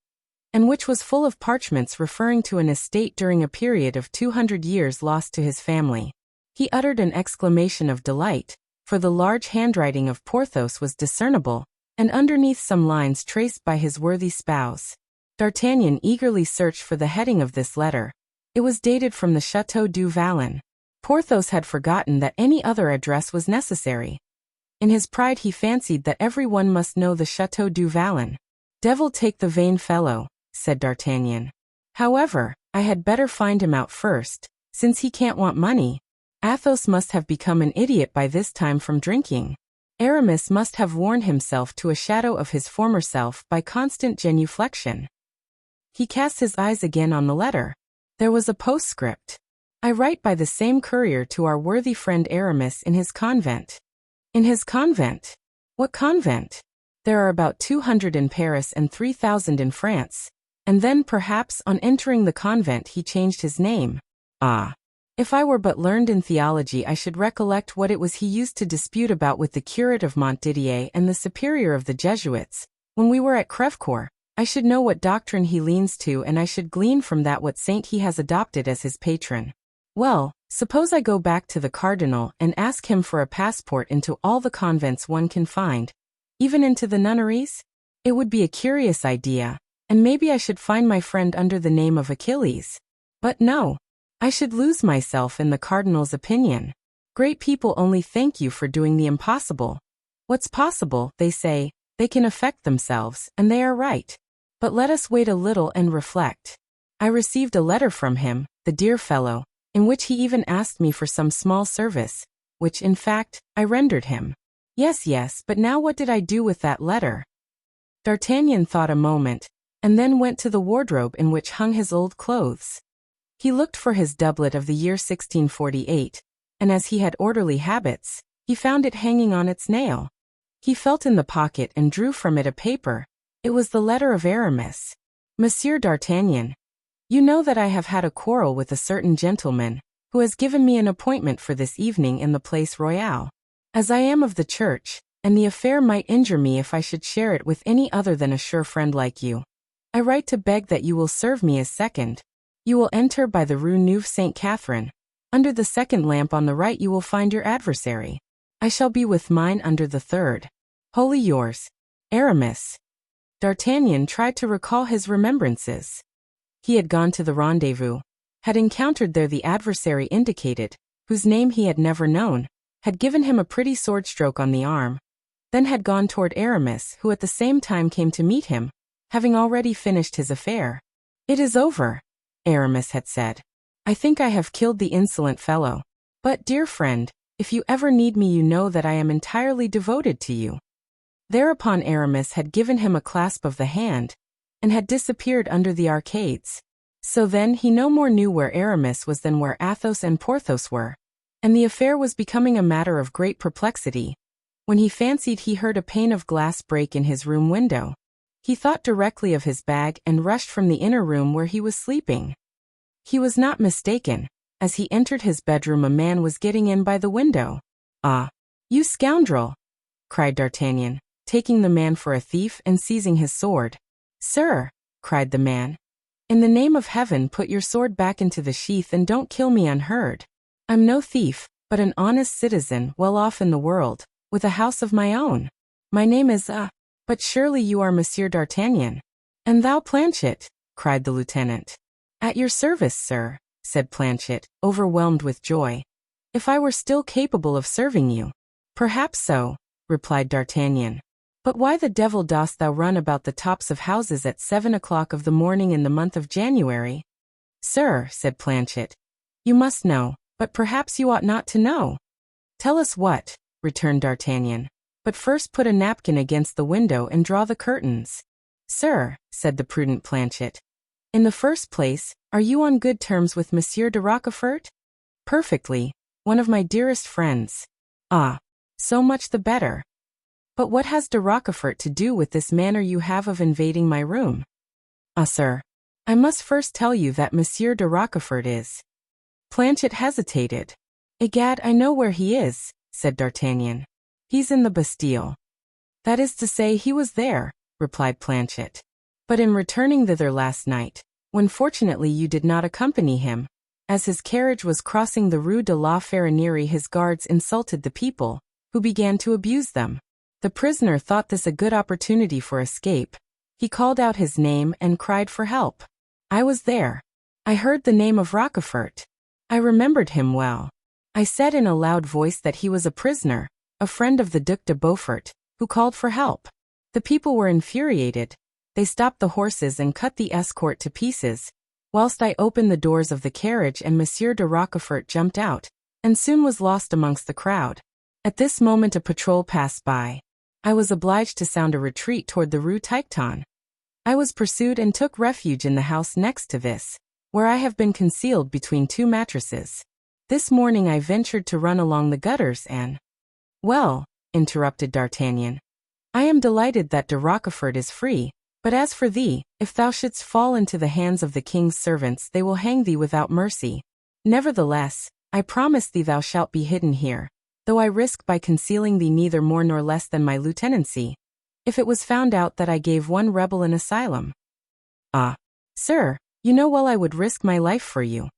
and which was full of parchments referring to an estate during a period of 200 years lost to his family. He uttered an exclamation of delight, for the large handwriting of Porthos was discernible, and underneath some lines traced by his worthy spouse. D'Artagnan eagerly searched for the heading of this letter. It was dated from the Château du Vallon. Porthos had forgotten that any other address was necessary. In his pride he fancied that every one must know the Château du Vallon. "Devil take the vain fellow," said D'Artagnan. "However, I had better find him out first, since he can't want money. Athos must have become an idiot by this time from drinking. Aramis must have worn himself to a shadow of his former self by constant genuflection." He cast his eyes again on the letter. There was a postscript. "I write by the same courier to our worthy friend Aramis in his convent." In his convent? What convent? There are about 200 in Paris and 3,000 in France. And then perhaps on entering the convent he changed his name. Ah! If I were but learned in theology I should recollect what it was he used to dispute about with the curate of Montdidier and the superior of the Jesuits. When we were at Crèvecoeur, I should know what doctrine he leans to and I should glean from that what saint he has adopted as his patron. Well, suppose I go back to the cardinal and ask him for a passport into all the convents one can find, even into the nunneries? It would be a curious idea, and maybe I should find my friend under the name of Achilles. But no, I should lose myself in the cardinal's opinion. Great people only thank you for doing the impossible. What's possible, they say, they can effect themselves, and they are right. But let us wait a little and reflect. I received a letter from him, the dear fellow, in which he even asked me for some small service, which, in fact, I rendered him. Yes, but now what did I do with that letter? D'Artagnan thought a moment, and then went to the wardrobe in which hung his old clothes. He looked for his doublet of the year 1648, and as he had orderly habits, he found it hanging on its nail. He felt in the pocket and drew from it a paper. It was the letter of Aramis. "Monsieur d'Artagnan, you know that I have had a quarrel with a certain gentleman, who has given me an appointment for this evening in the Place Royale. As I am of the church, and the affair might injure me if I should share it with any other than a sure friend like you, I write to beg that you will serve me as second. You will enter by the Rue Neuve Sainte Catherine. Under the second lamp on the right you will find your adversary. I shall be with mine under the third. Wholly yours, Aramis." D'Artagnan tried to recall his remembrances. He had gone to the rendezvous, had encountered there the adversary indicated, whose name he had never known, had given him a pretty sword stroke on the arm, then had gone toward Aramis, who at the same time came to meet him, having already finished his affair. "It is over," Aramis had said. "I think I have killed the insolent fellow. But, dear friend, if you ever need me you know that I am entirely devoted to you." Thereupon Aramis had given him a clasp of the hand, and had disappeared under the arcades. So then he no more knew where Aramis was than where Athos and Porthos were, and the affair was becoming a matter of great perplexity, when he fancied he heard a pane of glass break in his room window. He thought directly of his bag and rushed from the inner room where he was sleeping. He was not mistaken. As he entered his bedroom a man was getting in by the window. "Ah, you scoundrel!" cried D'Artagnan, taking the man for a thief and seizing his sword. "Sir," cried the man, "in the name of heaven put your sword back into the sheath and don't kill me unheard. I'm no thief, but an honest citizen well off in the world, with a house of my own. My name is but surely you are Monsieur d'Artagnan." "And thou, Planchet?" cried the lieutenant. "At your service, sir," said Planchet, overwhelmed with joy. "If I were still capable of serving you." "Perhaps so," replied D'Artagnan. "But why the devil dost thou run about the tops of houses at 7 o'clock of the morning in the month of January?" "Sir," said Planchet, "you must know, but perhaps you ought not to know." "Tell us what," returned D'Artagnan, "but first put a napkin against the window and draw the curtains." "Sir," said the prudent Planchet, "in the first place, are you on good terms with Monsieur de Rochefort?" "Perfectly, one of my dearest friends." "Ah, so much the better. But what has de Rochefort to do with this manner you have of invading my room?" "Ah, sir, I must first tell you that Monsieur de Rochefort is—" Planchet hesitated. "Egad, I know where he is," said D'Artagnan. "He's in the Bastille." "That is to say, he was there," replied Planchet. But in returning thither last night, when fortunately you did not accompany him, as his carriage was crossing the Rue de la Ferronnerie, his guards insulted the people, who began to abuse them. The prisoner thought this a good opportunity for escape. He called out his name and cried for help. I was there. I heard the name of Rochefort. I remembered him well. I said in a loud voice that he was a prisoner, a friend of the Duc de Beaufort, who called for help. The people were infuriated. They stopped the horses and cut the escort to pieces, whilst I opened the doors of the carriage and Monsieur de Rochefort jumped out, and soon was lost amongst the crowd. At this moment a patrol passed by. I was obliged to sound a retreat toward the Rue Tiquetonne. I was pursued and took refuge in the house next to this, where I have been concealed between two mattresses. This morning I ventured to run along the gutters and— Well, interrupted D'Artagnan, I am delighted that de Rochefort is free, but as for thee, if thou shouldst fall into the hands of the king's servants they will hang thee without mercy. Nevertheless, I promise thee thou shalt be hidden here, though I risk by concealing thee neither more nor less than my lieutenancy, if it was found out that I gave one rebel an asylum. Ah, sir, you know well I would risk my life for you.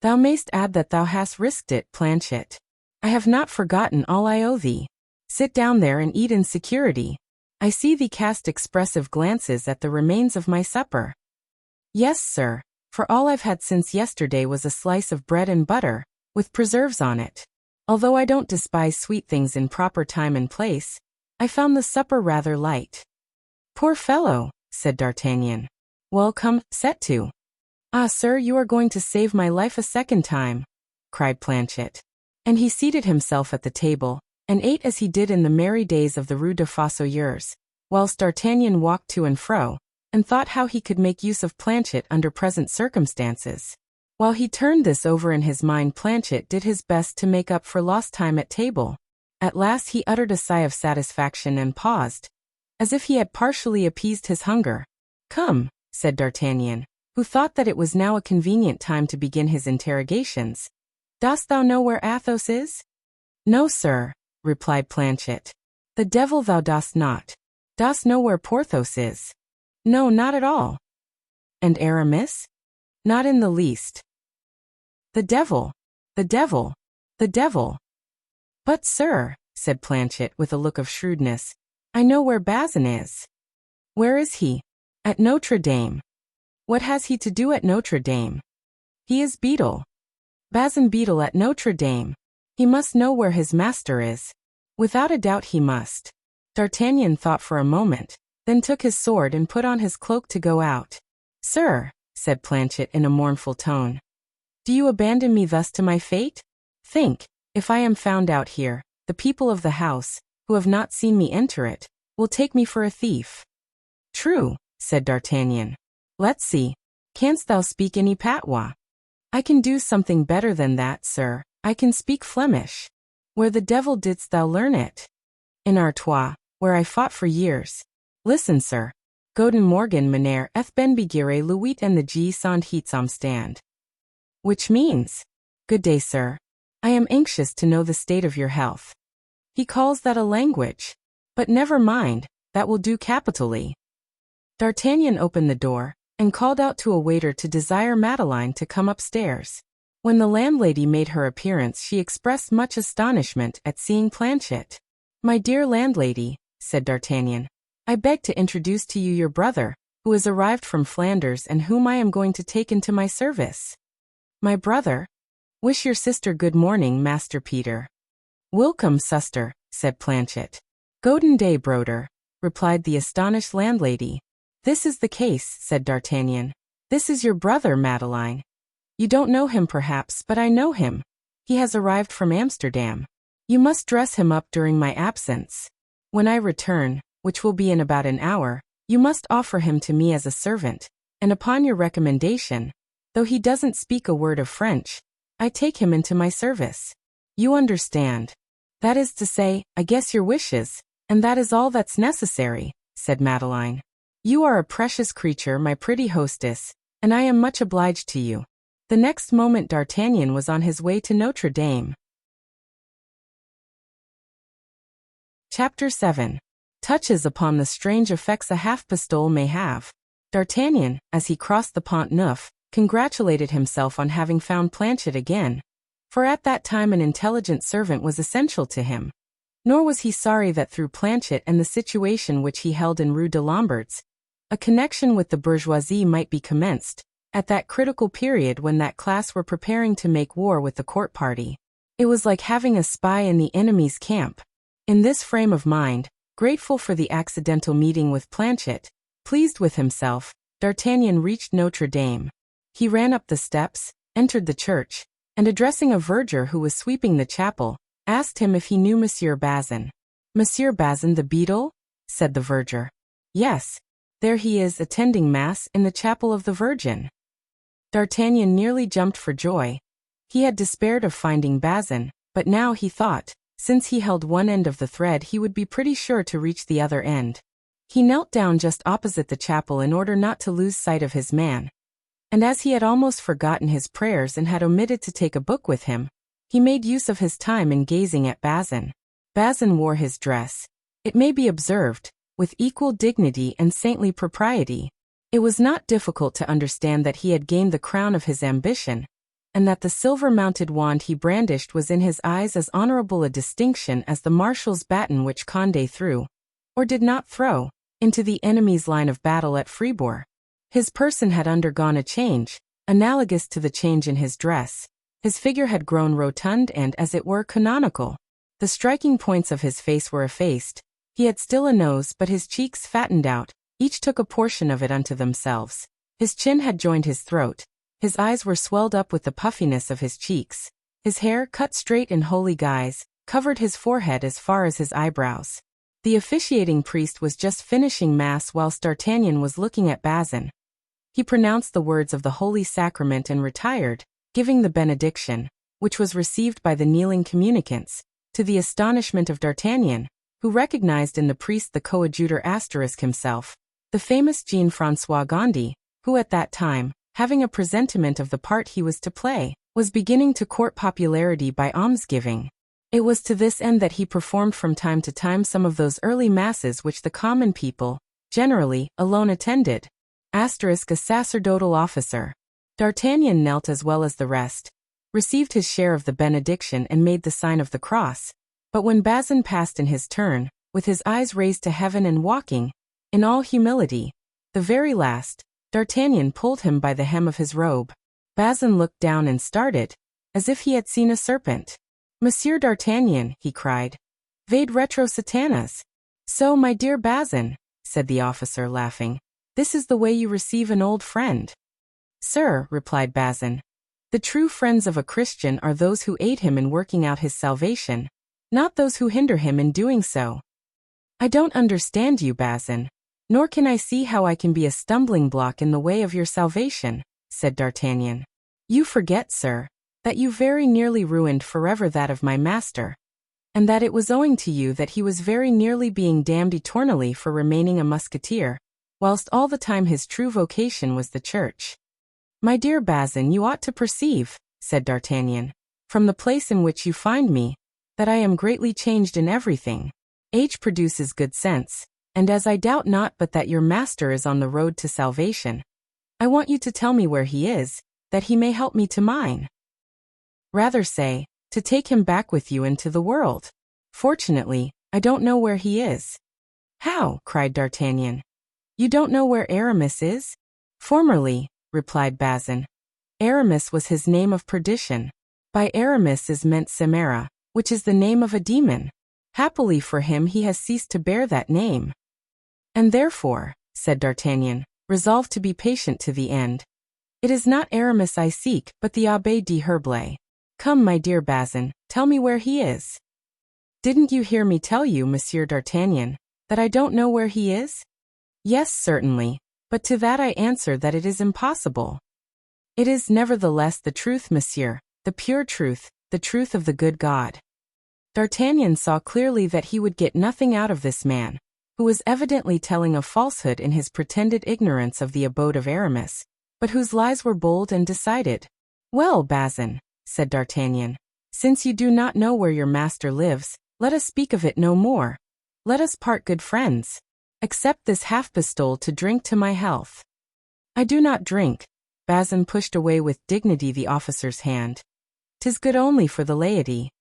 Thou mayst add that thou hast risked it, Planchet. I have not forgotten all I owe thee. Sit down there and eat in security. I see thee cast expressive glances at the remains of my supper. Yes, sir, for all I've had since yesterday was a slice of bread and butter, with preserves on it. Although I don't despise sweet things in proper time and place, I found the supper rather light. Poor fellow, said D'Artagnan. Well, come, set to. Ah, sir, you are going to save my life a second time, cried Planchet. And he seated himself at the table, and ate as he did in the merry days of the Rue de Fossoyeurs, whilst D'Artagnan walked to and fro, and thought how he could make use of Planchet under present circumstances. While he turned this over in his mind, Planchet did his best to make up for lost time at table. At last he uttered a sigh of satisfaction and paused, as if he had partially appeased his hunger. Come, said D'Artagnan, who thought that it was now a convenient time to begin his interrogations. Dost thou know where Athos is? No, sir, replied Planchet. The devil thou dost not. Dost know where Porthos is? No, not at all. And Aramis? Not in the least. The devil, the devil, the devil. But, sir, said Planchet with a look of shrewdness, I know where Bazin is. Where is he? At Notre Dame. What has he to do at Notre Dame? He is beadle. Bazin beadle at Notre Dame. He must know where his master is. Without a doubt he must. D'Artagnan thought for a moment, then took his sword and put on his cloak to go out. Sir, said Planchet in a mournful tone, do you abandon me thus to my fate? Think, if I am found out here, the people of the house, who have not seen me enter it, will take me for a thief. True, said D'Artagnan. Let's see, canst thou speak any patois? I can do something better than that, sir. I can speak Flemish. Where the devil didst thou learn it? In Artois, where I fought for years. Listen, sir. Goeden morgen, meneer, eth ben begire Louis en the G sond heetsam stand. Which means, good day, sir. I am anxious to know the state of your health. He calls that a language. But never mind, that will do capitally. D'Artagnan opened the door, and called out to a waiter to desire Madeleine to come upstairs. When the landlady made her appearance she expressed much astonishment at seeing Planchet. My dear landlady, said D'Artagnan, I beg to introduce to you your brother, who has arrived from Flanders and whom I am going to take into my service. My brother? Wish your sister good morning, Master Peter. Welcome, suster, said Planchet. Goeden day, broder, replied the astonished landlady. This is the case, said D'Artagnan. This is your brother, Madeleine. You don't know him perhaps, but I know him. He has arrived from Amsterdam. You must dress him up during my absence. When I return, which will be in about an hour, you must offer him to me as a servant, and upon your recommendation, though he doesn't speak a word of French, I take him into my service. You understand. That is to say, I guess your wishes, and that is all that's necessary, said Madeleine. You are a precious creature, my pretty hostess, and I am much obliged to you. The next moment D'Artagnan was on his way to Notre Dame. Chapter 7. Touches upon the strange effects a half-pistole may have. D'Artagnan, as he crossed the Pont Neuf, congratulated himself on having found Planchet again, for at that time an intelligent servant was essential to him. Nor was he sorry that through Planchet and the situation which he held in Rue de Lombards, a connection with the bourgeoisie might be commenced, at that critical period when that class were preparing to make war with the court party. It was like having a spy in the enemy's camp. In this frame of mind, grateful for the accidental meeting with Planchet, pleased with himself, D'Artagnan reached Notre Dame. He ran up the steps, entered the church, and addressing a verger who was sweeping the chapel, asked him if he knew Monsieur Bazin. Monsieur Bazin the beadle? Said the verger. Yes. There he is attending Mass in the chapel of the Virgin. D'Artagnan nearly jumped for joy. He had despaired of finding Bazin, but now he thought, since he held one end of the thread he would be pretty sure to reach the other end. He knelt down just opposite the chapel in order not to lose sight of his man. And as he had almost forgotten his prayers and had omitted to take a book with him, he made use of his time in gazing at Bazin. Bazin wore his dress, it may be observed, with equal dignity and saintly propriety. It was not difficult to understand that he had gained the crown of his ambition, and that the silver-mounted wand he brandished was in his eyes as honorable a distinction as the marshal's baton which Condé threw, or did not throw, into the enemy's line of battle at Fribourg. His person had undergone a change, analogous to the change in his dress. His figure had grown rotund and, as it were, canonical. The striking points of his face were effaced. He had still a nose, but his cheeks fattened out, each took a portion of it unto themselves. His chin had joined his throat. His eyes were swelled up with the puffiness of his cheeks. His hair, cut straight in holy guise, covered his forehead as far as his eyebrows. The officiating priest was just finishing Mass whilst D'Artagnan was looking at Bazin. He pronounced the words of the Holy Sacrament and retired, giving the benediction, which was received by the kneeling communicants, to the astonishment of D'Artagnan, who recognized in the priest the coadjutor Asterisk himself, the famous Jean-François Gondy, who at that time, having a presentiment of the part he was to play, was beginning to court popularity by almsgiving. It was to this end that he performed from time to time some of those early masses which the common people, generally, alone attended. Asterisk a sacerdotal officer. D'Artagnan knelt as well as the rest, received his share of the benediction and made the sign of the cross, but when Bazin passed in his turn, with his eyes raised to heaven and walking, in all humility, the very last, D'Artagnan pulled him by the hem of his robe. Bazin looked down and started, as if he had seen a serpent. Monsieur D'Artagnan, he cried. Vade retro satanas. So, my dear Bazin, said the officer, laughing, this is the way you receive an old friend. Sir, replied Bazin, the true friends of a Christian are those who aid him in working out his salvation, not those who hinder him in doing so. I don't understand you, Bazin, nor can I see how I can be a stumbling block in the way of your salvation, said D'Artagnan. You forget, sir, that you very nearly ruined forever that of my master, and that it was owing to you that he was very nearly being damned eternally for remaining a musketeer, whilst all the time his true vocation was the church. My dear Bazin, you ought to perceive, said D'Artagnan, from the place in which you find me, that I am greatly changed in everything. Age produces good sense, and as I doubt not but that your master is on the road to salvation, I want you to tell me where he is, that he may help me to mine. Rather say, to take him back with you into the world. Fortunately, I don't know where he is. How? Cried D'Artagnan. You don't know where Aramis is? Formerly, replied Bazin. Aramis was his name of perdition. By Aramis is meant Semera, which is the name of a demon. Happily for him he has ceased to bear that name. And therefore, said D'Artagnan, resolved to be patient to the end, it is not Aramis I seek, but the Abbé de Herblay. Come, my dear Bazin, tell me where he is. Didn't you hear me tell you, Monsieur D'Artagnan, that I don't know where he is? Yes, certainly, but to that I answer that it is impossible. It is nevertheless the truth, monsieur, the pure truth, the truth of the good God. D'Artagnan saw clearly that he would get nothing out of this man, who was evidently telling a falsehood in his pretended ignorance of the abode of Aramis, but whose lies were bold and decided. Well, Bazin, said D'Artagnan, since you do not know where your master lives, let us speak of it no more. Let us part good friends. Accept this half-pistole to drink to my health. I do not drink. Bazin pushed away with dignity the officer's hand. 'Tis good only for the laity.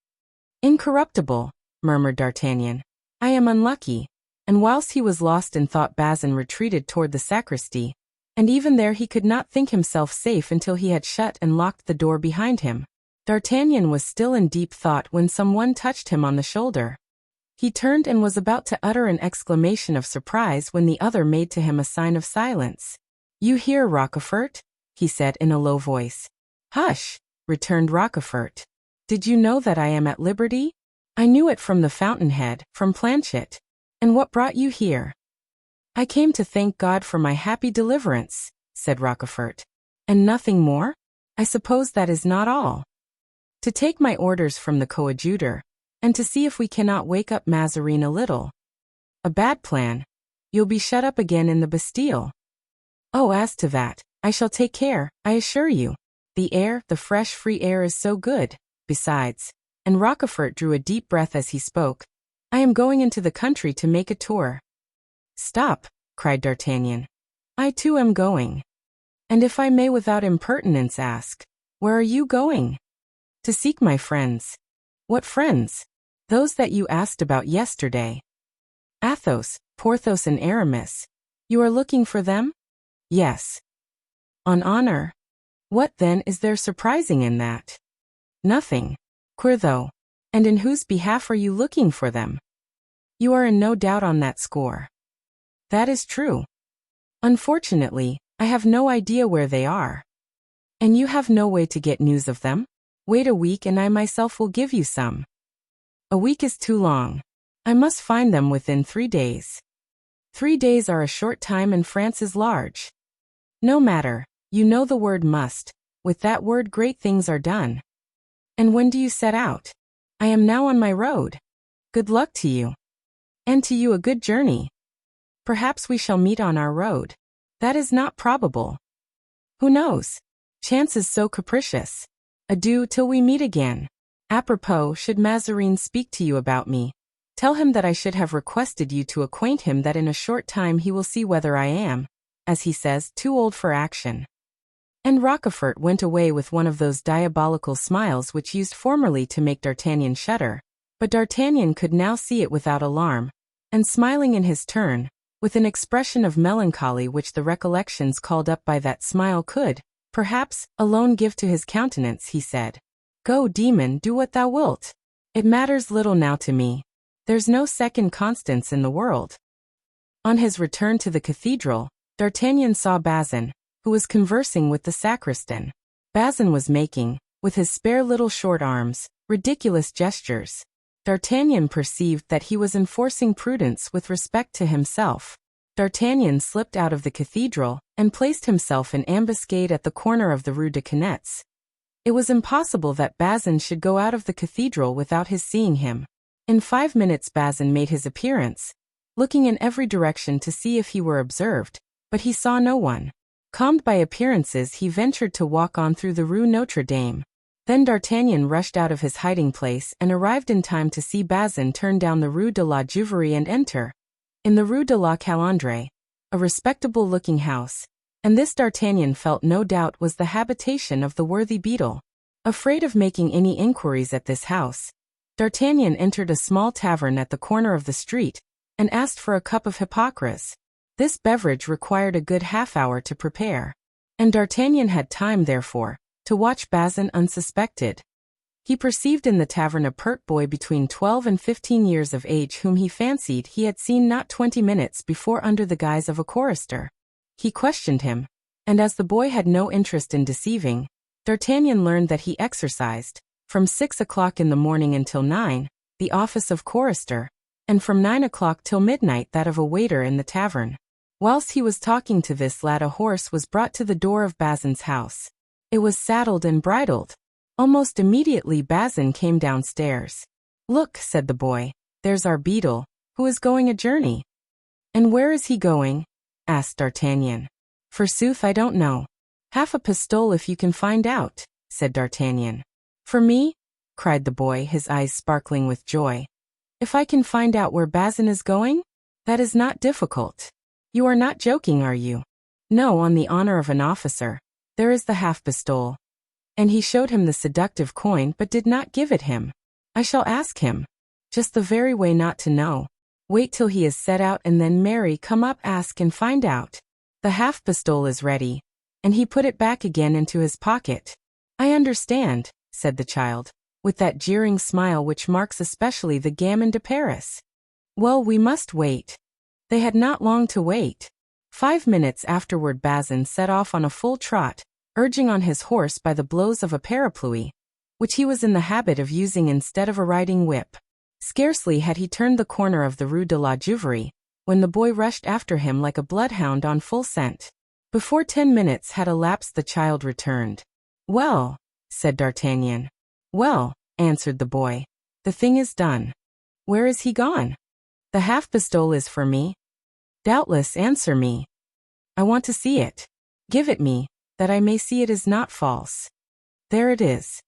Incorruptible, murmured D'Artagnan. I am unlucky. And whilst he was lost in thought, Bazin retreated toward the sacristy, and even there he could not think himself safe until he had shut and locked the door behind him. D'Artagnan was still in deep thought when someone touched him on the shoulder. He turned and was about to utter an exclamation of surprise when the other made to him a sign of silence. You hear, Rochefort? He said in a low voice. Hush, returned Rochefort. Did you know that I am at liberty? I knew it from the fountainhead, from Planchet. And what brought you here? I came to thank God for my happy deliverance, said Rochefort. And nothing more? I suppose that is not all. To take my orders from the coadjutor, and to see if we cannot wake up Mazarin a little. A bad plan. You'll be shut up again in the Bastille. Oh, as to that, I shall take care, I assure you. The air, the fresh free air is so good, besides, and Rochefort drew a deep breath as he spoke, I am going into the country to make a tour. Stop, cried D'Artagnan. I too am going. And if I may without impertinence ask, where are you going? To seek my friends. What friends? Those that you asked about yesterday. Athos, Porthos and Aramis. You are looking for them? Yes. On honor. What then is there surprising in that? Nothing. Queer though. And in whose behalf are you looking for them? You are in no doubt on that score. That is true. Unfortunately, I have no idea where they are. And you have no way to get news of them? Wait a week and I myself will give you some. A week is too long. I must find them within 3 days. 3 days are a short time and France is large. No matter, you know the word must. With that word great things are done. And when do you set out? I am now on my road. Good luck to you. And to you a good journey. Perhaps we shall meet on our road. That is not probable. Who knows? Chance is so capricious. Adieu till we meet again. Apropos, should Mazarin speak to you about me, tell him that I should have requested you to acquaint him that in a short time he will see whether I am, as he says, too old for action. And Rochefort went away with one of those diabolical smiles which used formerly to make D'Artagnan shudder, but D'Artagnan could now see it without alarm, and smiling in his turn, with an expression of melancholy which the recollections called up by that smile could, perhaps, alone give to his countenance, he said, Go, demon, do what thou wilt. It matters little now to me. There's no second Constance in the world. On his return to the cathedral, D'Artagnan saw Bazin, who was conversing with the sacristan. Bazin was making, with his spare little short arms, ridiculous gestures. D'Artagnan perceived that he was enforcing prudence with respect to himself. D'Artagnan slipped out of the cathedral, and placed himself in ambuscade at the corner of the Rue de Canettes. It was impossible that Bazin should go out of the cathedral without his seeing him. In 5 minutes Bazin made his appearance, looking in every direction to see if he were observed, but he saw no one. Calmed by appearances, he ventured to walk on through the Rue Notre Dame. Then D'Artagnan rushed out of his hiding place and arrived in time to see Bazin turn down the Rue de la Juiverie and enter, in the Rue de la Calandre, a respectable-looking house, and this D'Artagnan felt no doubt was the habitation of the worthy beadle. Afraid of making any inquiries at this house, D'Artagnan entered a small tavern at the corner of the street, and asked for a cup of hypocras. This beverage required a good half-hour to prepare, and D'Artagnan had time, therefore, to watch Bazin unsuspected. He perceived in the tavern a pert boy between 12 and 15 years of age whom he fancied he had seen not 20 minutes before under the guise of a chorister. He questioned him, and as the boy had no interest in deceiving, D'Artagnan learned that he exercised, from 6 o'clock in the morning until 9, the office of chorister, and from 9 o'clock till midnight that of a waiter in the tavern. Whilst he was talking to this lad, a horse was brought to the door of Bazin's house. It was saddled and bridled. Almost immediately Bazin came downstairs. Look, said the boy, there's our beadle, who is going a journey. And where is he going? Asked D'Artagnan. Forsooth, I don't know. Half a pistole if you can find out, said D'Artagnan. For me? Cried the boy, his eyes sparkling with joy. If I can find out where Bazin is going? That is not difficult. You are not joking, are you? No, on the honor of an officer. There is the half-pistole. And he showed him the seductive coin but did not give it him. I shall ask him. Just the very way not to know. Wait till he is set out and then marry, come up, ask and find out. The half-pistole is ready. And he put it back again into his pocket. I understand, said the child, with that jeering smile which marks especially the gamin de Paris. Well, we must wait. They had not long to wait. 5 minutes afterward Bazin set off on a full trot, urging on his horse by the blows of a parapluie, which he was in the habit of using instead of a riding whip. Scarcely had he turned the corner of the Rue de la Juiverie, when the boy rushed after him like a bloodhound on full scent. Before 10 minutes had elapsed the child returned. Well, said D'Artagnan. Well, answered the boy, the thing is done. Where is he gone? The half-pistole is for me. Doubtless, answer me. I want to see it. Give it me, that I may see it is not false. There it is.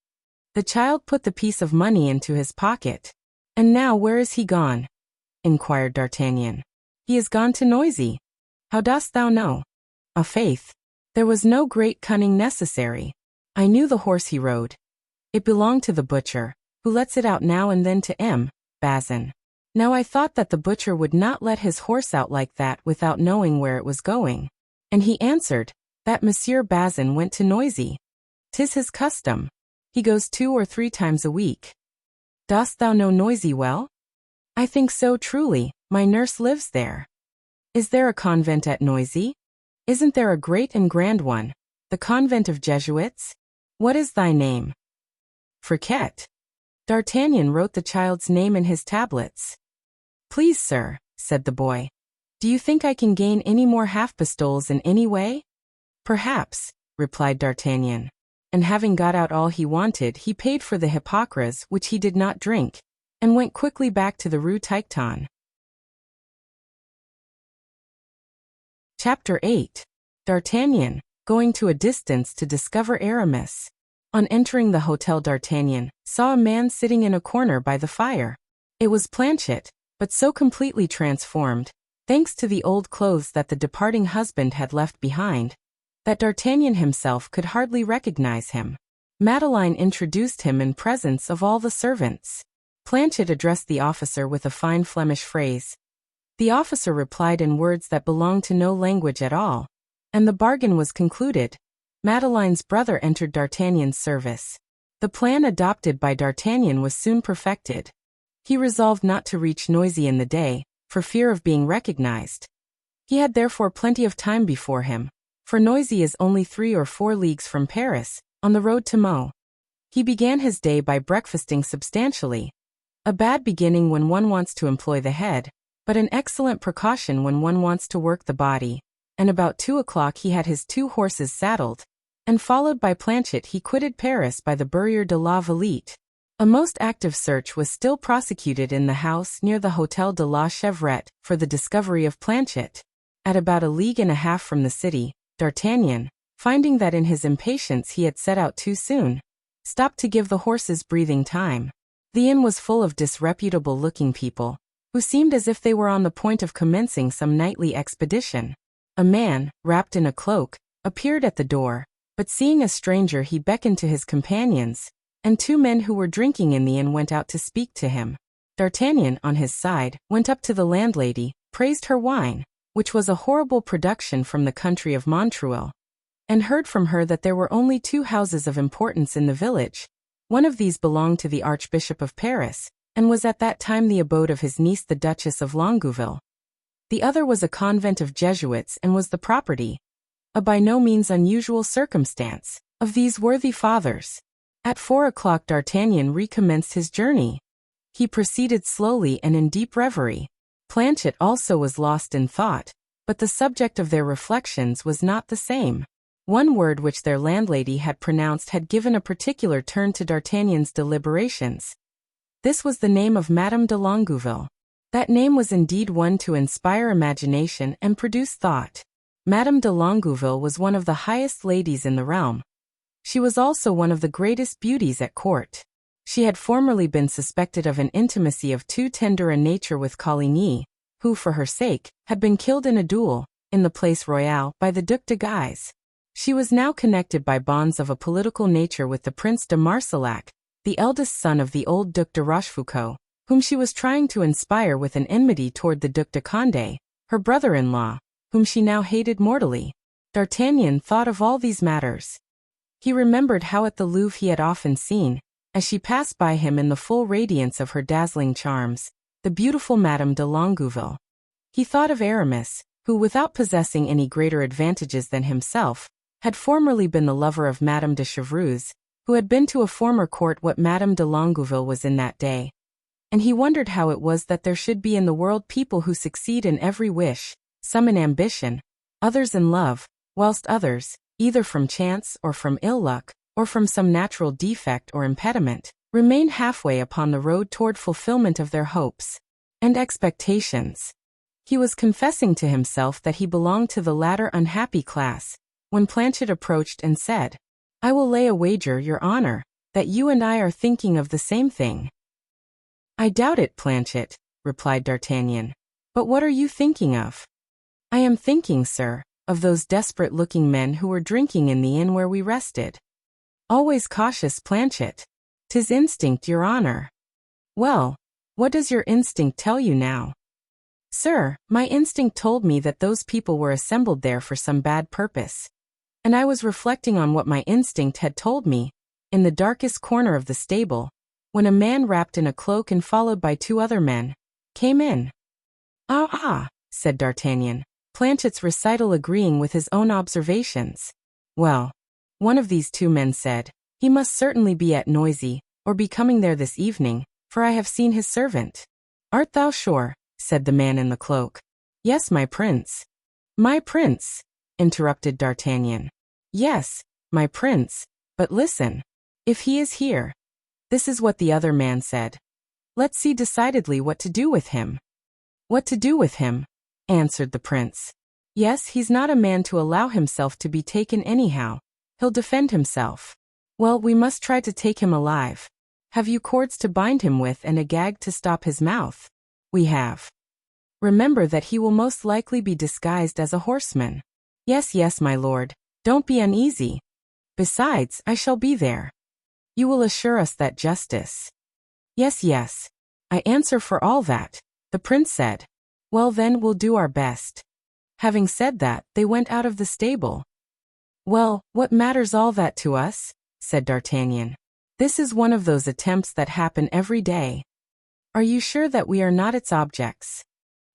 The child put the piece of money into his pocket. And now where is he gone? Inquired D'Artagnan. He is gone to Noisy. How dost thou know? A faith. There was no great cunning necessary. I knew the horse he rode. It belonged to the butcher, who lets it out now and then to M. Bazin. Now I thought that the butcher would not let his horse out like that without knowing where it was going. And he answered, that Monsieur Bazin went to Noisy. 'Tis his custom. He goes 2 or 3 times a week. Dost thou know Noisy well? I think so truly, my nurse lives there. Is there a convent at Noisy? Isn't there a great and grand one, the convent of Jesuits? What is thy name? Friquet. D'Artagnan wrote the child's name in his tablets. Please, sir, said the boy, do you think I can gain any more half-pistoles in any way? Perhaps, replied D'Artagnan. And having got out all he wanted, he paid for the hypocras which he did not drink, and went quickly back to the Rue Tiquetonne. Chapter 8. D'Artagnan, going to a distance to discover Aramis. On entering the hotel, D'Artagnan saw a man sitting in a corner by the fire. It was Planchet, but so completely transformed, thanks to the old clothes that the departing husband had left behind, that D'Artagnan himself could hardly recognize him. Madeleine introduced him in presence of all the servants. Planchet addressed the officer with a fine Flemish phrase. The officer replied in words that belonged to no language at all, and the bargain was concluded. Madeleine's brother entered D'Artagnan's service. The plan adopted by D'Artagnan was soon perfected. He resolved not to reach Noisy in the day, for fear of being recognized. He had therefore plenty of time before him, for Noisy is only 3 or 4 leagues from Paris, on the road to Meaux. He began his day by breakfasting substantially. A bad beginning when one wants to employ the head, but an excellent precaution when one wants to work the body, and about 2 o'clock he had his 2 horses saddled, and followed by Planchet he quitted Paris by the Barrière de la Villette. A most active search was still prosecuted in the house near the Hôtel de la Chevrette for the discovery of Planchet. At about 1.5 leagues from the city, D'Artagnan, finding that in his impatience he had set out too soon, stopped to give the horses breathing time. The inn was full of disreputable-looking people, who seemed as if they were on the point of commencing some nightly expedition. A man, wrapped in a cloak, appeared at the door, but seeing a stranger he beckoned to his companions, and 2 men who were drinking in the inn went out to speak to him. D'Artagnan, on his side, went up to the landlady, praised her wine, which was a horrible production from the country of Montreuil, and heard from her that there were only 2 houses of importance in the village. One of these belonged to the Archbishop of Paris, and was at that time the abode of his niece the Duchess of Longueville. The other was a convent of Jesuits and was the property, a by no means unusual circumstance, of these worthy fathers. At 4 o'clock D'Artagnan recommenced his journey. He proceeded slowly and in deep reverie. Planchet also was lost in thought, but the subject of their reflections was not the same. One word which their landlady had pronounced had given a particular turn to D'Artagnan's deliberations. This was the name of Madame de Longueville. That name was indeed one to inspire imagination and produce thought. Madame de Longueville was one of the highest ladies in the realm. She was also one of the greatest beauties at court. She had formerly been suspected of an intimacy of too tender a nature with Coligny, who, for her sake, had been killed in a duel, in the Place Royale, by the Duc de Guise. She was now connected by bonds of a political nature with the Prince de Marsillac, the eldest son of the old Duc de Rochefoucauld, whom she was trying to inspire with an enmity toward the Duc de Condé, her brother-in-law, whom she now hated mortally. D'Artagnan thought of all these matters. He remembered how at the Louvre he had often seen, as she passed by him in the full radiance of her dazzling charms, the beautiful Madame de Longueville. He thought of Aramis, who, without possessing any greater advantages than himself, had formerly been the lover of Madame de Chevreuse, who had been to a former court what Madame de Longueville was in that day. And he wondered how it was that there should be in the world people who succeed in every wish, some in ambition, others in love, whilst others, either from chance or from ill luck, or from some natural defect or impediment, remain halfway upon the road toward fulfillment of their hopes and expectations. He was confessing to himself that he belonged to the latter unhappy class, when Planchet approached and said, "I will lay a wager, your honor, that you and I are thinking of the same thing." "I doubt it, Planchet," replied D'Artagnan. "But what are you thinking of?" "I am thinking, sir, of those desperate-looking men who were drinking in the inn where we rested." "Always cautious, Planchet. 'Tis instinct, your honor." "Well, what does your instinct tell you now?" "Sir, my instinct told me that those people were assembled there for some bad purpose. And I was reflecting on what my instinct had told me, in the darkest corner of the stable, when a man wrapped in a cloak and followed by two other men, came in." "Ah," said D'Artagnan, Planchet's recital agreeing with his own observations. "Well, one of these two men said, 'He must certainly be at Noisy, or be coming there this evening, for I have seen his servant.'" "Art thou sure?" said the man in the cloak. "Yes, my prince." "My prince?" interrupted D'Artagnan. "Yes, my prince, but listen. If he is here, this is what the other man said. Let's see decidedly what to do with him." "What to do with him?" answered the prince. "Yes, he's not a man to allow himself to be taken anyhow. He'll defend himself. Well, we must try to take him alive. Have you cords to bind him with and a gag to stop his mouth?" "We have." "Remember that he will most likely be disguised as a horseman." "Yes, yes, my lord. Don't be uneasy. Besides, I shall be there." "You will assure us that justice." "Yes, yes. I answer for all that," the prince said. "Well then, we'll do our best." Having said that, they went out of the stable. "Well, what matters all that to us?" said D'Artagnan. "This is one of those attempts that happen every day. Are you sure that we are not its objects?"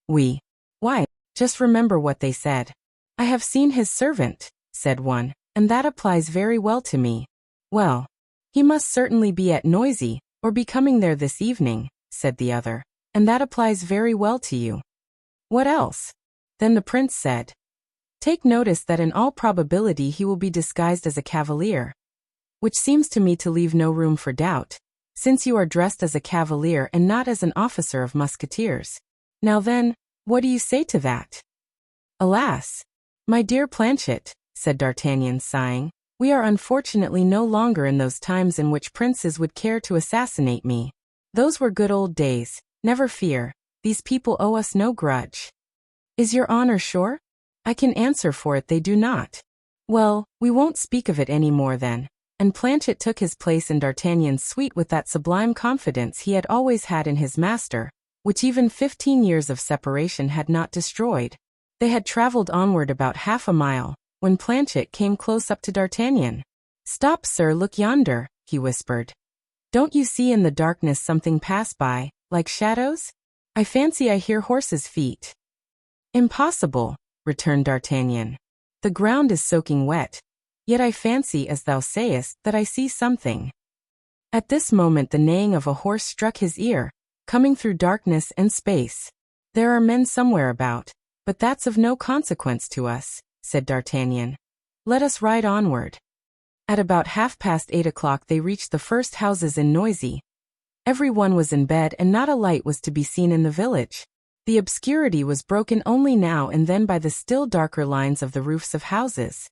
Why, just remember what they said." "I have seen his servant," said one, "and that applies very well to me." "Well, he must certainly be at Noisy, or be coming there this evening," said the other, "and that applies very well to you." "What else?" Then the prince said, "Take notice that in all probability he will be disguised as a cavalier, which seems to me to leave no room for doubt, since you are dressed as a cavalier and not as an officer of musketeers. Now then, what do you say to that?" "Alas, my dear Planchet," said D'Artagnan, sighing, "we are unfortunately no longer in those times in which princes would care to assassinate me. Those were good old days, never fear, these people owe us no grudge." "Is your honor sure?" "I can answer for it they do not." "Well, we won't speak of it any more then." And Planchet took his place in D'Artagnan's suite with that sublime confidence he had always had in his master, which even 15 years of separation had not destroyed. They had traveled onward about half a mile, when Planchet came close up to D'Artagnan. "Stop, sir, look yonder," he whispered. "Don't you see in the darkness something pass by, like shadows? I fancy I hear horses' feet." "Impossible," returned D'Artagnan. "The ground is soaking wet. Yet I fancy, as thou sayest, that I see something." At this moment the neighing of a horse struck his ear, coming through darkness and space. "There are men somewhere about, but that's of no consequence to us," said D'Artagnan. "Let us ride onward." At about 8:30 they reached the first houses in Noisy. Every one was in bed and not a light was to be seen in the village. The obscurity was broken only now and then by the still darker lines of the roofs of houses.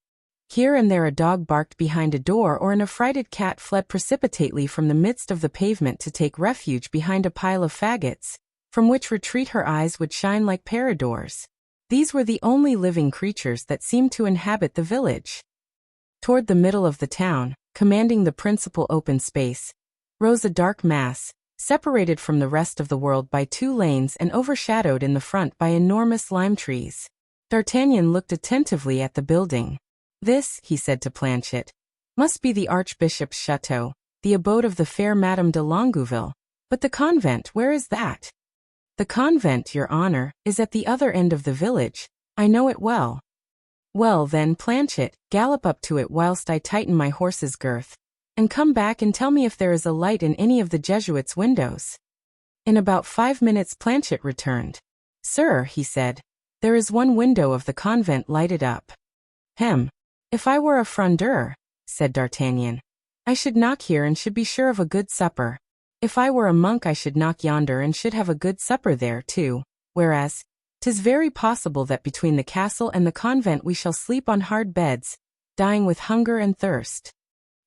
Here and there a dog barked behind a door or an affrighted cat fled precipitately from the midst of the pavement to take refuge behind a pile of faggots, from which retreat her eyes would shine like peridores. These were the only living creatures that seemed to inhabit the village. Toward the middle of the town, commanding the principal open space, rose a dark mass, separated from the rest of the world by 2 lanes and overshadowed in the front by enormous lime trees. D'Artagnan looked attentively at the building. This, he said to Planchet, must be the Archbishop's chateau, the abode of the fair Madame de Longueville. But the convent, where is that? The convent, your honor, is at the other end of the village. I know it well. Well then, Planchet, gallop up to it whilst I tighten my horse's girth, and come back and tell me if there is a light in any of the Jesuits' windows. In about 5 minutes Planchet returned. Sir, he said, there is one window of the convent lighted up. Hem. If I were a Frondeur, said D'Artagnan, I should knock here and should be sure of a good supper. If I were a monk I should knock yonder and should have a good supper there too, whereas 'tis very possible that between the castle and the convent we shall sleep on hard beds, dying with hunger and thirst.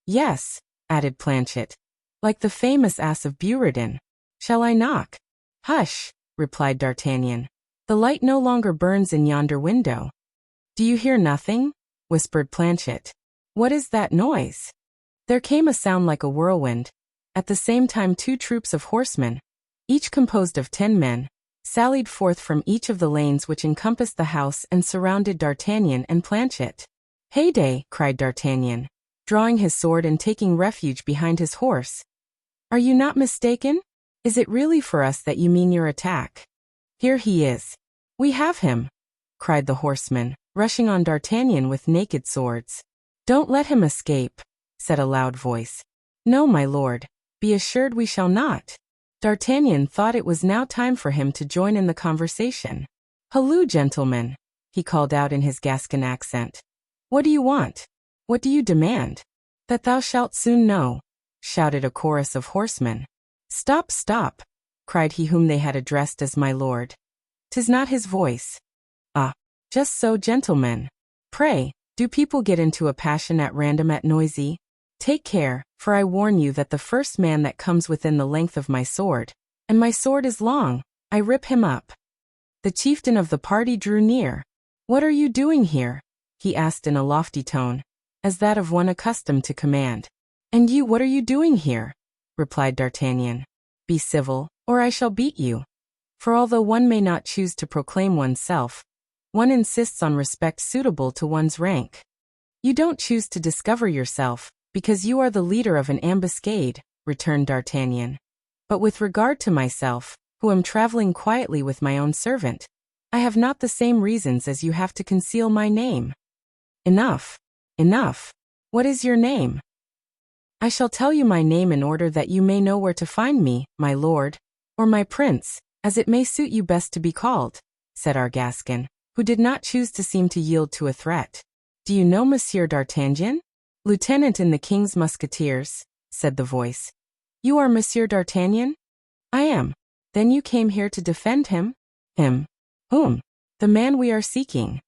Yes, added Planchet, like the famous ass of Buridan. Shall I knock? Hush, replied D'Artagnan. The light no longer burns in yonder window. Do you hear nothing? Whispered Planchet. What is that noise? There came a sound like a whirlwind. At the same time 2 troops of horsemen, each composed of 10 men, sallied forth from each of the lanes which encompassed the house and surrounded D'Artagnan and Planchet. Heyday, cried D'Artagnan, drawing his sword and taking refuge behind his horse. Are you not mistaken? Is it really for us that you mean your attack? Here he is. We have him, cried the horsemen, rushing on D'Artagnan with naked swords. Don't let him escape, said a loud voice. No, my lord, be assured we shall not. D'Artagnan thought it was now time for him to join in the conversation. Halloo, gentlemen, he called out in his Gascon accent. What do you want? What do you demand? That thou shalt soon know, shouted a chorus of horsemen. Stop, stop, cried he whom they had addressed as my lord. 'Tis not his voice. Ah, just so, gentlemen. Pray, do people get into a passion at random at Noisy? Take care, for I warn you that the first man that comes within the length of my sword, and my sword is long, I rip him up. The chieftain of the party drew near. What are you doing here? He asked in a lofty tone, as that of one accustomed to command. And you, what are you doing here? Replied D'Artagnan. Be civil, or I shall beat you. For although one may not choose to proclaim oneself, one insists on respect suitable to one's rank. You don't choose to discover yourself, because you are the leader of an ambuscade, returned D'Artagnan. But with regard to myself, who am traveling quietly with my own servant, I have not the same reasons as you have to conceal my name. Enough, enough. What is your name? I shall tell you my name in order that you may know where to find me, my lord, or my prince, as it may suit you best to be called, said our Gascon, who did not choose to seem to yield to a threat. Do you know Monsieur d'Artagnan? Lieutenant in the King's Musketeers, said the voice. You are Monsieur d'Artagnan? I am. Then you came here to defend him? Him? Whom? The man we are seeking.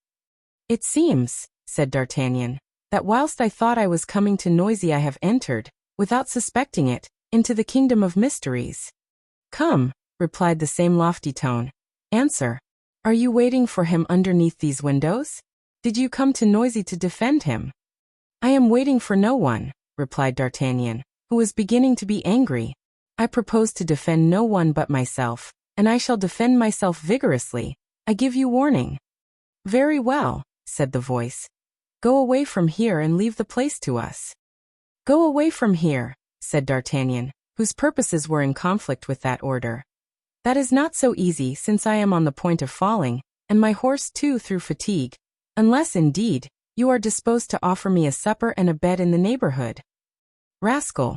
It seems, said D'Artagnan, that whilst I thought I was coming to Noisy I have entered, without suspecting it, into the kingdom of mysteries. Come, replied the same lofty tone. Answer. Are you waiting for him underneath these windows? Did you come to Noisy to defend him? I am waiting for no one, replied D'Artagnan, who was beginning to be angry. I propose to defend no one but myself, and I shall defend myself vigorously. I give you warning. Very well, said the voice. Go away from here and leave the place to us. Go away from here, said D'Artagnan, whose purposes were in conflict with that order. That is not so easy, since I am on the point of falling, and my horse too through fatigue, unless, indeed, you are disposed to offer me a supper and a bed in the neighborhood. Rascal.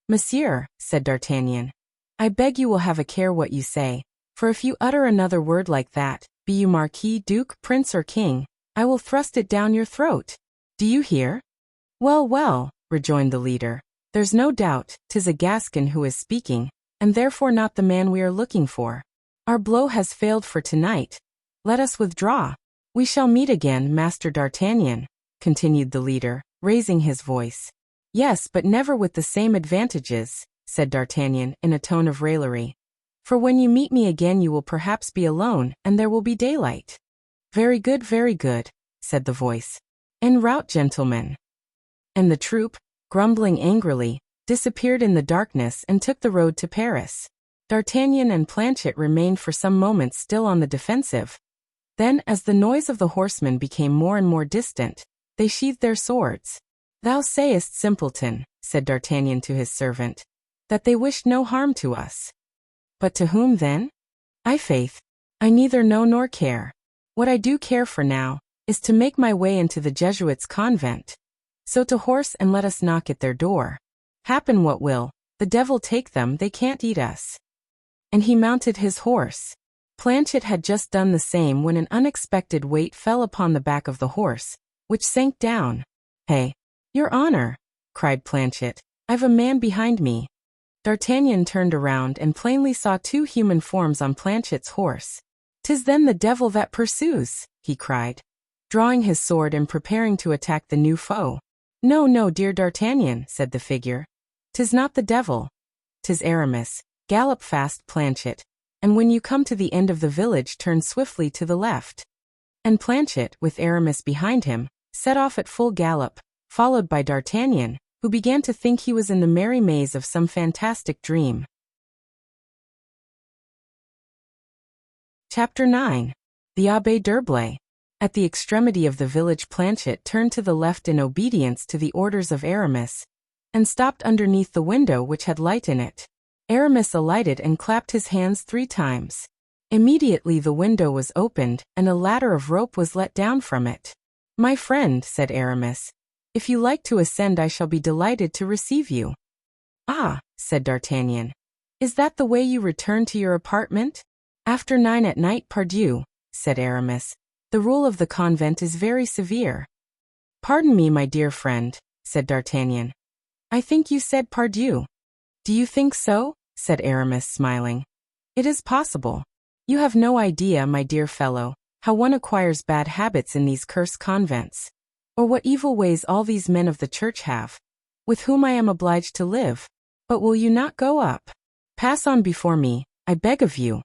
Monsieur, said D'Artagnan, I beg you will have a care what you say, for if you utter another word like that, be you marquis, duke, prince or king, I will thrust it down your throat. Do you hear? Well, well, rejoined the leader, there's no doubt 'tis a Gascon who is speaking, and therefore not the man we are looking for. Our blow has failed for tonight. Let us withdraw. We shall meet again, Master D'Artagnan, continued the leader, raising his voice. Yes, but never with the same advantages, said D'Artagnan in a tone of raillery. For when you meet me again you will perhaps be alone, and there will be daylight. very good, said the voice. En route, gentlemen. And the troop, grumbling angrily, disappeared in the darkness and took the road to Paris. D'Artagnan and Planchet remained for some moments still on the defensive. Then, as the noise of the horsemen became more and more distant, they sheathed their swords. Thou sayest, simpleton, said D'Artagnan to his servant, that they wished no harm to us. But to whom then? Faith, I neither know nor care. What I do care for now is to make my way into the Jesuits' convent. So to horse and let us knock at their door. Happen what will, the devil take them, they can't eat us. And he mounted his horse. Planchet had just done the same when an unexpected weight fell upon the back of the horse, which sank down. Hey, your honor, cried Planchet, I've a man behind me. D'Artagnan turned around and plainly saw two human forms on Planchet's horse. "'Tis then the devil that pursues," he cried, drawing his sword and preparing to attack the new foe. "No, no, dear D'Artagnan," said the figure. "'Tis not the devil. 'Tis Aramis. Gallop fast, Planchet, and when you come to the end of the village turn swiftly to the left." And Planchet, with Aramis behind him, set off at full gallop, followed by D'Artagnan, who began to think he was in the merry maze of some fantastic dream. Chapter 9. The Abbé d'Herblay. At the extremity of the village, Planchet turned to the left in obedience to the orders of Aramis, and stopped underneath the window which had light in it. Aramis alighted and clapped his hands 3 times. Immediately the window was opened, and a ladder of rope was let down from it. "My friend," said Aramis, "if you like to ascend I shall be delighted to receive you." "Ah," said D'Artagnan, "is that the way you return to your apartment?" "After 9 at night, pardieu," said Aramis. "The rule of the convent is very severe." "Pardon me, my dear friend," said D'Artagnan. "I think you said pardieu." "Do you think so?" said Aramis, smiling. "It is possible. You have no idea, my dear fellow, how one acquires bad habits in these cursed convents, or what evil ways all these men of the church have, with whom I am obliged to live. But will you not go up? Pass on before me, I beg of you,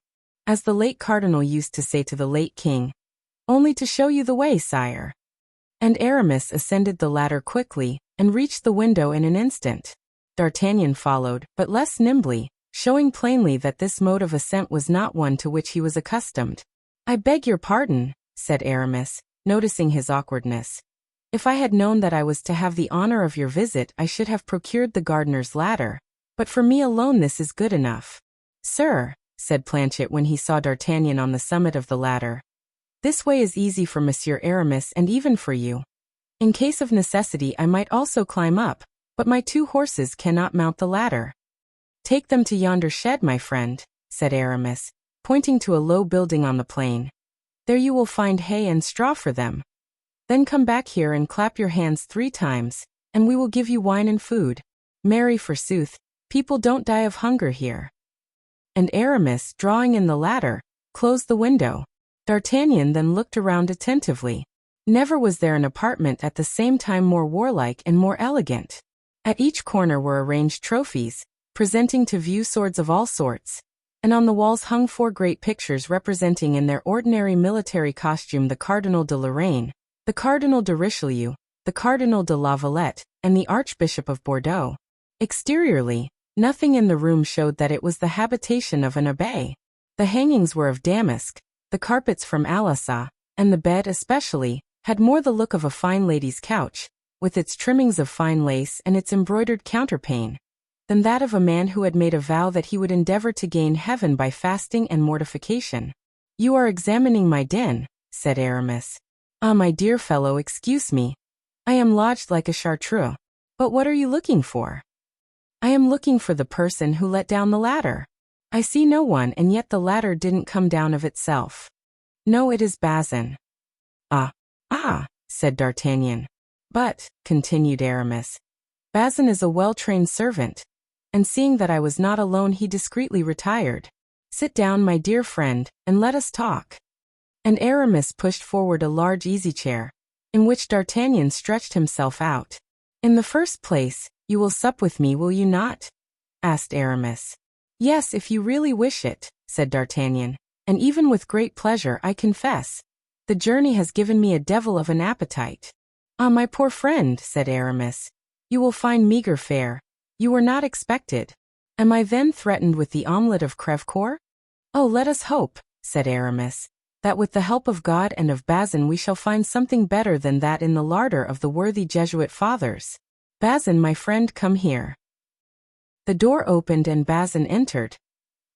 as the late cardinal used to say to the late king. Only to show you the way, sire." And Aramis ascended the ladder quickly, and reached the window in an instant. D'Artagnan followed, but less nimbly, showing plainly that this mode of ascent was not one to which he was accustomed. "I beg your pardon," said Aramis, noticing his awkwardness. "If I had known that I was to have the honor of your visit I should have procured the gardener's ladder, but for me alone this is good enough." "Sir," said Planchet when he saw D'Artagnan on the summit of the ladder, "this way is easy for Monsieur Aramis and even for you. In case of necessity I might also climb up, but my 2 horses cannot mount the ladder." "Take them to yonder shed, my friend," said Aramis, pointing to a low building on the plain. "There you will find hay and straw for them. Then come back here and clap your hands 3 times, and we will give you wine and food. Marry, forsooth, people don't die of hunger here." And Aramis, drawing in the ladder, closed the window. D'Artagnan then looked around attentively. Never was there an apartment at the same time more warlike and more elegant. At each corner were arranged trophies, presenting to view swords of all sorts, and on the walls hung 4 great pictures representing in their ordinary military costume the Cardinal de Lorraine, the Cardinal de Richelieu, the Cardinal de La Valette, and the Archbishop of Bordeaux. Exteriorly, nothing in the room showed that it was the habitation of an abbé. The hangings were of damask, the carpets from Alsace, and the bed especially had more the look of a fine lady's couch, with its trimmings of fine lace and its embroidered counterpane, than that of a man who had made a vow that he would endeavor to gain heaven by fasting and mortification. "You are examining my den," said Aramis. "Ah, my dear fellow, excuse me. I am lodged like a chartreux. But what are you looking for?" "I am looking for the person who let down the ladder. I see no one, and yet the ladder didn't come down of itself." "No, it is Bazin." Ah, said D'Artagnan. "But," continued Aramis, "Bazin is a well-trained servant, and seeing that I was not alone he discreetly retired. Sit down, my dear friend, and let us talk." And Aramis pushed forward a large easy-chair, in which D'Artagnan stretched himself out. "In the first place, you will sup with me, will you not?" asked Aramis. "Yes, if you really wish it," said D'Artagnan, "and even with great pleasure, I confess." The journey has given me a devil of an appetite." "Ah, my poor friend," said Aramis, "you will find meager fare. You were not expected. Am I then threatened with the omelette of Crèvecoeur?" "Oh, let us hope," said Aramis, "that with the help of God and of Bazin we shall find something better than that in the larder of the worthy Jesuit fathers. Bazin, my friend, come here." The door opened and Bazin entered.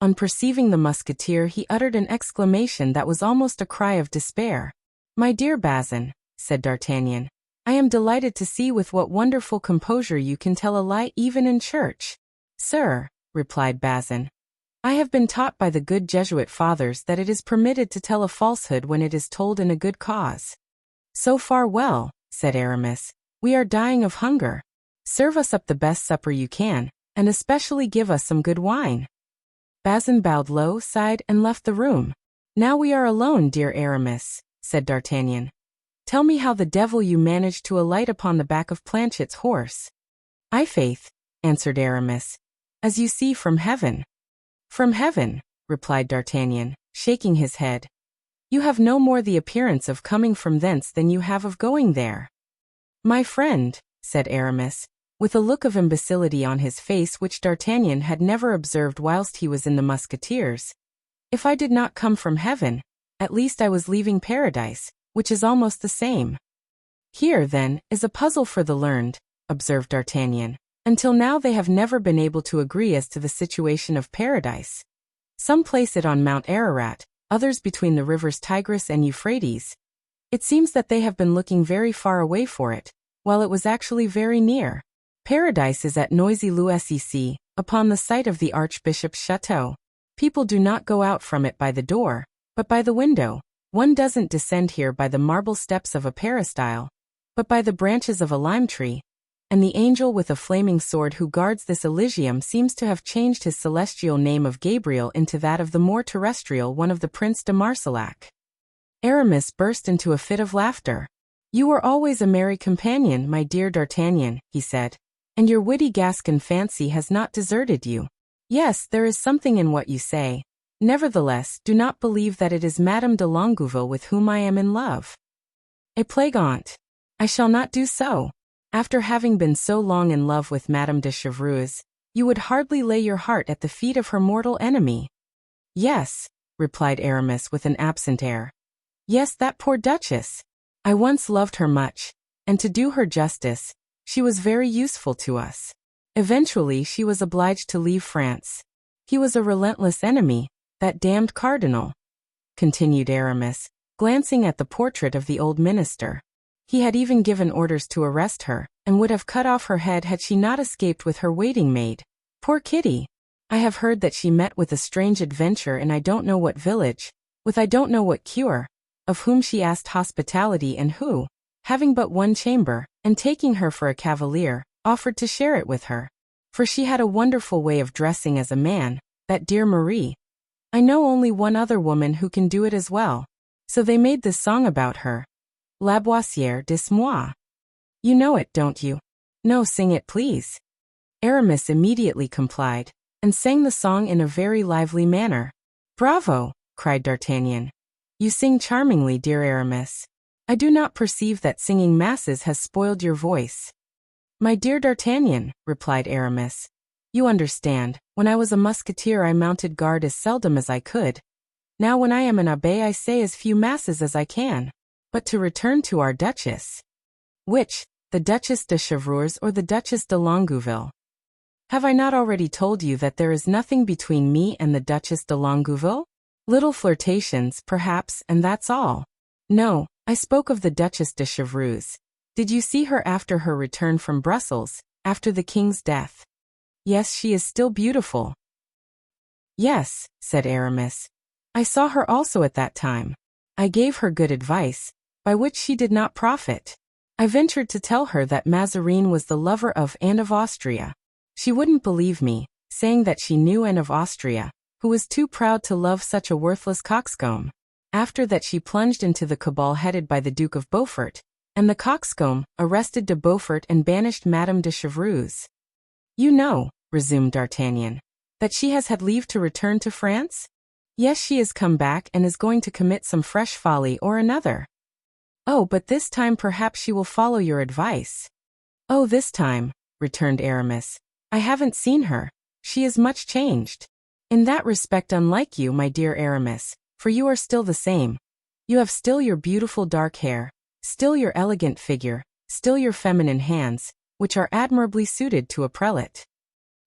On perceiving the Musketeer, he uttered an exclamation that was almost a cry of despair. "My dear Bazin," said D'Artagnan, "I am delighted to see with what wonderful composure you can tell a lie even in church." "Sir," replied Bazin, "I have been taught by the good Jesuit fathers that it is permitted to tell a falsehood when it is told in a good cause." "So far well," said Aramis. "We are dying of hunger. Serve us up the best supper you can, and especially give us some good wine." Bazin bowed low, sighed, and left the room. "Now we are alone, dear Aramis," said D'Artagnan. "Tell me how the devil you managed to alight upon the back of Planchet's horse." "I-faith," answered Aramis, "as you see, from heaven." "From heaven," replied D'Artagnan, shaking his head. "You have no more the appearance of coming from thence than you have of going there." "My friend," said Aramis, with a look of imbecility on his face which D'Artagnan had never observed whilst he was in the Musketeers, "if I did not come from heaven, at least I was leaving paradise, which is almost the same." "Here, then, is a puzzle for the learned," observed D'Artagnan. "Until now they have never been able to agree as to the situation of paradise. Some place it on Mount Ararat, others between the rivers Tigris and Euphrates. It seems that they have been looking very far away for it, while it was actually very near. Paradise is at Noisy-le-Sec, upon the site of the Archbishop's chateau. People do not go out from it by the door, but by the window. One doesn't descend here by the marble steps of a peristyle, but by the branches of a lime tree, and the angel with a flaming sword who guards this Elysium seems to have changed his celestial name of Gabriel into that of the more terrestrial one of the Prince de Marsillac." Aramis burst into a fit of laughter. "You were always a merry companion, my dear D'Artagnan," he said, "and your witty Gascon fancy has not deserted you. Yes, there is something in what you say. Nevertheless, do not believe that it is Madame de Longueville with whom I am in love. A plague on't! I shall not do so. After having been so long in love with Madame de Chevreuse, you would hardly lay your heart at the feet of her mortal enemy." "Yes," replied Aramis with an absent air. "Yes, that poor Duchess. I once loved her much, and to do her justice, she was very useful to us. Eventually she was obliged to leave France. He was a relentless enemy, that damned cardinal," continued Aramis, glancing at the portrait of the old minister. "He had even given orders to arrest her, and would have cut off her head had she not escaped with her waiting maid. Poor Kitty! I have heard that she met with a strange adventure in I don't know what village, with I don't know what cure, of whom she asked hospitality and who, having but one chamber, and taking her for a cavalier, offered to share it with her. For she had a wonderful way of dressing as a man, that dear Marie. I know only one other woman who can do it as well. So they made this song about her. La Boissière dis-moi. You know it, don't you? No, sing it, please." Aramis immediately complied, and sang the song in a very lively manner. "Bravo!" cried D'Artagnan. "You sing charmingly, dear Aramis. I do not perceive that singing masses has spoiled your voice." "My dear D'Artagnan," replied Aramis, "you understand, when I was a musketeer I mounted guard as seldom as I could. Now when I am an abbé I say as few masses as I can. But to return to our Duchess." "Which, the Duchess de Chevreuse or the Duchess de Longueville?" "Have I not already told you that there is nothing between me and the Duchess de Longueville? Little flirtations, perhaps, and that's all. No, I spoke of the Duchess de Chevreuse. Did you see her after her return from Brussels, after the king's death?" "Yes, she is still beautiful." "Yes," said Aramis. "I saw her also at that time. I gave her good advice, by which she did not profit. I ventured to tell her that Mazarin was the lover of Anne of Austria. She wouldn't believe me, saying that she knew Anne of Austria, who was too proud to love such a worthless coxcomb. After that she plunged into the cabal headed by the Duke of Beaufort, and the coxcomb arrested de Beaufort and banished Madame de Chevreuse. You know," resumed D'Artagnan, "that she has had leave to return to France?" Yes, she has come back and is going to commit some fresh folly or another. Oh, but this time perhaps she will follow your advice. Oh, this time, returned Aramis. I haven't seen her. She is much changed. In that respect unlike you, my dear Aramis, for you are still the same. You have still your beautiful dark hair, still your elegant figure, still your feminine hands, which are admirably suited to a prelate.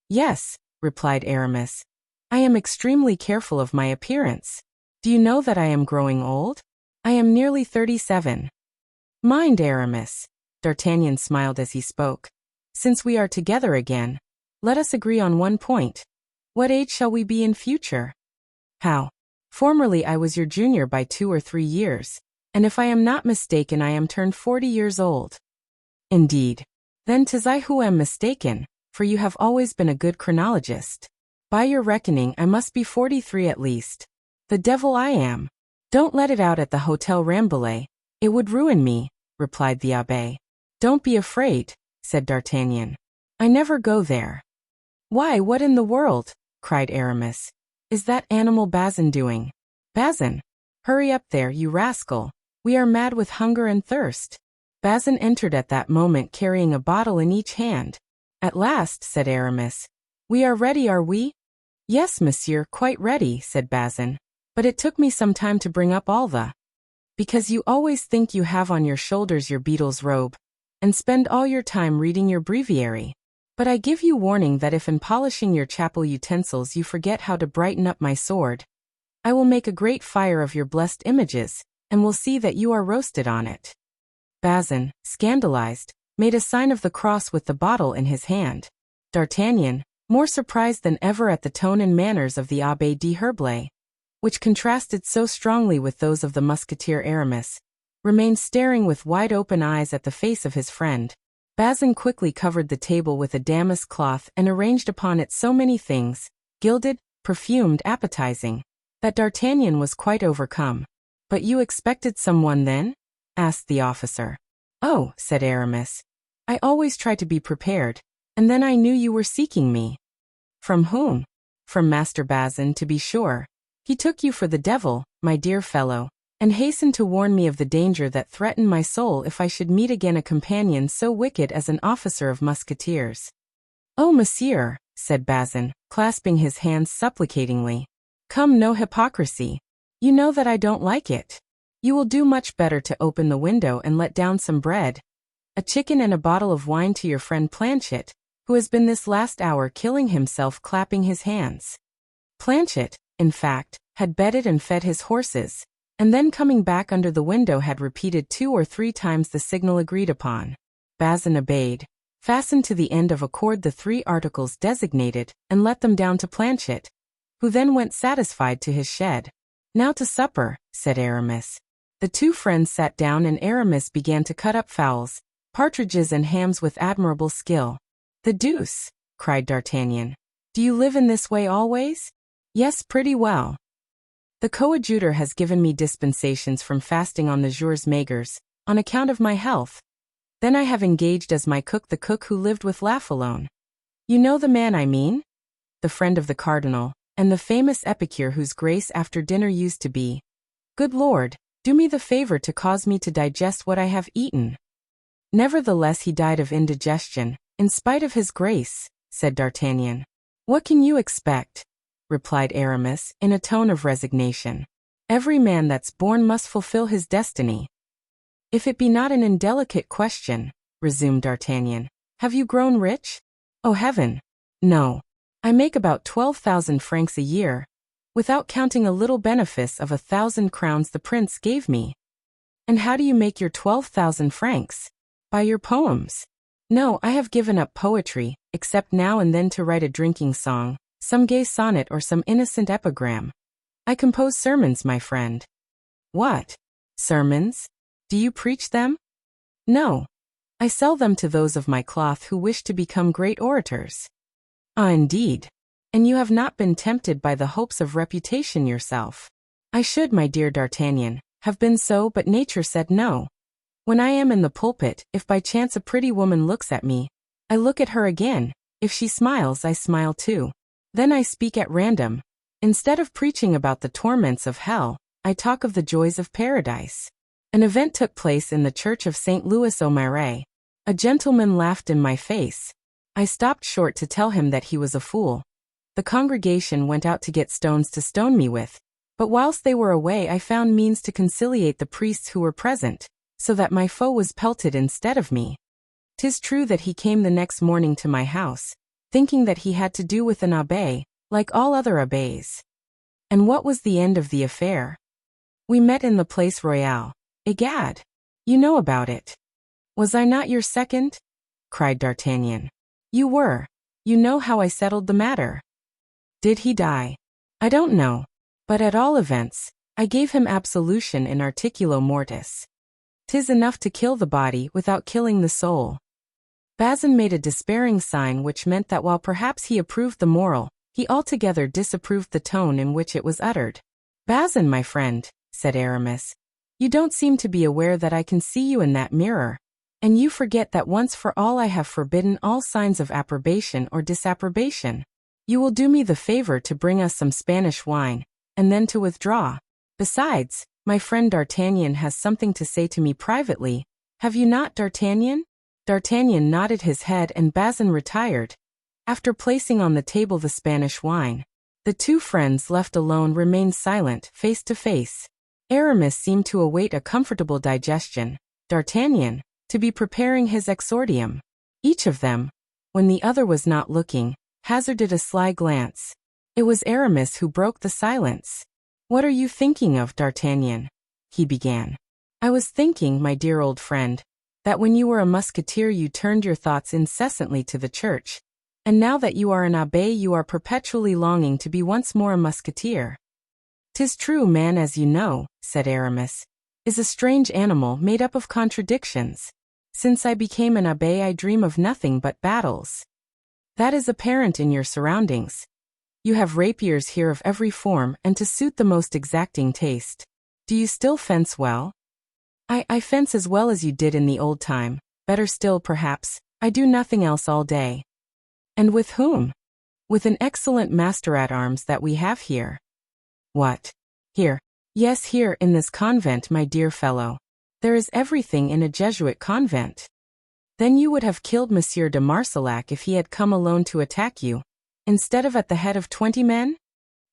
Yes, replied Aramis. I am extremely careful of my appearance. Do you know that I am growing old? I am nearly 37. Mind, Aramis. D'Artagnan smiled as he spoke. Since we are together again, let us agree on one point. What age shall we be in future? How? Formerly I was your junior by 2 or 3 years, and if I am not mistaken I am turned 40 years old. Indeed. Then 'tis I who am mistaken, for you have always been a good chronologist. By your reckoning I must be 43 at least. The devil I am. Don't let it out at the Hotel Rambouillet. It would ruin me, replied the abbé. Don't be afraid, said D'Artagnan. I never go there. Why, what in the world, cried Aramis, is that animal Bazin doing? Bazin? Hurry up there, you rascal. We are mad with hunger and thirst. Bazin entered at that moment carrying a bottle in each hand. At last, said Aramis. We are ready, are we? Yes, monsieur, quite ready, said Bazin. But it took me some time to bring up all the... Because you always think you have on your shoulders your beadle's robe, and spend all your time reading your breviary. But I give you warning that if in polishing your chapel utensils you forget how to brighten up my sword, I will make a great fire of your blessed images, and will see that you are roasted on it. Bazin, scandalized, made a sign of the cross with the bottle in his hand. D'Artagnan, more surprised than ever at the tone and manners of the Abbé d'Herblay, which contrasted so strongly with those of the Musketeer Aramis, remained staring with wide-open eyes at the face of his friend. Bazin quickly covered the table with a damask cloth and arranged upon it so many things, gilded, perfumed, appetizing, that D'Artagnan was quite overcome. But you expected someone then? Asked the officer. Oh, said Aramis. I always try to be prepared, and then I knew you were seeking me. From whom? From Master Bazin, to be sure. He took you for the devil, my dear fellow, and hastened to warn me of the danger that threatened my soul if I should meet again a companion so wicked as an officer of Musketeers. Oh, monsieur, said Bazin, clasping his hands supplicatingly. Come, no hypocrisy. You know that I don't like it. You will do much better to open the window and let down some bread, a chicken and a bottle of wine to your friend Planchet, who has been this last hour killing himself clapping his hands. Planchet, in fact, had bedded and fed his horses, and then coming back under the window had repeated 2 or 3 times the signal agreed upon. Bazin obeyed, fastened to the end of a cord the 3 articles designated, and let them down to Planchet, who then went satisfied to his shed. Now to supper, said Aramis. The 2 friends sat down and Aramis began to cut up fowls, partridges and hams with admirable skill. The deuce, cried D'Artagnan. Do you live in this way always? Yes, pretty well. The coadjutor has given me dispensations from fasting on the jours maigres, on account of my health. Then I have engaged as my cook the cook who lived with Lafalone. You know the man I mean? The friend of the cardinal, and the famous epicure whose grace after dinner used to be, Good Lord, do me the favor to cause me to digest what I have eaten. Nevertheless he died of indigestion, in spite of his grace, said D'Artagnan. What can you expect? Replied Aramis, in a tone of resignation. Every man that's born must fulfill his destiny. If it be not an indelicate question, resumed D'Artagnan, have you grown rich? Oh heaven! No. I make about 12,000 francs a year, without counting a little benefice of 1,000 crowns the prince gave me. And how do you make your 12,000 francs? By your poems. No, I have given up poetry, except now and then to write a drinking song, some gay sonnet or some innocent epigram. I compose sermons, my friend. What? Sermons? Do you preach them? No. I sell them to those of my cloth who wish to become great orators. Ah, indeed. And you have not been tempted by the hopes of reputation yourself. I should, my dear D'Artagnan, have been so, but nature said no. When I am in the pulpit, if by chance a pretty woman looks at me, I look at her again. If she smiles, I smile too. Then I speak at random. Instead of preaching about the torments of hell, I talk of the joys of paradise. An event took place in the church of St. Louis au Marais. A gentleman laughed in my face. I stopped short to tell him that he was a fool. The congregation went out to get stones to stone me with, but whilst they were away I found means to conciliate the priests who were present, so that my foe was pelted instead of me. 'Tis true that he came the next morning to my house, thinking that he had to do with an abbé, like all other abbés. And what was the end of the affair? We met in the Place Royale. Egad! You know about it. Was I not your second? Cried D'Artagnan. You were. You know how I settled the matter. Did he die? I don't know. But at all events, I gave him absolution in articulo mortis. 'Tis enough to kill the body without killing the soul. Bazin made a despairing sign which meant that while perhaps he approved the moral, he altogether disapproved the tone in which it was uttered. Bazin, my friend, said Aramis, you don't seem to be aware that I can see you in that mirror, and you forget that once for all I have forbidden all signs of approbation or disapprobation. You will do me the favor to bring us some Spanish wine, and then to withdraw. Besides, my friend D'Artagnan has something to say to me privately. Have you not, D'Artagnan? D'Artagnan nodded his head and Bazin retired. After placing on the table the Spanish wine, the two friends left alone remained silent, face to face. Aramis seemed to await a comfortable digestion, D'Artagnan, to be preparing his exordium. Each of them, when the other was not looking, hazarded a sly glance. It was Aramis who broke the silence. What are you thinking of, D'Artagnan? He began. I was thinking, my dear old friend, that when you were a musketeer you turned your thoughts incessantly to the church, and now that you are an abbé you are perpetually longing to be once more a musketeer. 'Tis true, man, as you know, said Aramis, is a strange animal made up of contradictions. Since I became an abbé I dream of nothing but battles. That is apparent in your surroundings. You have rapiers here of every form and to suit the most exacting taste. Do you still fence well? I fence as well as you did in the old time, better still perhaps. I do nothing else all day. And with whom? With an excellent master-at-arms that we have here. What? Here? Yes, here in this convent, my dear fellow. There is everything in a Jesuit convent. Then you would have killed Monsieur de Marsillac if he had come alone to attack you, instead of at the head of 20 men?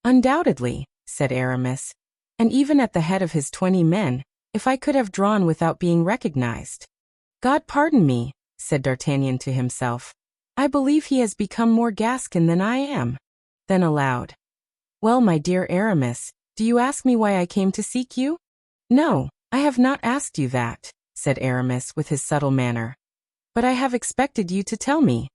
Undoubtedly, said Aramis, and even at the head of his 20 men, if I could have drawn without being recognized. God pardon me, said D'Artagnan to himself. I believe he has become more Gascon than I am. Then aloud. Well, my dear Aramis, do you ask me why I came to seek you? No, I have not asked you that, said Aramis with his subtle manner. But I have expected you to tell me.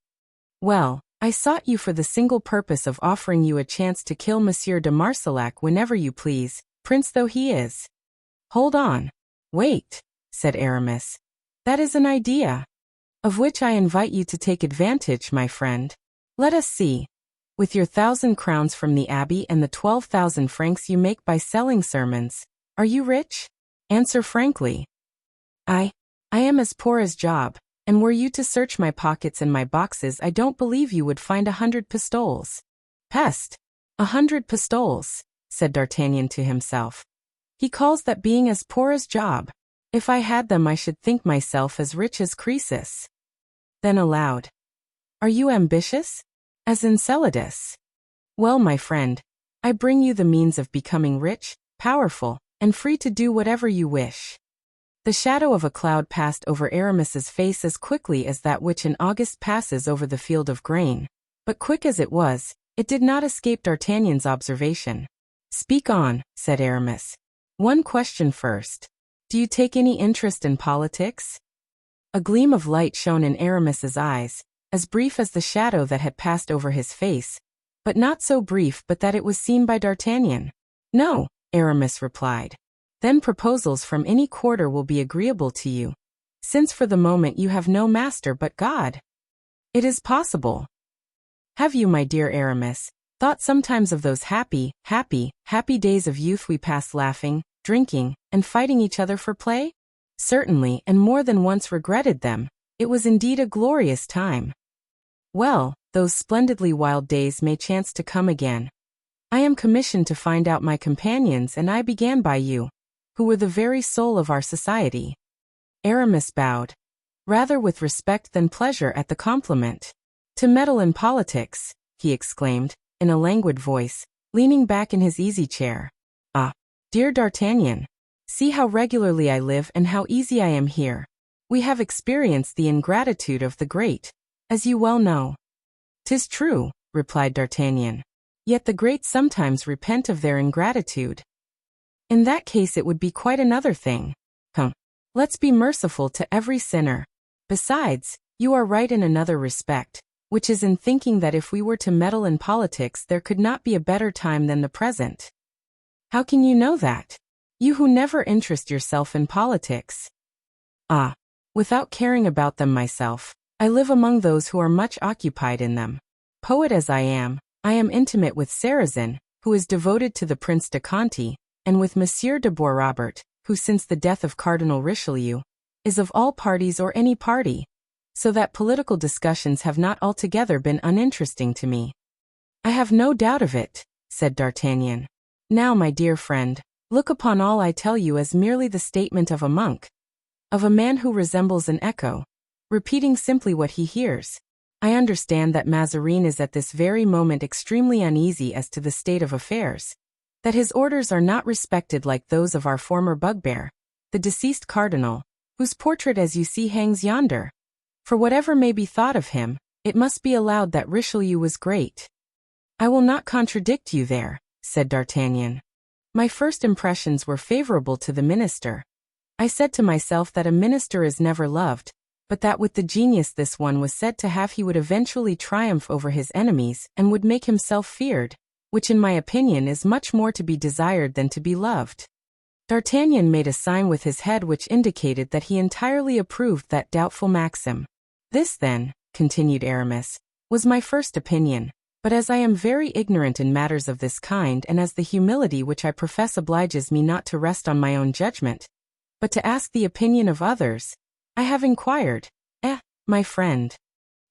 Well, I sought you for the single purpose of offering you a chance to kill Monsieur de Marsillac whenever you please, prince though he is. Hold on. Wait, said Aramis. That is an idea, of which I invite you to take advantage, my friend. Let us see. With your 1,000 crowns from the abbey and the 12,000 francs you make by selling sermons, are you rich? Answer frankly. I am as poor as Job, and were you to search my pockets and my boxes I don't believe you would find 100 pistoles. Peste! 100 pistoles, said D'Artagnan to himself. He calls that being as poor as Job. If I had them I should think myself as rich as Croesus. Then aloud. Are you ambitious? As Enceladus? Well, my friend, I bring you the means of becoming rich, powerful, and free to do whatever you wish. The shadow of a cloud passed over Aramis's face as quickly as that which in August passes over the field of grain. But quick as it was, it did not escape D'Artagnan's observation. Speak on, said Aramis. One question first. Do you take any interest in politics? A gleam of light shone in Aramis's eyes, as brief as the shadow that had passed over his face, but not so brief but that it was seen by D'Artagnan. No, Aramis replied. Then proposals from any quarter will be agreeable to you, since for the moment you have no master but God. It is possible. Have you, my dear Aramis, thought sometimes of those happy days of youth we passed laughing, drinking, and fighting each other for play? Certainly, and more than once regretted them. It was indeed a glorious time. Well, those splendidly wild days may chance to come again. I am commissioned to find out my companions, and I began by you, who were the very soul of our society." Aramis bowed, rather with respect than pleasure at the compliment. "To meddle in politics," he exclaimed, in a languid voice, leaning back in his easy chair. "Ah, dear D'Artagnan, see how regularly I live and how easy I am here. We have experienced the ingratitude of the great, as you well know." "'Tis true," replied D'Artagnan. "Yet the great sometimes repent of their ingratitude." "In that case it would be quite another thing." "Let's be merciful to every sinner. Besides, you are right in another respect, which is in thinking that if we were to meddle in politics there could not be a better time than the present." "How can you know that? You who never interest yourself in politics." "Ah, without caring about them myself, I live among those who are much occupied in them. Poet as I am intimate with Sarrazin, who is devoted to the Prince de Conti, and with Monsieur de Boisrobert, who since the death of Cardinal Richelieu, is of all parties or any party, so that political discussions have not altogether been uninteresting to me." "I have no doubt of it," said D'Artagnan. "Now, my dear friend, look upon all I tell you as merely the statement of a monk, of a man who resembles an echo, repeating simply what he hears. I understand that Mazarin is at this very moment extremely uneasy as to the state of affairs, that his orders are not respected like those of our former bugbear, the deceased cardinal, whose portrait as you see hangs yonder. For whatever may be thought of him, it must be allowed that Richelieu was great." "I will not contradict you there," said D'Artagnan. "My first impressions were favorable to the minister. I said to myself that a minister is never loved, but that with the genius this one was said to have he would eventually triumph over his enemies and would make himself feared, which in my opinion is much more to be desired than to be loved." D'Artagnan made a sign with his head which indicated that he entirely approved that doubtful maxim. "This then," continued Aramis, "was my first opinion, but as I am very ignorant in matters of this kind and as the humility which I profess obliges me not to rest on my own judgment, but to ask the opinion of others, I have inquired. My friend."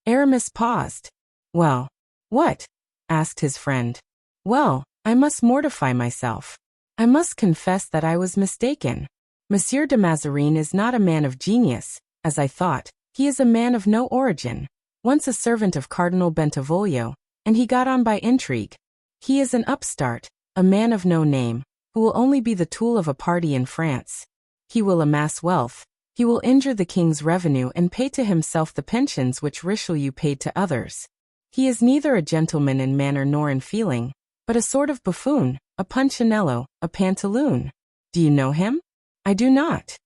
Aramis paused. "Well, what?" asked his friend. "Well, I must mortify myself. I must confess that I was mistaken. Monsieur de Mazarin is not a man of genius, as I thought. He is a man of no origin, once a servant of Cardinal Bentivoglio, and he got on by intrigue. He is an upstart, a man of no name, who will only be the tool of a party in France. He will amass wealth. He will injure the king's revenue and pay to himself the pensions which Richelieu paid to others. He is neither a gentleman in manner nor in feeling, but a sort of buffoon, a punchinello, a pantaloon. Do you know him?" "I do not."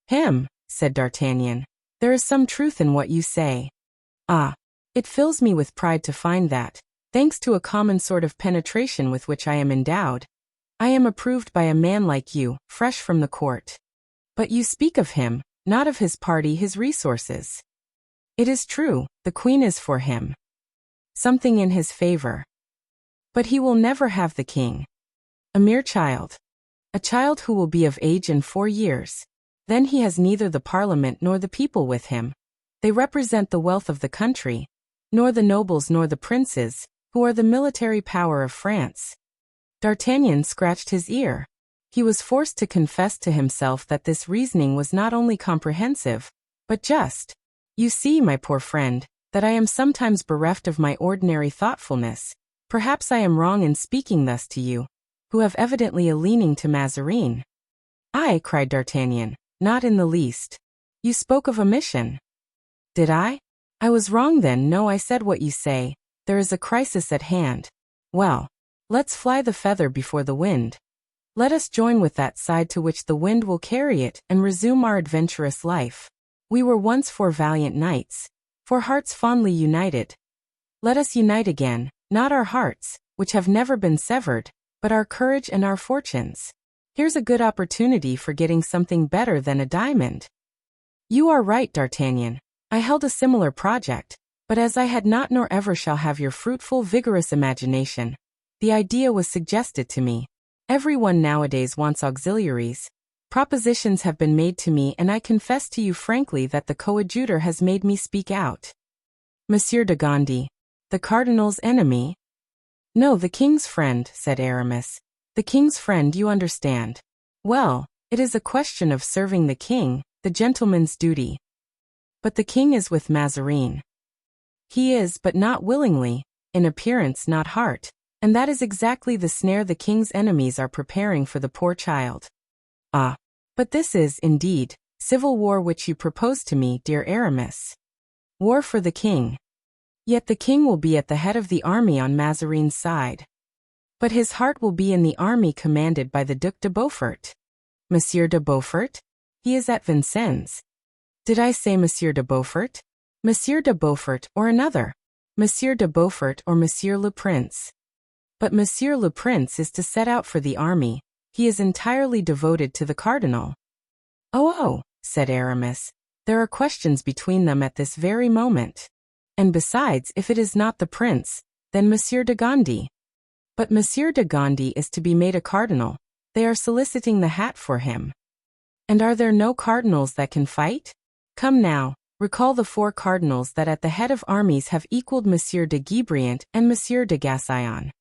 "Him," said D'Artagnan. "There is some truth in what you say." "Ah, it fills me with pride to find that, thanks to a common sort of penetration with which I am endowed, I am approved by a man like you, fresh from the court. But you speak of him, not of his party, his resources." "It is true, the queen is for him. Something in his favor. But he will never have the king. A mere child. A child who will be of age in 4 years. Then he has neither the parliament nor the people with him. They represent the wealth of the country, nor the nobles nor the princes, who are the military power of France." D'Artagnan scratched his ear. He was forced to confess to himself that this reasoning was not only comprehensive, but just. "You see, my poor friend, that I am sometimes bereft of my ordinary thoughtfulness. Perhaps I am wrong in speaking thus to you, who have evidently a leaning to Mazarin." "I," cried D'Artagnan, "not in the least. You spoke of omission." "Did I? I was wrong then. No, I said what you say. There is a crisis at hand. Well, let's fly the feather before the wind. Let us join with that side to which the wind will carry it and resume our adventurous life. We were once 4 valiant knights, 4 hearts fondly united. Let us unite again, not our hearts, which have never been severed, but our courage and our fortunes. Here's a good opportunity for getting something better than a diamond." "You are right, D'Artagnan. I held a similar project, but as I had not nor ever shall have your fruitful, vigorous imagination, the idea was suggested to me. Everyone nowadays wants auxiliaries. Propositions have been made to me, and I confess to you frankly that the coadjutor has made me speak out." "Monsieur de Gondi, the cardinal's enemy?" No, the king's friend, said Aramis. The king's friend, you understand. Well, it is a question of serving the king, the gentleman's duty. But the king is with Mazarin. He is, but not willingly, in appearance not heart, and that is exactly the snare the king's enemies are preparing for the poor child. Ah, but this is, indeed, civil war which you propose to me, dear Aramis. War for the king. Yet the king will be at the head of the army on Mazarin's side. But his heart will be in the army commanded by the Duc de Beaufort. Monsieur de Beaufort? He is at Vincennes. Did I say Monsieur de Beaufort? Monsieur de Beaufort or another. Monsieur de Beaufort or Monsieur le Prince. But Monsieur le Prince is to set out for the army. He is entirely devoted to the cardinal. Oh, said Aramis. There are questions between them at this very moment. And besides, if it is not the prince, then Monsieur de Gondy. But Monsieur de Gondy is to be made a cardinal. They are soliciting the hat for him. And are there no cardinals that can fight? Come now, recall the 4 cardinals that at the head of armies have equaled Monsieur de Guibriant and Monsieur de Gassillon.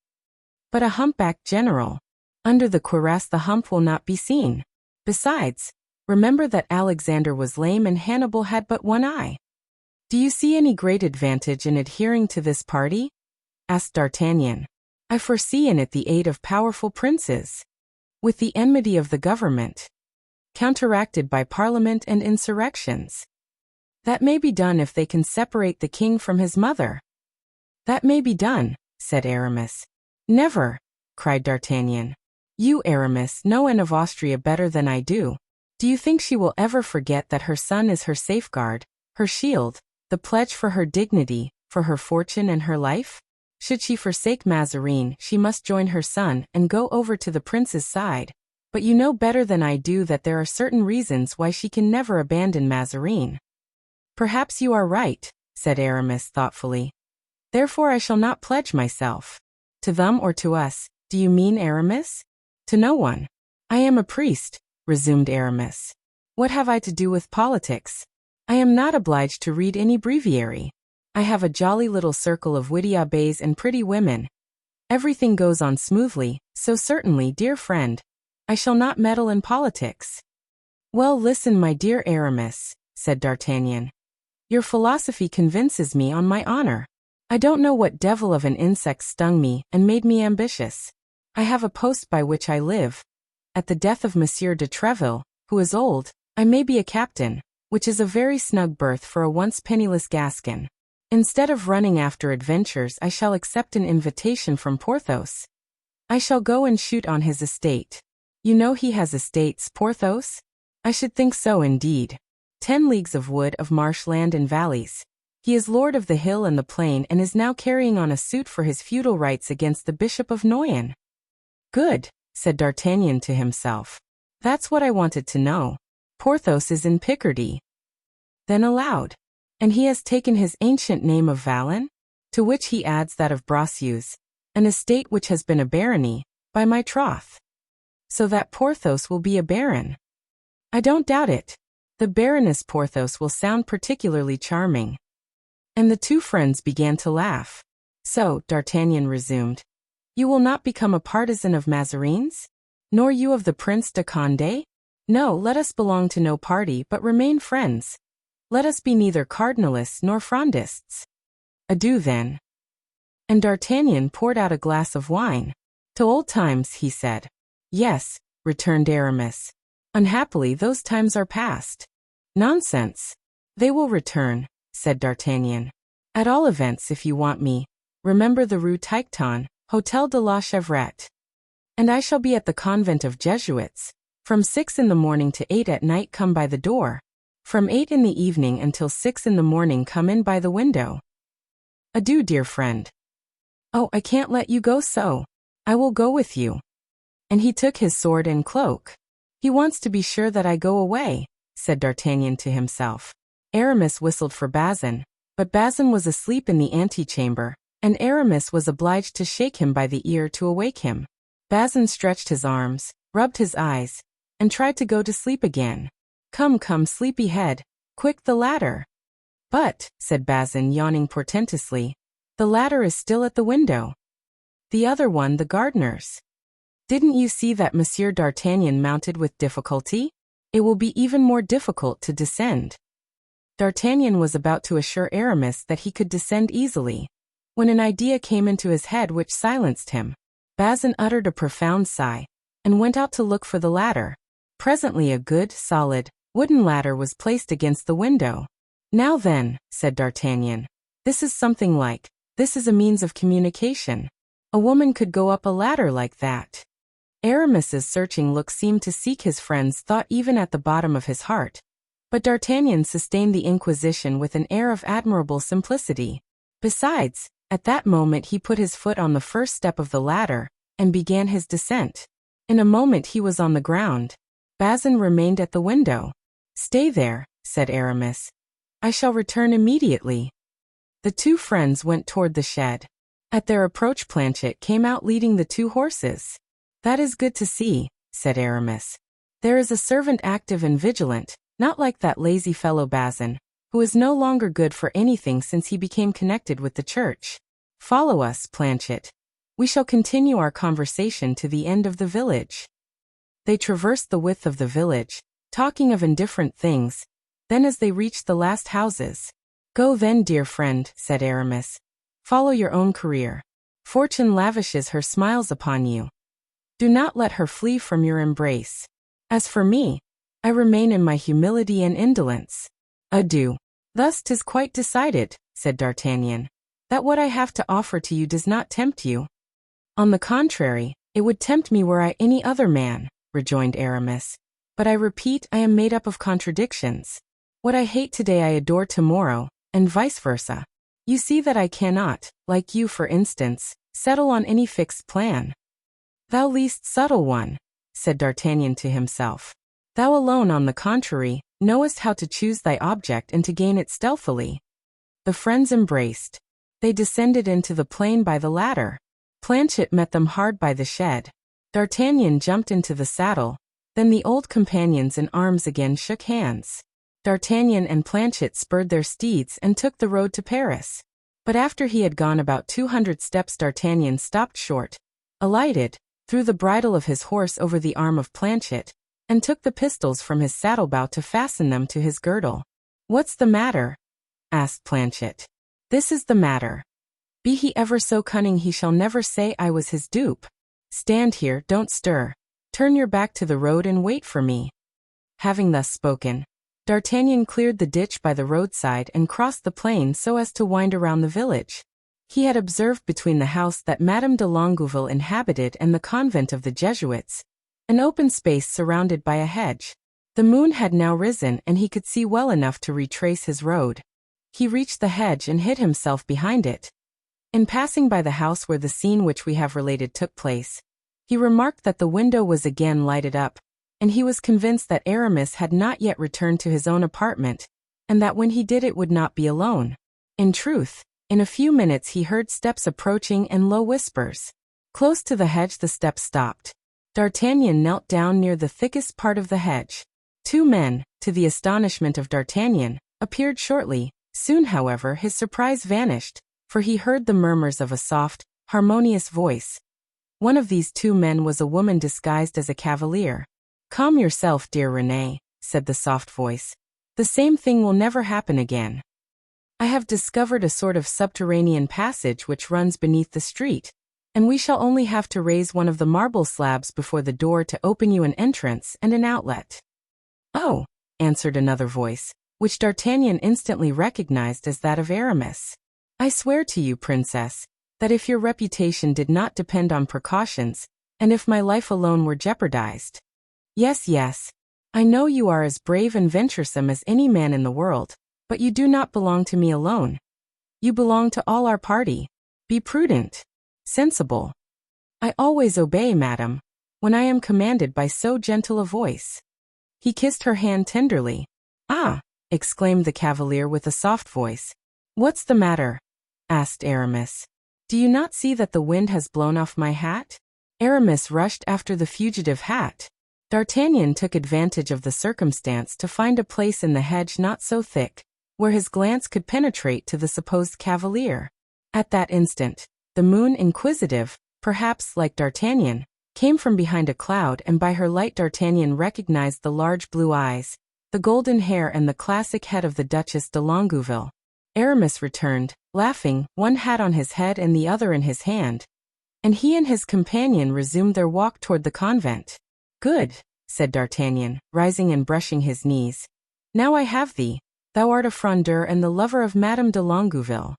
But a humpbacked general. Under the cuirass the hump will not be seen. Besides, remember that Alexander was lame and Hannibal had but one eye. Do you see any great advantage in adhering to this party? Asked D'Artagnan. I foresee in it the aid of powerful princes. With the enmity of the government. Counteracted by parliament and insurrections. That may be done if they can separate the king from his mother. That may be done, said Aramis. Never, cried D'Artagnan. You, Aramis, know Anne of Austria better than I do. Do you think she will ever forget that her son is her safeguard, her shield, the pledge for her dignity, for her fortune and her life? Should she forsake Mazarin, she must join her son and go over to the prince's side. But you know better than I do that there are certain reasons why she can never abandon Mazarin. Perhaps you are right, said Aramis thoughtfully. Therefore I shall not pledge myself. To them or to us, do you mean, Aramis? To no one. I am a priest, resumed Aramis. What have I to do with politics? I am not obliged to read any breviary. I have a jolly little circle of witty abbés and pretty women. Everything goes on smoothly, so certainly, dear friend, I shall not meddle in politics. Well, listen, my dear Aramis, said D'Artagnan. Your philosophy convinces me on my honor. I don't know what devil of an insect stung me and made me ambitious. I have a post by which I live. At the death of Monsieur de Treville, who is old, I may be a captain, which is a very snug berth for a once penniless Gascon. Instead of running after adventures, I shall accept an invitation from Porthos. I shall go and shoot on his estate. You know he has estates, Porthos? I should think so indeed. 10 leagues of wood, of marshland and valleys. He is lord of the hill and the plain and is now carrying on a suit for his feudal rights against the Bishop of Noyon. Good, said D'Artagnan to himself. That's what I wanted to know. Porthos is in Picardy. Then aloud. And he has taken his ancient name of Vallon? To which he adds that of Bracieux, an estate which has been a barony, by my troth. So that Porthos will be a baron. I don't doubt it. The Baroness Porthos will sound particularly charming. And the 2 friends began to laugh. So, D'Artagnan resumed, you will not become a partisan of Mazarin's? Nor you of the Prince de Condé? No, let us belong to no party but remain friends. Let us be neither cardinalists nor Frondists. Adieu then. And D'Artagnan poured out a glass of wine. To old times, he said. Yes, returned Aramis. Unhappily those times are past. Nonsense. They will return, said D'Artagnan. At all events, if you want me, remember the Rue Tiquetonne, Hôtel de la Chevrette. And I shall be at the convent of Jesuits. From 6 in the morning to 8 at night come by the door. From 8 in the evening until 6 in the morning come in by the window. Adieu, dear friend. Oh, I can't let you go so. I will go with you. And he took his sword and cloak. He wants to be sure that I go away, said D'Artagnan to himself. Aramis whistled for Bazin, but Bazin was asleep in the antechamber, and Aramis was obliged to shake him by the ear to awake him. Bazin stretched his arms, rubbed his eyes, and tried to go to sleep again. Come, come, sleepy head, quick the ladder. But, said Bazin, yawning portentously, the ladder is still at the window. The other one the gardener's. Didn't you see that Monsieur d'Artagnan mounted with difficulty? It will be even more difficult to descend. D'Artagnan was about to assure Aramis that he could descend easily, when an idea came into his head which silenced him. Bazin uttered a profound sigh, and went out to look for the ladder. Presently a good, solid, wooden ladder was placed against the window. Now then, said D'Artagnan, this is something like, this is a means of communication. A woman could go up a ladder like that. Aramis's searching look seemed to seek his friend's thought even at the bottom of his heart, but D'Artagnan sustained the inquisition with an air of admirable simplicity. Besides, at that moment he put his foot on the first step of the ladder, and began his descent. In a moment he was on the ground. Bazin remained at the window. Stay there, said Aramis. I shall return immediately. The two friends went toward the shed. At their approach Planchet came out leading the two horses. That is good to see, said Aramis. There is a servant active and vigilant, not like that lazy fellow Bazin, who is no longer good for anything since he became connected with the church. Follow us, Planchet. We shall continue our conversation to the end of the village. They traversed the width of the village, talking of indifferent things. Then as they reached the last houses, Go then, dear friend, said Aramis. Follow your own career. Fortune lavishes her smiles upon you. Do not let her flee from your embrace. As for me, I remain in my humility and indolence. Adieu. Thus 'tis quite decided, said D'Artagnan, that what I have to offer to you does not tempt you. On the contrary, it would tempt me were I any other man, rejoined Aramis. But I repeat, I am made up of contradictions. What I hate today I adore tomorrow, and vice versa. You see that I cannot, like you for instance, settle on any fixed plan. Thou least subtle one, said D'Artagnan to himself. Thou alone, on the contrary, knowest how to choose thy object and to gain it stealthily. The friends embraced. They descended into the plain by the ladder. Planchet met them hard by the shed. D'Artagnan jumped into the saddle. Then the old companions in arms again shook hands. D'Artagnan and Planchet spurred their steeds and took the road to Paris. But after he had gone about 200 steps D'Artagnan stopped short, alighted, threw the bridle of his horse over the arm of Planchet, and took the pistols from his saddlebow to fasten them to his girdle. What's the matter? asked Planchet. This is the matter. Be he ever so cunning he shall never say I was his dupe. Stand here, don't stir. Turn your back to the road and wait for me. Having thus spoken, D'Artagnan cleared the ditch by the roadside and crossed the plain so as to wind around the village. He had observed between the house that Madame de Longueville inhabited and the convent of the Jesuits, an open space surrounded by a hedge. The moon had now risen and he could see well enough to retrace his road. He reached the hedge and hid himself behind it. In passing by the house where the scene which we have related took place, he remarked that the window was again lighted up, and he was convinced that Aramis had not yet returned to his own apartment, and that when he did it would not be alone. In truth, in a few minutes he heard steps approaching and low whispers. Close to the hedge the steps stopped. D'Artagnan knelt down near the thickest part of the hedge. Two men, to the astonishment of D'Artagnan, appeared shortly. Soon, however, his surprise vanished, for he heard the murmurs of a soft, harmonious voice. One of these two men was a woman disguised as a cavalier. Calm yourself, dear Renée, said the soft voice. The same thing will never happen again. I have discovered a sort of subterranean passage which runs beneath the street, and we shall only have to raise one of the marble slabs before the door to open you an entrance and an outlet. Oh, answered another voice, which D'Artagnan instantly recognized as that of Aramis. I swear to you, princess, that if your reputation did not depend on precautions, and if my life alone were jeopardized. Yes, yes, I know you are as brave and venturesome as any man in the world, but you do not belong to me alone. You belong to all our party. Be prudent, sensible. I always obey, madam, when I am commanded by so gentle a voice. He kissed her hand tenderly. Ah, exclaimed the cavalier with a soft voice. What's the matter? Asked Aramis. Do you not see that the wind has blown off my hat? Aramis rushed after the fugitive hat. D'Artagnan took advantage of the circumstance to find a place in the hedge not so thick, where his glance could penetrate to the supposed cavalier. At that instant, the moon, inquisitive, perhaps like D'Artagnan, came from behind a cloud, and by her light D'Artagnan recognized the large blue eyes, the golden hair and the classic head of the Duchess de Longueville. Aramis returned, laughing, one hat on his head and the other in his hand, and he and his companion resumed their walk toward the convent. "Good," said D'Artagnan, rising and brushing his knees. "Now I have thee. Thou art a Frondeur and the lover of Madame de Longueville."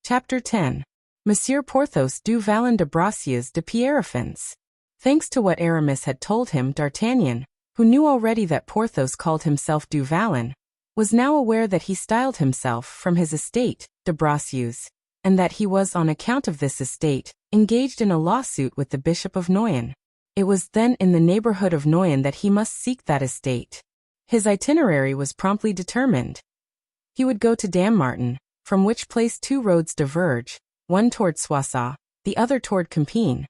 Chapter 10. Monsieur Porthos du Vallon de Bracieux de Pierrefonds. Thanks to what Aramis had told him, D'Artagnan, who knew already that Porthos called himself du Vallon, was now aware that he styled himself from his estate, de Bracieux, and that he was, on account of this estate, engaged in a lawsuit with the Bishop of Noyon. It was then in the neighborhood of Noyon that he must seek that estate. His itinerary was promptly determined. He would go to Dammartin, from which place two roads diverge, one toward Soissons, the other toward Compiègne.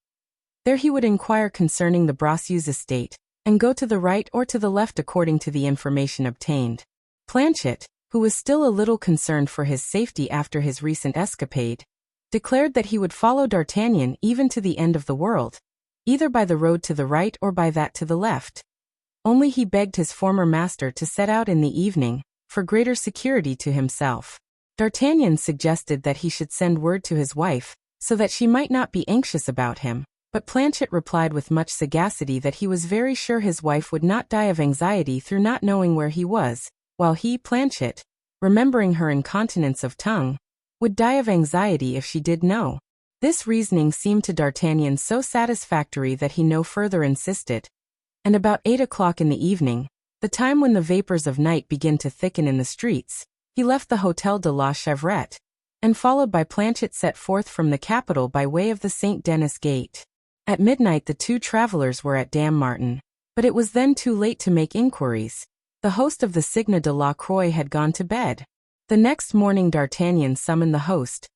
There he would inquire concerning the Bracieux estate, and go to the right or to the left according to the information obtained. Planchet, who was still a little concerned for his safety after his recent escapade, declared that he would follow D'Artagnan even to the end of the world, either by the road to the right or by that to the left. Only he begged his former master to set out in the evening, for greater security to himself. D'Artagnan suggested that he should send word to his wife, so that she might not be anxious about him, but Planchet replied with much sagacity that he was very sure his wife would not die of anxiety through not knowing where he was, while he, Planchet, remembering her incontinence of tongue, would die of anxiety if she did know. This reasoning seemed to D'Artagnan so satisfactory that he no further insisted, and about 8 o'clock in the evening, the time when the vapors of night begin to thicken in the streets, he left the Hôtel de la Chevrette, and followed by Planchet set forth from the capital by way of the St. Denis Gate. At midnight the two travelers were at Dammartin, but it was then too late to make inquiries. The host of the Cygne de la Croix had gone to bed. The next morning D'Artagnan summoned the host,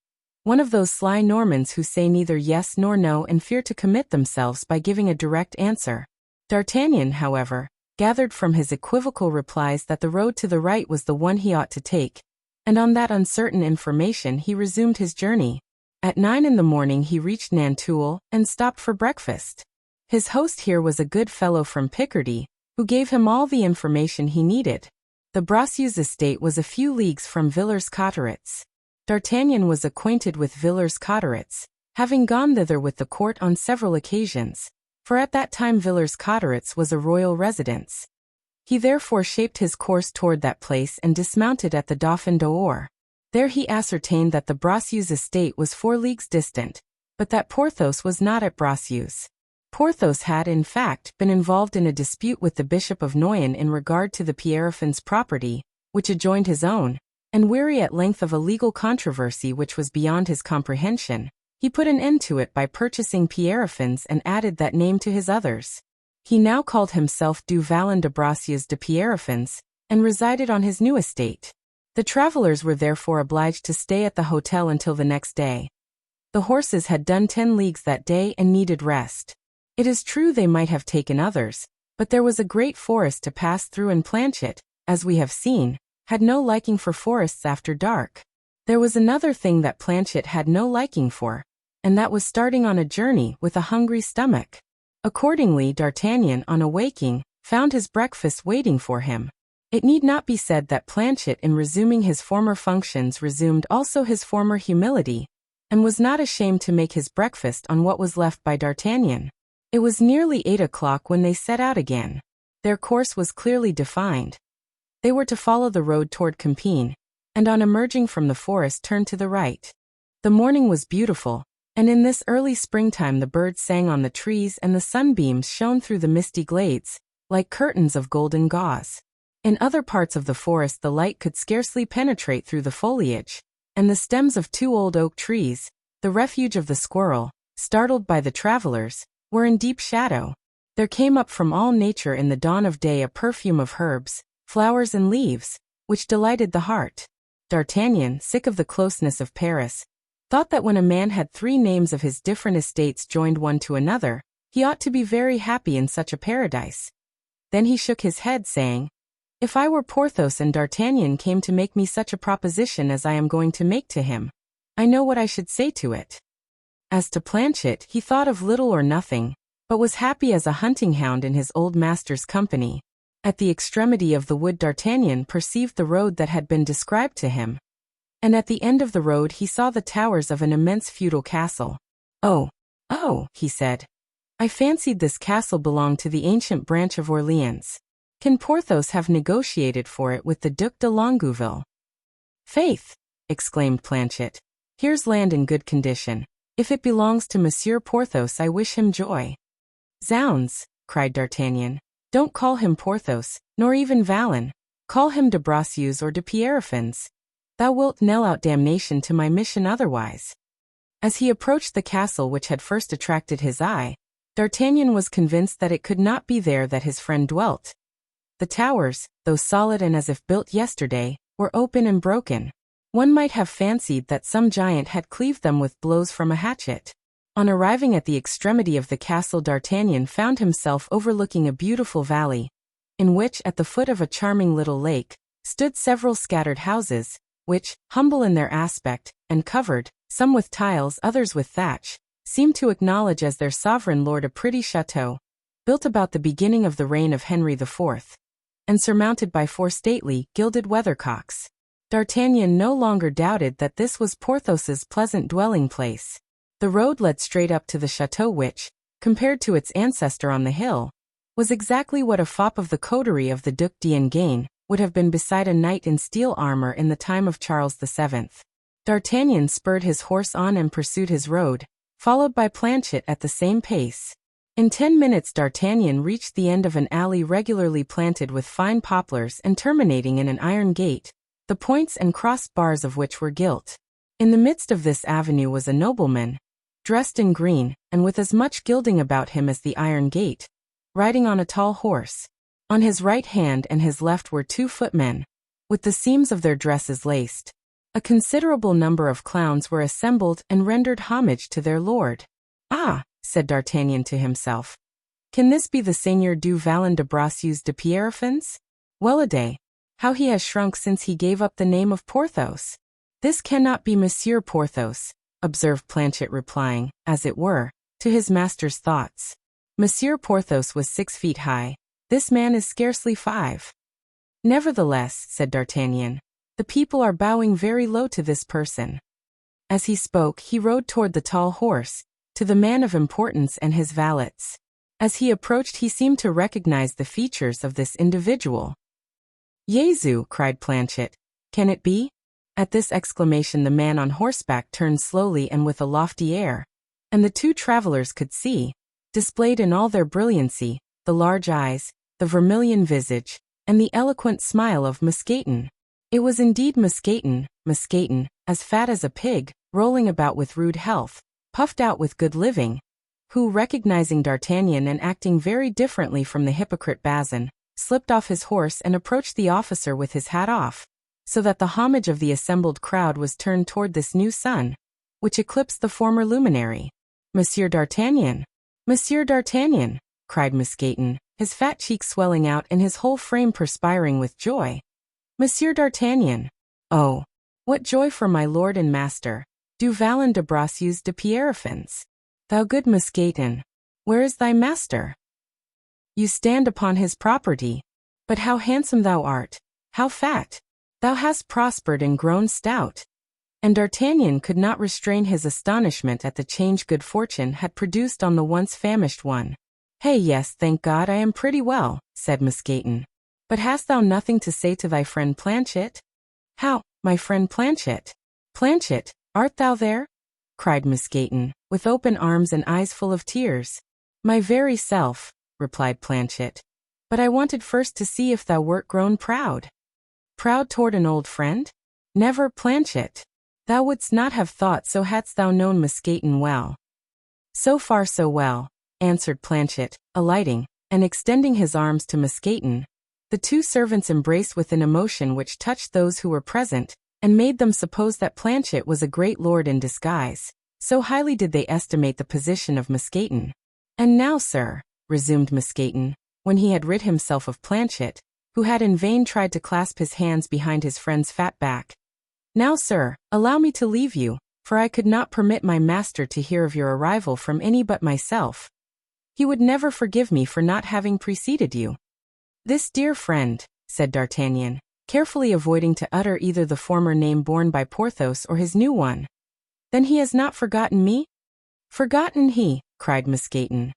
one of those sly Normans who say neither yes nor no and fear to commit themselves by giving a direct answer. D'Artagnan, however, gathered from his equivocal replies that the road to the right was the one he ought to take, and on that uncertain information he resumed his journey. At 9 in the morning he reached Nanteuil, and stopped for breakfast. His host here was a good fellow from Picardy, who gave him all the information he needed. The Bracieux estate was a few leagues from Villers-Cotterets. D'Artagnan was acquainted with Villers-Cotterets, having gone thither with the court on several occasions, for at that time Villers-Cotterets was a royal residence. He therefore shaped his course toward that place and dismounted at the Dauphin d'Or. There he ascertained that the Bracieux estate was 4 leagues distant, but that Porthos was not at Bracieux. Porthos had, in fact, been involved in a dispute with the Bishop of Noyon in regard to the Pierrefonds property, which adjoined his own, and weary at length of a legal controversy which was beyond his comprehension, he put an end to it by purchasing Pierrefonds and added that name to his others. He now called himself du Vallon de Bracieux de Pierrefonds, and resided on his new estate. The travelers were therefore obliged to stay at the hotel until the next day. The horses had done 10 leagues that day and needed rest. It is true they might have taken others, but there was a great forest to pass through, and Planchet, as we have seen, had no liking for forests after dark. There was another thing that Planchet had no liking for, and that was starting on a journey with a hungry stomach. Accordingly, D'Artagnan, on awaking, found his breakfast waiting for him. It need not be said that Planchet, in resuming his former functions, resumed also his former humility, and was not ashamed to make his breakfast on what was left by D'Artagnan. It was nearly 8 o'clock when they set out again. Their course was clearly defined. They were to follow the road toward Compiègne, and on emerging from the forest turn to the right. The morning was beautiful, and in this early springtime the birds sang on the trees and the sunbeams shone through the misty glades, like curtains of golden gauze. In other parts of the forest the light could scarcely penetrate through the foliage, and the stems of 2 old oak trees, the refuge of the squirrel, startled by the travelers, were in deep shadow. There came up from all nature in the dawn of day a perfume of herbs, flowers and leaves, which delighted the heart. D'Artagnan, sick of the closeness of Paris, thought that when a man had 3 names of his different estates joined one to another, he ought to be very happy in such a paradise. Then he shook his head, saying, "If I were Porthos and D'Artagnan came to make me such a proposition as I am going to make to him, I know what I should say to it. As to Planchet, he thought of little or nothing, but was happy as a hunting hound in his old master's company. At the extremity of the wood D'Artagnan perceived the road that had been described to him. And at the end of the road he saw the towers of an immense feudal castle. Oh, he said. I fancied this castle belonged to the ancient branch of Orleans. Can Porthos have negotiated for it with the Duc de Longueville? Faith, exclaimed Planchet. Here's land in good condition. If it belongs to Monsieur Porthos, I wish him joy. Zounds, cried D'Artagnan. Don't call him Porthos, nor even Vallon. Call him de Bracieux or de Pierrefonds. Thou wilt knell out damnation to my mission otherwise. As he approached the castle which had first attracted his eye, D'Artagnan was convinced that it could not be there that his friend dwelt. The towers, though solid and as if built yesterday, were open and broken. One might have fancied that some giant had cleaved them with blows from a hatchet. On arriving at the extremity of the castle, D'Artagnan found himself overlooking a beautiful valley, in which, at the foot of a charming little lake, stood several scattered houses, which, humble in their aspect, and covered, some with tiles, others with thatch, seemed to acknowledge as their sovereign lord a pretty chateau, built about the beginning of the reign of Henry IV, and surmounted by 4 stately, gilded weathercocks. D'Artagnan no longer doubted that this was Porthos's pleasant dwelling place. The road led straight up to the chateau which, compared to its ancestor on the hill, was exactly what a fop of the coterie of the Duc d'Enghien would have been beside a knight in steel armor in the time of Charles VII. D'Artagnan spurred his horse on and pursued his road, followed by Planchet at the same pace. In 10 minutes D'Artagnan reached the end of an alley regularly planted with fine poplars and terminating in an iron gate, the points and crossed bars of which were gilt. In the midst of this avenue was a nobleman, dressed in green, and with as much gilding about him as the iron gate, riding on a tall horse. On his right hand and his left were 2 footmen, with the seams of their dresses laced. A considerable number of clowns were assembled and rendered homage to their lord. Ah, said D'Artagnan to himself. Can this be the Seigneur du Vallon de Bracieux de Pierrefonds? Well-a-day, how he has shrunk since he gave up the name of Porthos. This cannot be Monsieur Porthos, observed Planchet, replying, as it were, to his master's thoughts. Monsieur Porthos was 6 feet high. This man is scarcely 5. Nevertheless, said D'Artagnan, the people are bowing very low to this person. As he spoke, he rode toward the tall horse, to the man of importance and his valets. As he approached, he seemed to recognize the features of this individual. Jesu, cried Planchet. Can it be? At this exclamation the man on horseback turned slowly and with a lofty air, and the 2 travelers could see, displayed in all their brilliancy, the large eyes, the vermilion visage, and the eloquent smile of Musketeer. It was indeed Musketeer, as fat as a pig, rolling about with rude health, puffed out with good living, who, recognizing D'Artagnan and acting very differently from the hypocrite Bazin, slipped off his horse and approached the officer with his hat off, so that the homage of the assembled crowd was turned toward this new sun, which eclipsed the former luminary. Monsieur D'Artagnan! Monsieur D'Artagnan! Cried Musketeer, his fat cheeks swelling out and his whole frame perspiring with joy. Monsieur D'Artagnan! Oh, what joy for my lord and master, du Vallon de Bracieux de Pierrefonds! Thou good Musketeer, where is thy master? You stand upon his property. But how handsome thou art, how fat! Thou hast prospered and grown stout. And D'Artagnan could not restrain his astonishment at the change good fortune had produced on the once famished one. Hey, yes, thank God, I am pretty well, said Musketeer. But hast thou nothing to say to thy friend Planchet? How, my friend Planchet? Planchet, art thou there? Cried Musketeer, with open arms and eyes full of tears. My very self, replied Planchet. But I wanted first to see if thou wert grown proud. Proud toward an old friend? Never, Planchet. Thou wouldst not have thought so hadst thou known Musketeer well. So far so well, answered Planchet, alighting, and extending his arms to Musketeer. The 2 servants embraced with an emotion which touched those who were present, and made them suppose that Planchet was a great lord in disguise, so highly did they estimate the position of Musketeer. And now, sir, resumed Musketeer, when he had rid himself of Planchet, who had in vain tried to clasp his hands behind his friend's fat back. Now, sir, allow me to leave you, for I could not permit my master to hear of your arrival from any but myself. He would never forgive me for not having preceded you." "This dear friend," said D'Artagnan, carefully avoiding to utter either the former name borne by Porthos or his new one. "Then he has not forgotten me?" "Forgotten he," cried Mousqueton.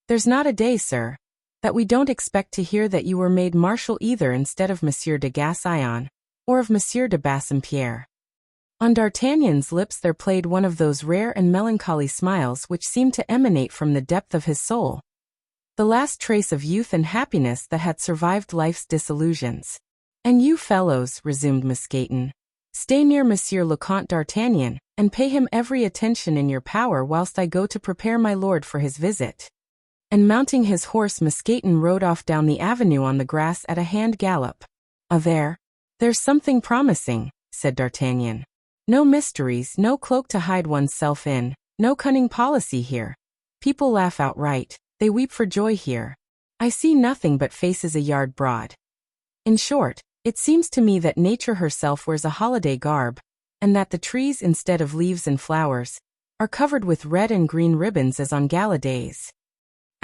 "There's not a day, sir, that we don't expect to hear that you were made marshal either instead of Monsieur de Gassion, or of Monsieur de Bassompierre." On D'Artagnan's lips there played one of those rare and melancholy smiles which seemed to emanate from the depth of his soul, the last trace of youth and happiness that had survived life's disillusions. "And you fellows," resumed Mousqueton, "stay near Monsieur le Comte d'Artagnan, and pay him every attention in your power whilst I go to prepare my lord for his visit." And mounting his horse, Mousqueton rode off down the avenue on the grass at a hand gallop. "There's something promising," said D'Artagnan. "No mysteries, no cloak to hide one's self in, no cunning policy here. People laugh outright, they weep for joy here. I see nothing but faces a yard broad. In short, it seems to me that nature herself wears a holiday garb, and that the trees instead of leaves and flowers are covered with red and green ribbons as on gala days."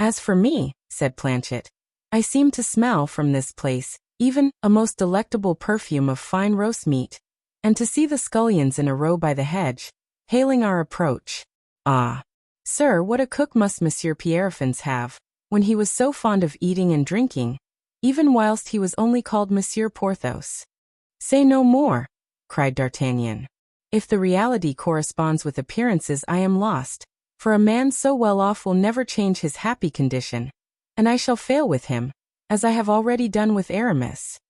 "As for me," said Planchet, "I seem to smell from this place even a most delectable perfume of fine roast meat, and to see the scullions in a row by the hedge, hailing our approach. Ah, sir, what a cook must Monsieur Pierrefonds have, when he was so fond of eating and drinking, even whilst he was only called Monsieur Porthos." "Say no more," cried D'Artagnan. "If the reality corresponds with appearances, I am lost, for a man so well off will never change his happy condition, and I shall fail with him, as I have already done with Aramis."